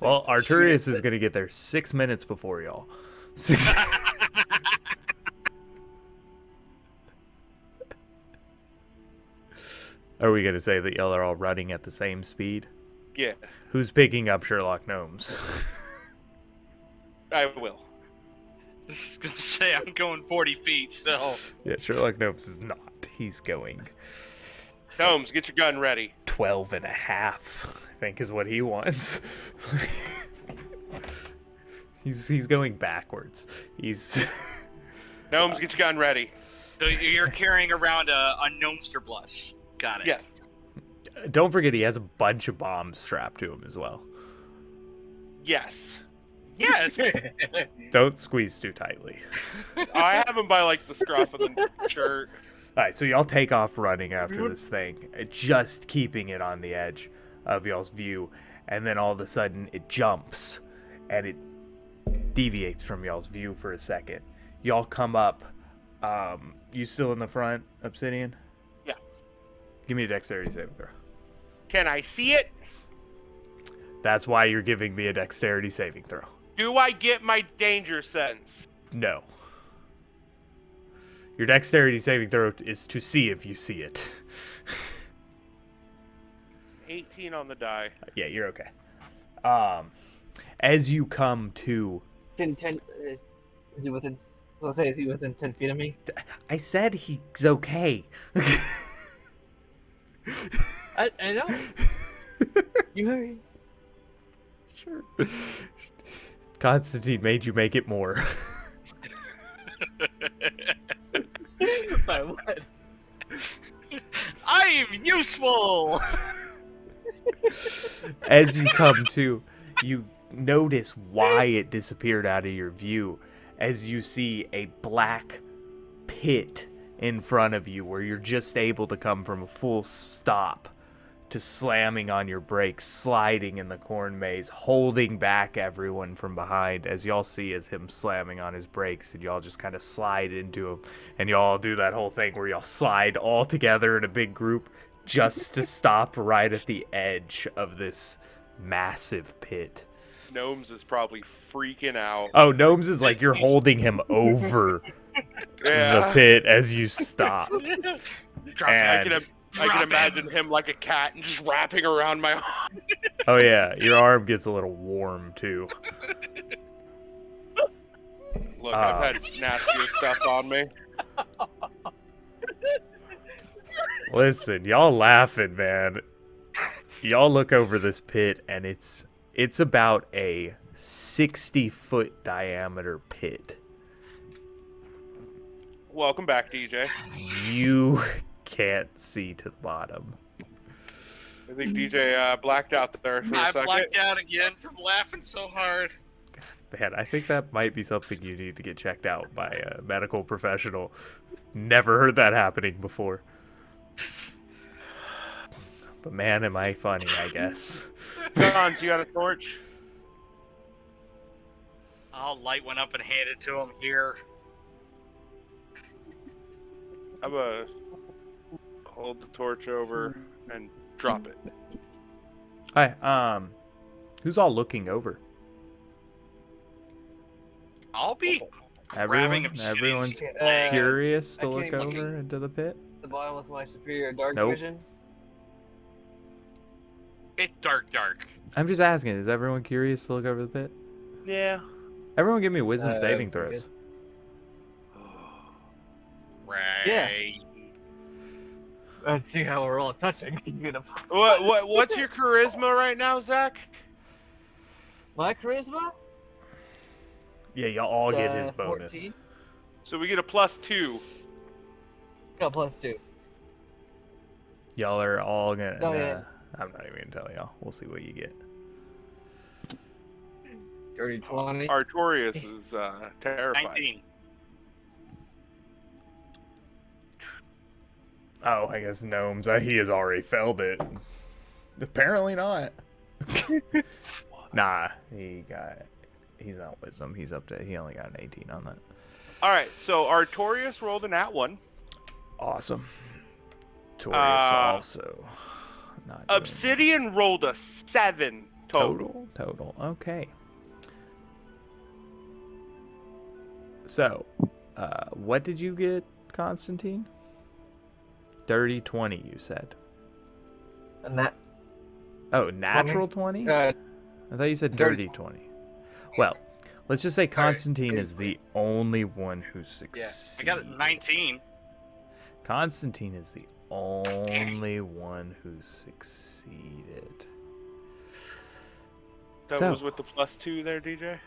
Well, Arturius is going to get there 6 minutes before y'all. 6. Are we going to say that y'all are all running at the same speed? Yeah, Who's picking up Sherlock Gnomes? I will. Just gonna say I'm going 40 feet, so Yeah, Sherlock Gnomes is not. He's going Gnomes, get your gun ready. 12 and a half, I think is what he wants. He's going backwards. He's Gnomes, get your gun ready. so you're carrying around a gnomester bless. Got it. Yes. Don't forget he has a bunch of bombs strapped to him as well. Yes. Yes. Don't squeeze too tightly. I have him by like the scruff of the shirt. Alright, so y'all take off running after this thing, just keeping it on the edge of y'all's view, and then all of a sudden it jumps, and it deviates from y'all's view for a second. Y'all come up. You still in the front, Obsidian? Yeah. Give me a dexterity saving throw. Can I see it? That's why you're giving me a dexterity saving throw. Do I get my danger sense? No. Your dexterity saving throw is to see if you see it. 18 on the die. Yeah, you're okay. As you come to... Is he within... Let's say, is he within 10 feet of me? I said he's okay. I know. You heard me. Sure. Constantine made you make it more. By what? I'm useful. As you come to, you notice why it disappeared out of your view as you see a black pit in front of you where you're just able to come from a full stop to slamming on your brakes, sliding in the corn maze, holding back everyone from behind, as y'all see as him slamming on his brakes, and y'all just kind of slide into him, and y'all do that whole thing where y'all slide all together in a big group just to stop right at the edge of this massive pit. Gnomes is probably freaking out. Oh, Gnomes is like you're holding him over the Yeah. pit as you stop. Drop And- I can Drop imagine him like a cat and just wrapping around my arm. Oh yeah, your arm gets a little warm too. Look, I've had nastier stuff on me. Listen, y'all laughing, man. Y'all look over this pit, and it's about a 60-foot diameter pit. Welcome back, DJ. You can't see to the bottom. I think DJ blacked out there for a I second. blacked out again from laughing so hard. Man, I think that might be something you need to get checked out by a medical professional. Never heard that happening before. But man, am I funny, I guess. John, you got a torch? I'll light one up and hand it to him here. I'm gonna hold the torch over and drop it. Hi, who's all looking over? I'll be Everyone, grabbing obsidian everyone's sticks. curious to I look can't even over see. into the pit. The bottom with my superior dark Nope. vision. It's dark. I'm just asking, is everyone curious to look over the pit? Yeah. Everyone give me wisdom saving pretty throws. Right. Yeah. Let's see how we're all touching. What's your charisma right now, Zach? My charisma? Yeah, y'all all get his bonus. 14. So we get a +2. No, +2. Y'all are all gonna. Oh, yeah. I'm not even gonna tell y'all. We'll see what you get. Dirty 20. Artorias is terrified. 19. Oh, I guess gnomes. He has already failed it. Apparently not. Nah, he's not wisdom. He only got an 18 on that. All right, so Artorias rolled a nat 1. Awesome. Torius also. Not doing Obsidian rolled a 7 total. Total. Okay. So, what did you get, Constantine? Dirty 20, you said. And that. Oh, natural 20? I thought you said dirty 20. Well, let's just say Constantine is the only one who succeeded. I got it 19. Constantine is the only one who succeeded. That So- was with the +2 there, DJ?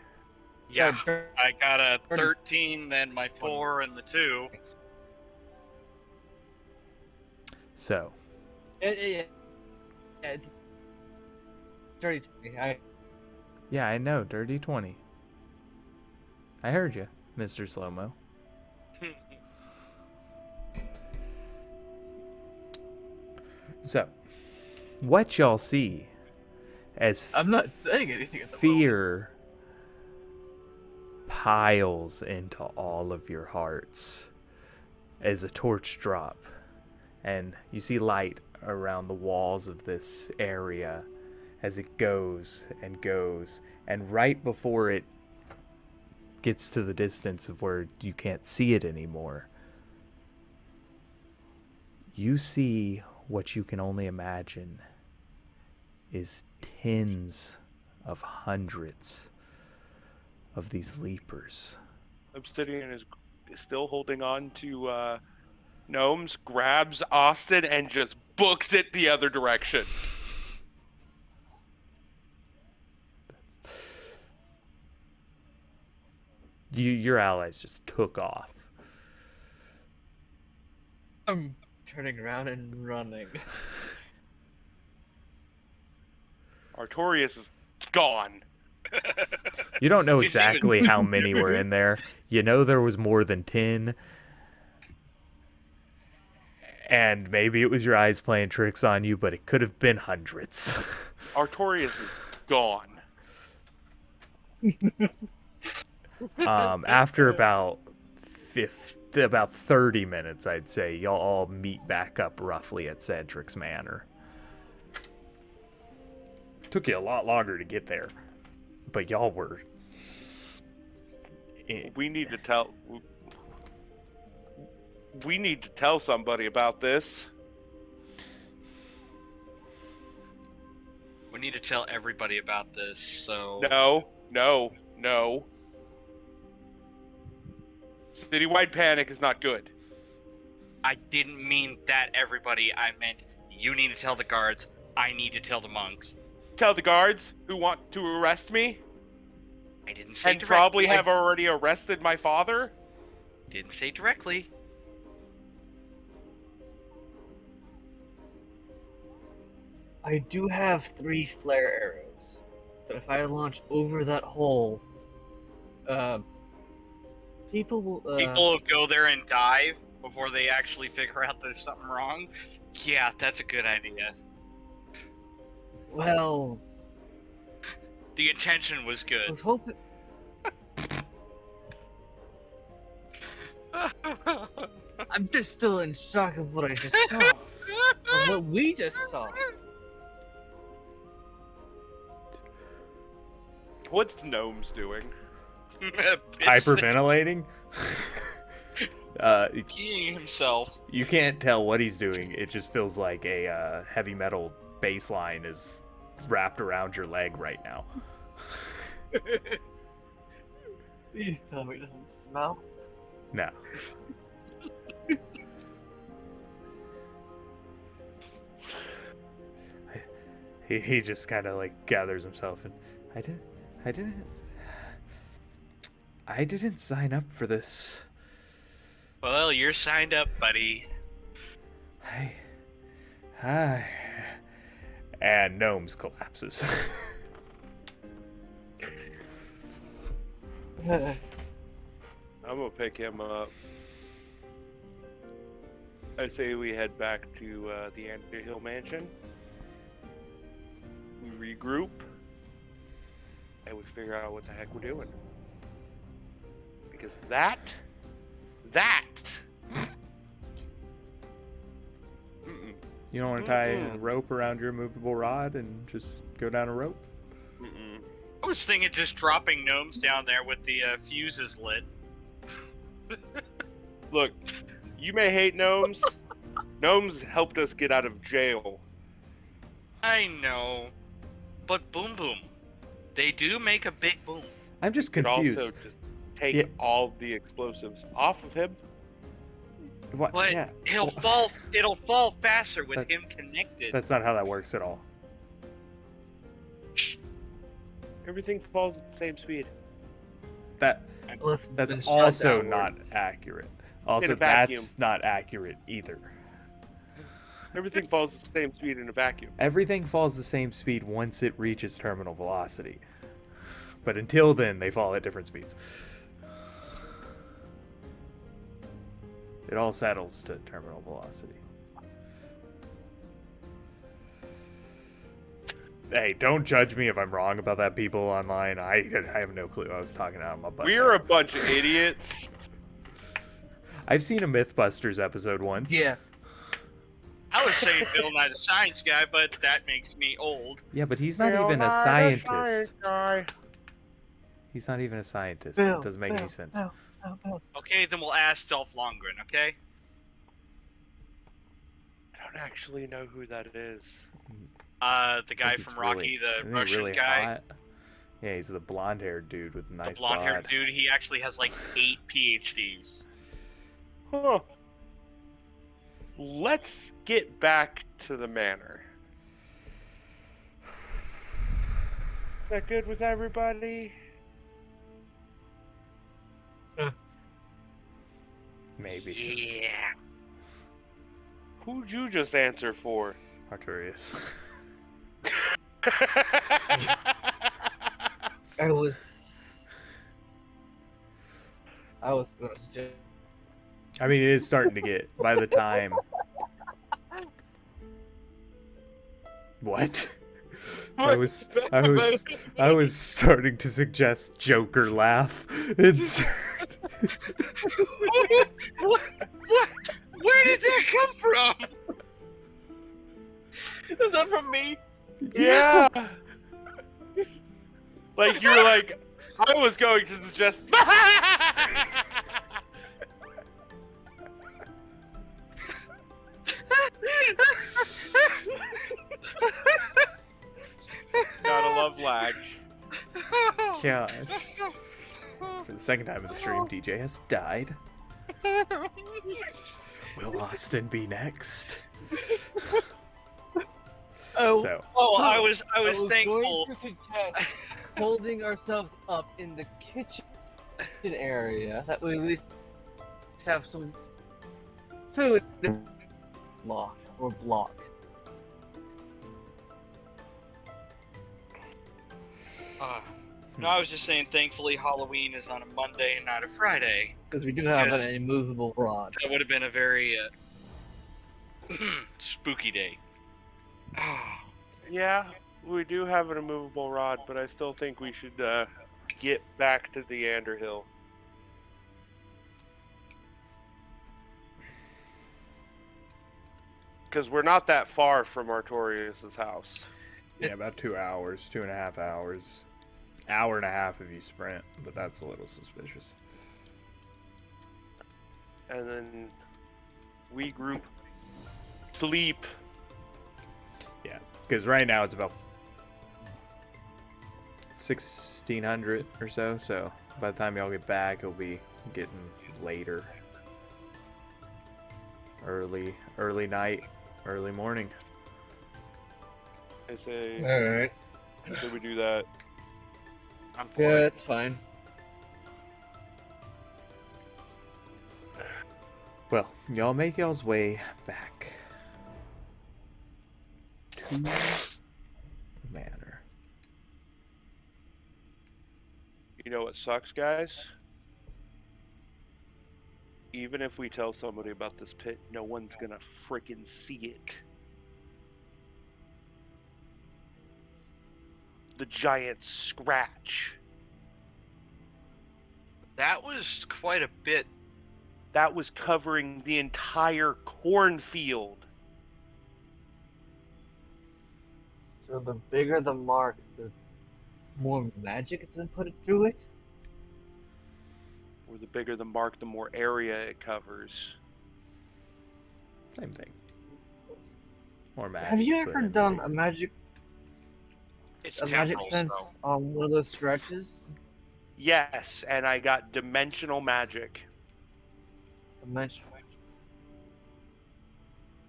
Yeah, I got a 13, then my 4, and the 2. So, Yeah, it's dirty 20. yeah, I know, dirty 20. I heard you, Mr. Slow-Mo. So, what y'all see as I'm not saying anything at the moment. fear piles into all of your hearts as a torch drop, and you see light around the walls of this area as it goes and goes, and right before it gets to the distance of where you can't see it anymore, you see what you can only imagine is tens of hundreds of these leapers. Obsidian is still holding on to Gnomes, grabs Austin, and just books it the other direction. Your allies just took off. I'm turning around and running. Artorias is gone. You don't know He's even- exactly how many were in there. You know there was more than 10. And maybe it was your eyes playing tricks on you, but it could have been hundreds. Artorias is gone. After about 30 minutes, I'd say, y'all all meet back up roughly at Cedric's Manor. Took you a lot longer to get there, but y'all were... We need to tell. We need to tell somebody about this. We need to tell everybody about this, so... No. Citywide panic is not good. I didn't mean that, everybody. I meant you need to tell the guards. I need to tell the monks. Tell the guards who want to arrest me I didn't say and directly. probably have already arrested my father. Didn't say directly. I do have 3 flare arrows, but if I launch over that hole, people will. People will go there and die before they actually figure out there's something wrong. Yeah, that's a good idea. Well, The intention was I good. was hoping. I'm just still in shock of what I just saw. Of what we just saw. What's Gnomes doing? Hyperventilating? Peeing himself. You can't tell what he's doing. It just feels like a heavy metal bass line is wrapped around your leg right now. Please tell me it doesn't smell. No. He just kind of like gathers himself and I didn't sign up for this. Well, you're signed up, buddy. Hi. And Gnomes collapses. I'm gonna pick him up. I say we head back to the Underhill Mansion. We regroup, and we figure out what the heck we're doing. Because that. Mm-mm. You don't want to tie a rope around your movable rod and just go down a rope? Mm-mm. I was thinking just dropping gnomes down there with the fuses lit. Look, you may hate gnomes. Gnomes helped us get out of jail. I know. But boom boom. They do make a big boom. I'm just Could confused. also just take Yeah. all the explosives off of him. What? But Yeah. it'll fall faster with him connected. That's not how that works at all. Everything falls at the same speed. That's Been shot also downwards. not accurate. Also, In a vacuum. that's not accurate either. Everything falls at the same speed in a vacuum. Everything falls the same speed once it reaches terminal velocity. But until then, they fall at different speeds. It all settles to terminal velocity. Hey, don't judge me if I'm wrong about that, people online. I have no clue. I was talking out of my butt. We're a bunch of idiots. I've seen a Mythbusters episode once. Yeah. I was saying Bill Nye the Science Guy, but that makes me old. Yeah, but he's not even a scientist. He's not even a scientist. Bill, It doesn't make any sense. Okay, then we'll ask Dolph Lundgren, okay? I don't actually know who that is. The I guy think from he's Rocky, really- the isn't he Russian really guy. hot? Yeah, he's the blonde-haired dude with a nice The blonde-haired bod. dude, he actually has like 8 PhDs. Huh. Let's get back to the manor. Is that good with everybody? Maybe. Yeah. Who'd you just answer for? Arturius. I was gonna suggest. I mean, it is starting to get, by the time... What? I was starting to suggest Joker laugh. It's... What? Where did that come from? Is that from me? Yeah. Like you're like, I was going to suggest. Gotta love lag. Gosh. For the second time in the stream, DJ has died. Will Austin be next? Oh, So, I was thankful. going to suggest holding ourselves up in the kitchen area. That way, we at least have some food. Block. No, I was just saying, thankfully, Halloween is on a Monday and not a Friday. Because we do have Yes. an immovable rod. That would have been a very spooky day. Yeah, We do have an immovable rod, but I still think we should get back to the Anderhill. Because we're not that far from Artorius' house. Yeah, about 2 hours, 2.5 hours. Hour and a half if you sprint, but that's a little suspicious. And then we group, sleep. Yeah, because right now it's about 1600 or so, so by the time y'all get back, it'll be getting later. Early night, early morning. I say Alright. we do that. I'm for Yeah, it. that's fine. Well, y'all make y'all's way back to the manor. You know what sucks, guys? Even if we tell somebody about this pit, no one's gonna freaking see it. The giant scratch. That was quite a bit. That was covering the entire cornfield. So the bigger the mark, the more magic it's been put through it? Or the bigger the mark, the more area it covers. Same thing. More magic. Have you put ever in done there. a magic It's magic temporal, sense so. on one of those scratches? Yes, and I got dimensional magic. Dimensional.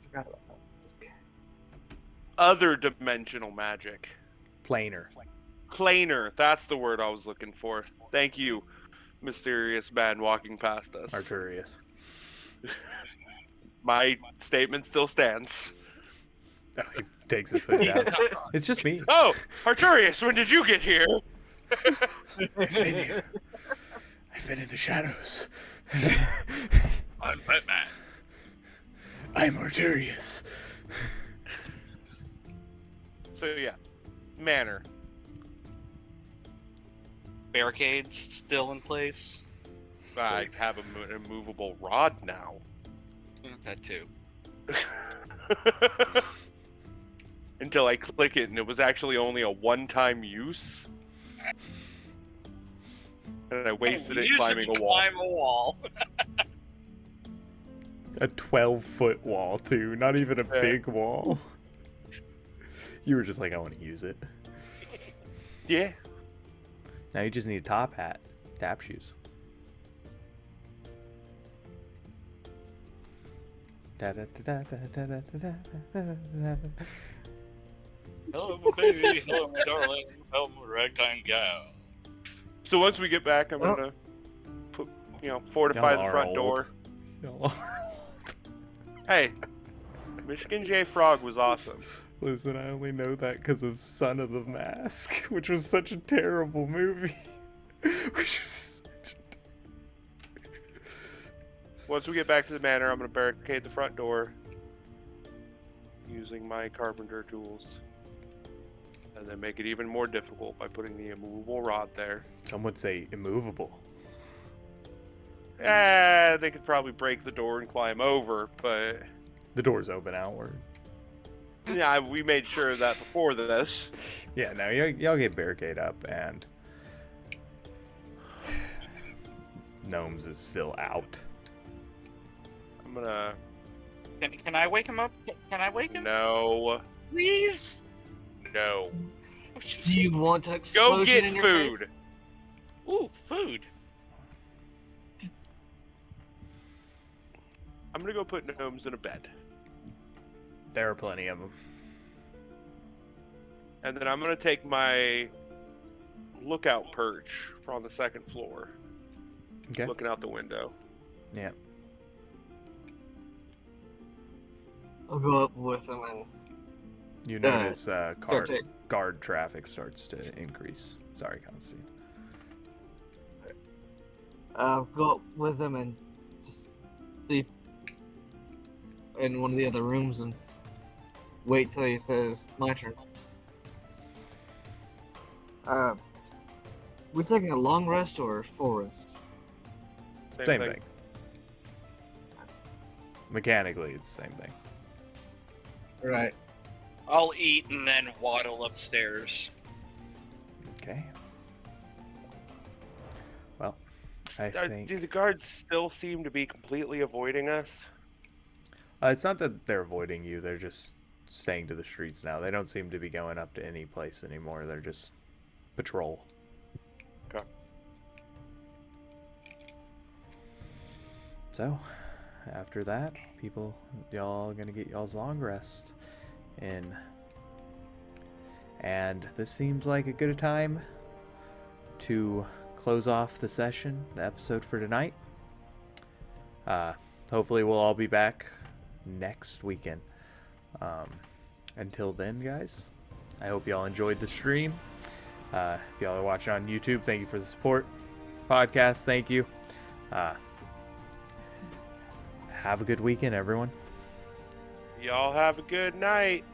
Forgot about that. Okay. Other dimensional magic. Planar. Planar, that's the word I was looking for. Thank you, mysterious man walking past us. Arturius. My statement still stands. Oh, he takes his hood down. It's just me. Oh, Arturius, when did you get here? I've been here. I've been in the shadows. I'm Batman. I'm Arturius. So yeah, manor. Barricades still in place. I have an immovable rod now. That too. Until I click it, and it was actually only a one-time use. And I wasted it Use climbing to a wall. Climb a wall. A 12-foot wall, too. Not even a Yeah. big wall. You were just like, I want to use it. Yeah. Now you just need a top hat. Tap shoes. Hello, my baby. Hello, my darling. Hello, my ragtime gal. So once we get back, I'm Oh. gonna fortify Y'all the are front old. door. Y'all Hey, Michigan J. Frog was awesome. Listen, I only know that because of Son of the Mask, which was such a terrible movie. Which was Once we get back to the manor, I'm gonna barricade the front door using my carpenter tools. And then make it even more difficult by putting the immovable rod there. Some would say immovable. They could probably break the door and climb over, but The door's open outward. yeah, we made sure of that before this. Yeah, now y'all get barricade up, and Gnomes is still out. I'm gonna Can I wake him up? Can I wake him? no. Please. No. Do you want to Go explosion get in your face? food. Ooh, food. I'm gonna go put gnomes in a bed. There are plenty of them. And then I'm gonna take my lookout perch from on the second floor, Okay. looking out the window. Yeah. I'll go up with him and You Go notice Start it. guard traffic starts to increase. Sorry, Constantine. I'll go up with him and just sleep in one of the other rooms and wait till he says my turn. We taking a long rest or full rest? Same thing. Mechanically, it's the same thing. Right. I'll eat and then waddle upstairs. Okay. Well, I think Do the guards still seem to be completely avoiding us? it's not that they're avoiding you; they're just staying to the streets now. They don't seem to be going up to any place anymore. They're just patrol. Okay. So, after that, y'all gonna get y'all's long rest in. And this seems like a good time to close off the session, the episode for tonight. Hopefully we'll all be back next weekend. Until then, guys, I hope y'all enjoyed the stream. If y'all are watching on YouTube, thank you for the support. Podcast, thank you. Have a good weekend, everyone. Y'all have a good night.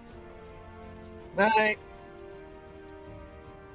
Night.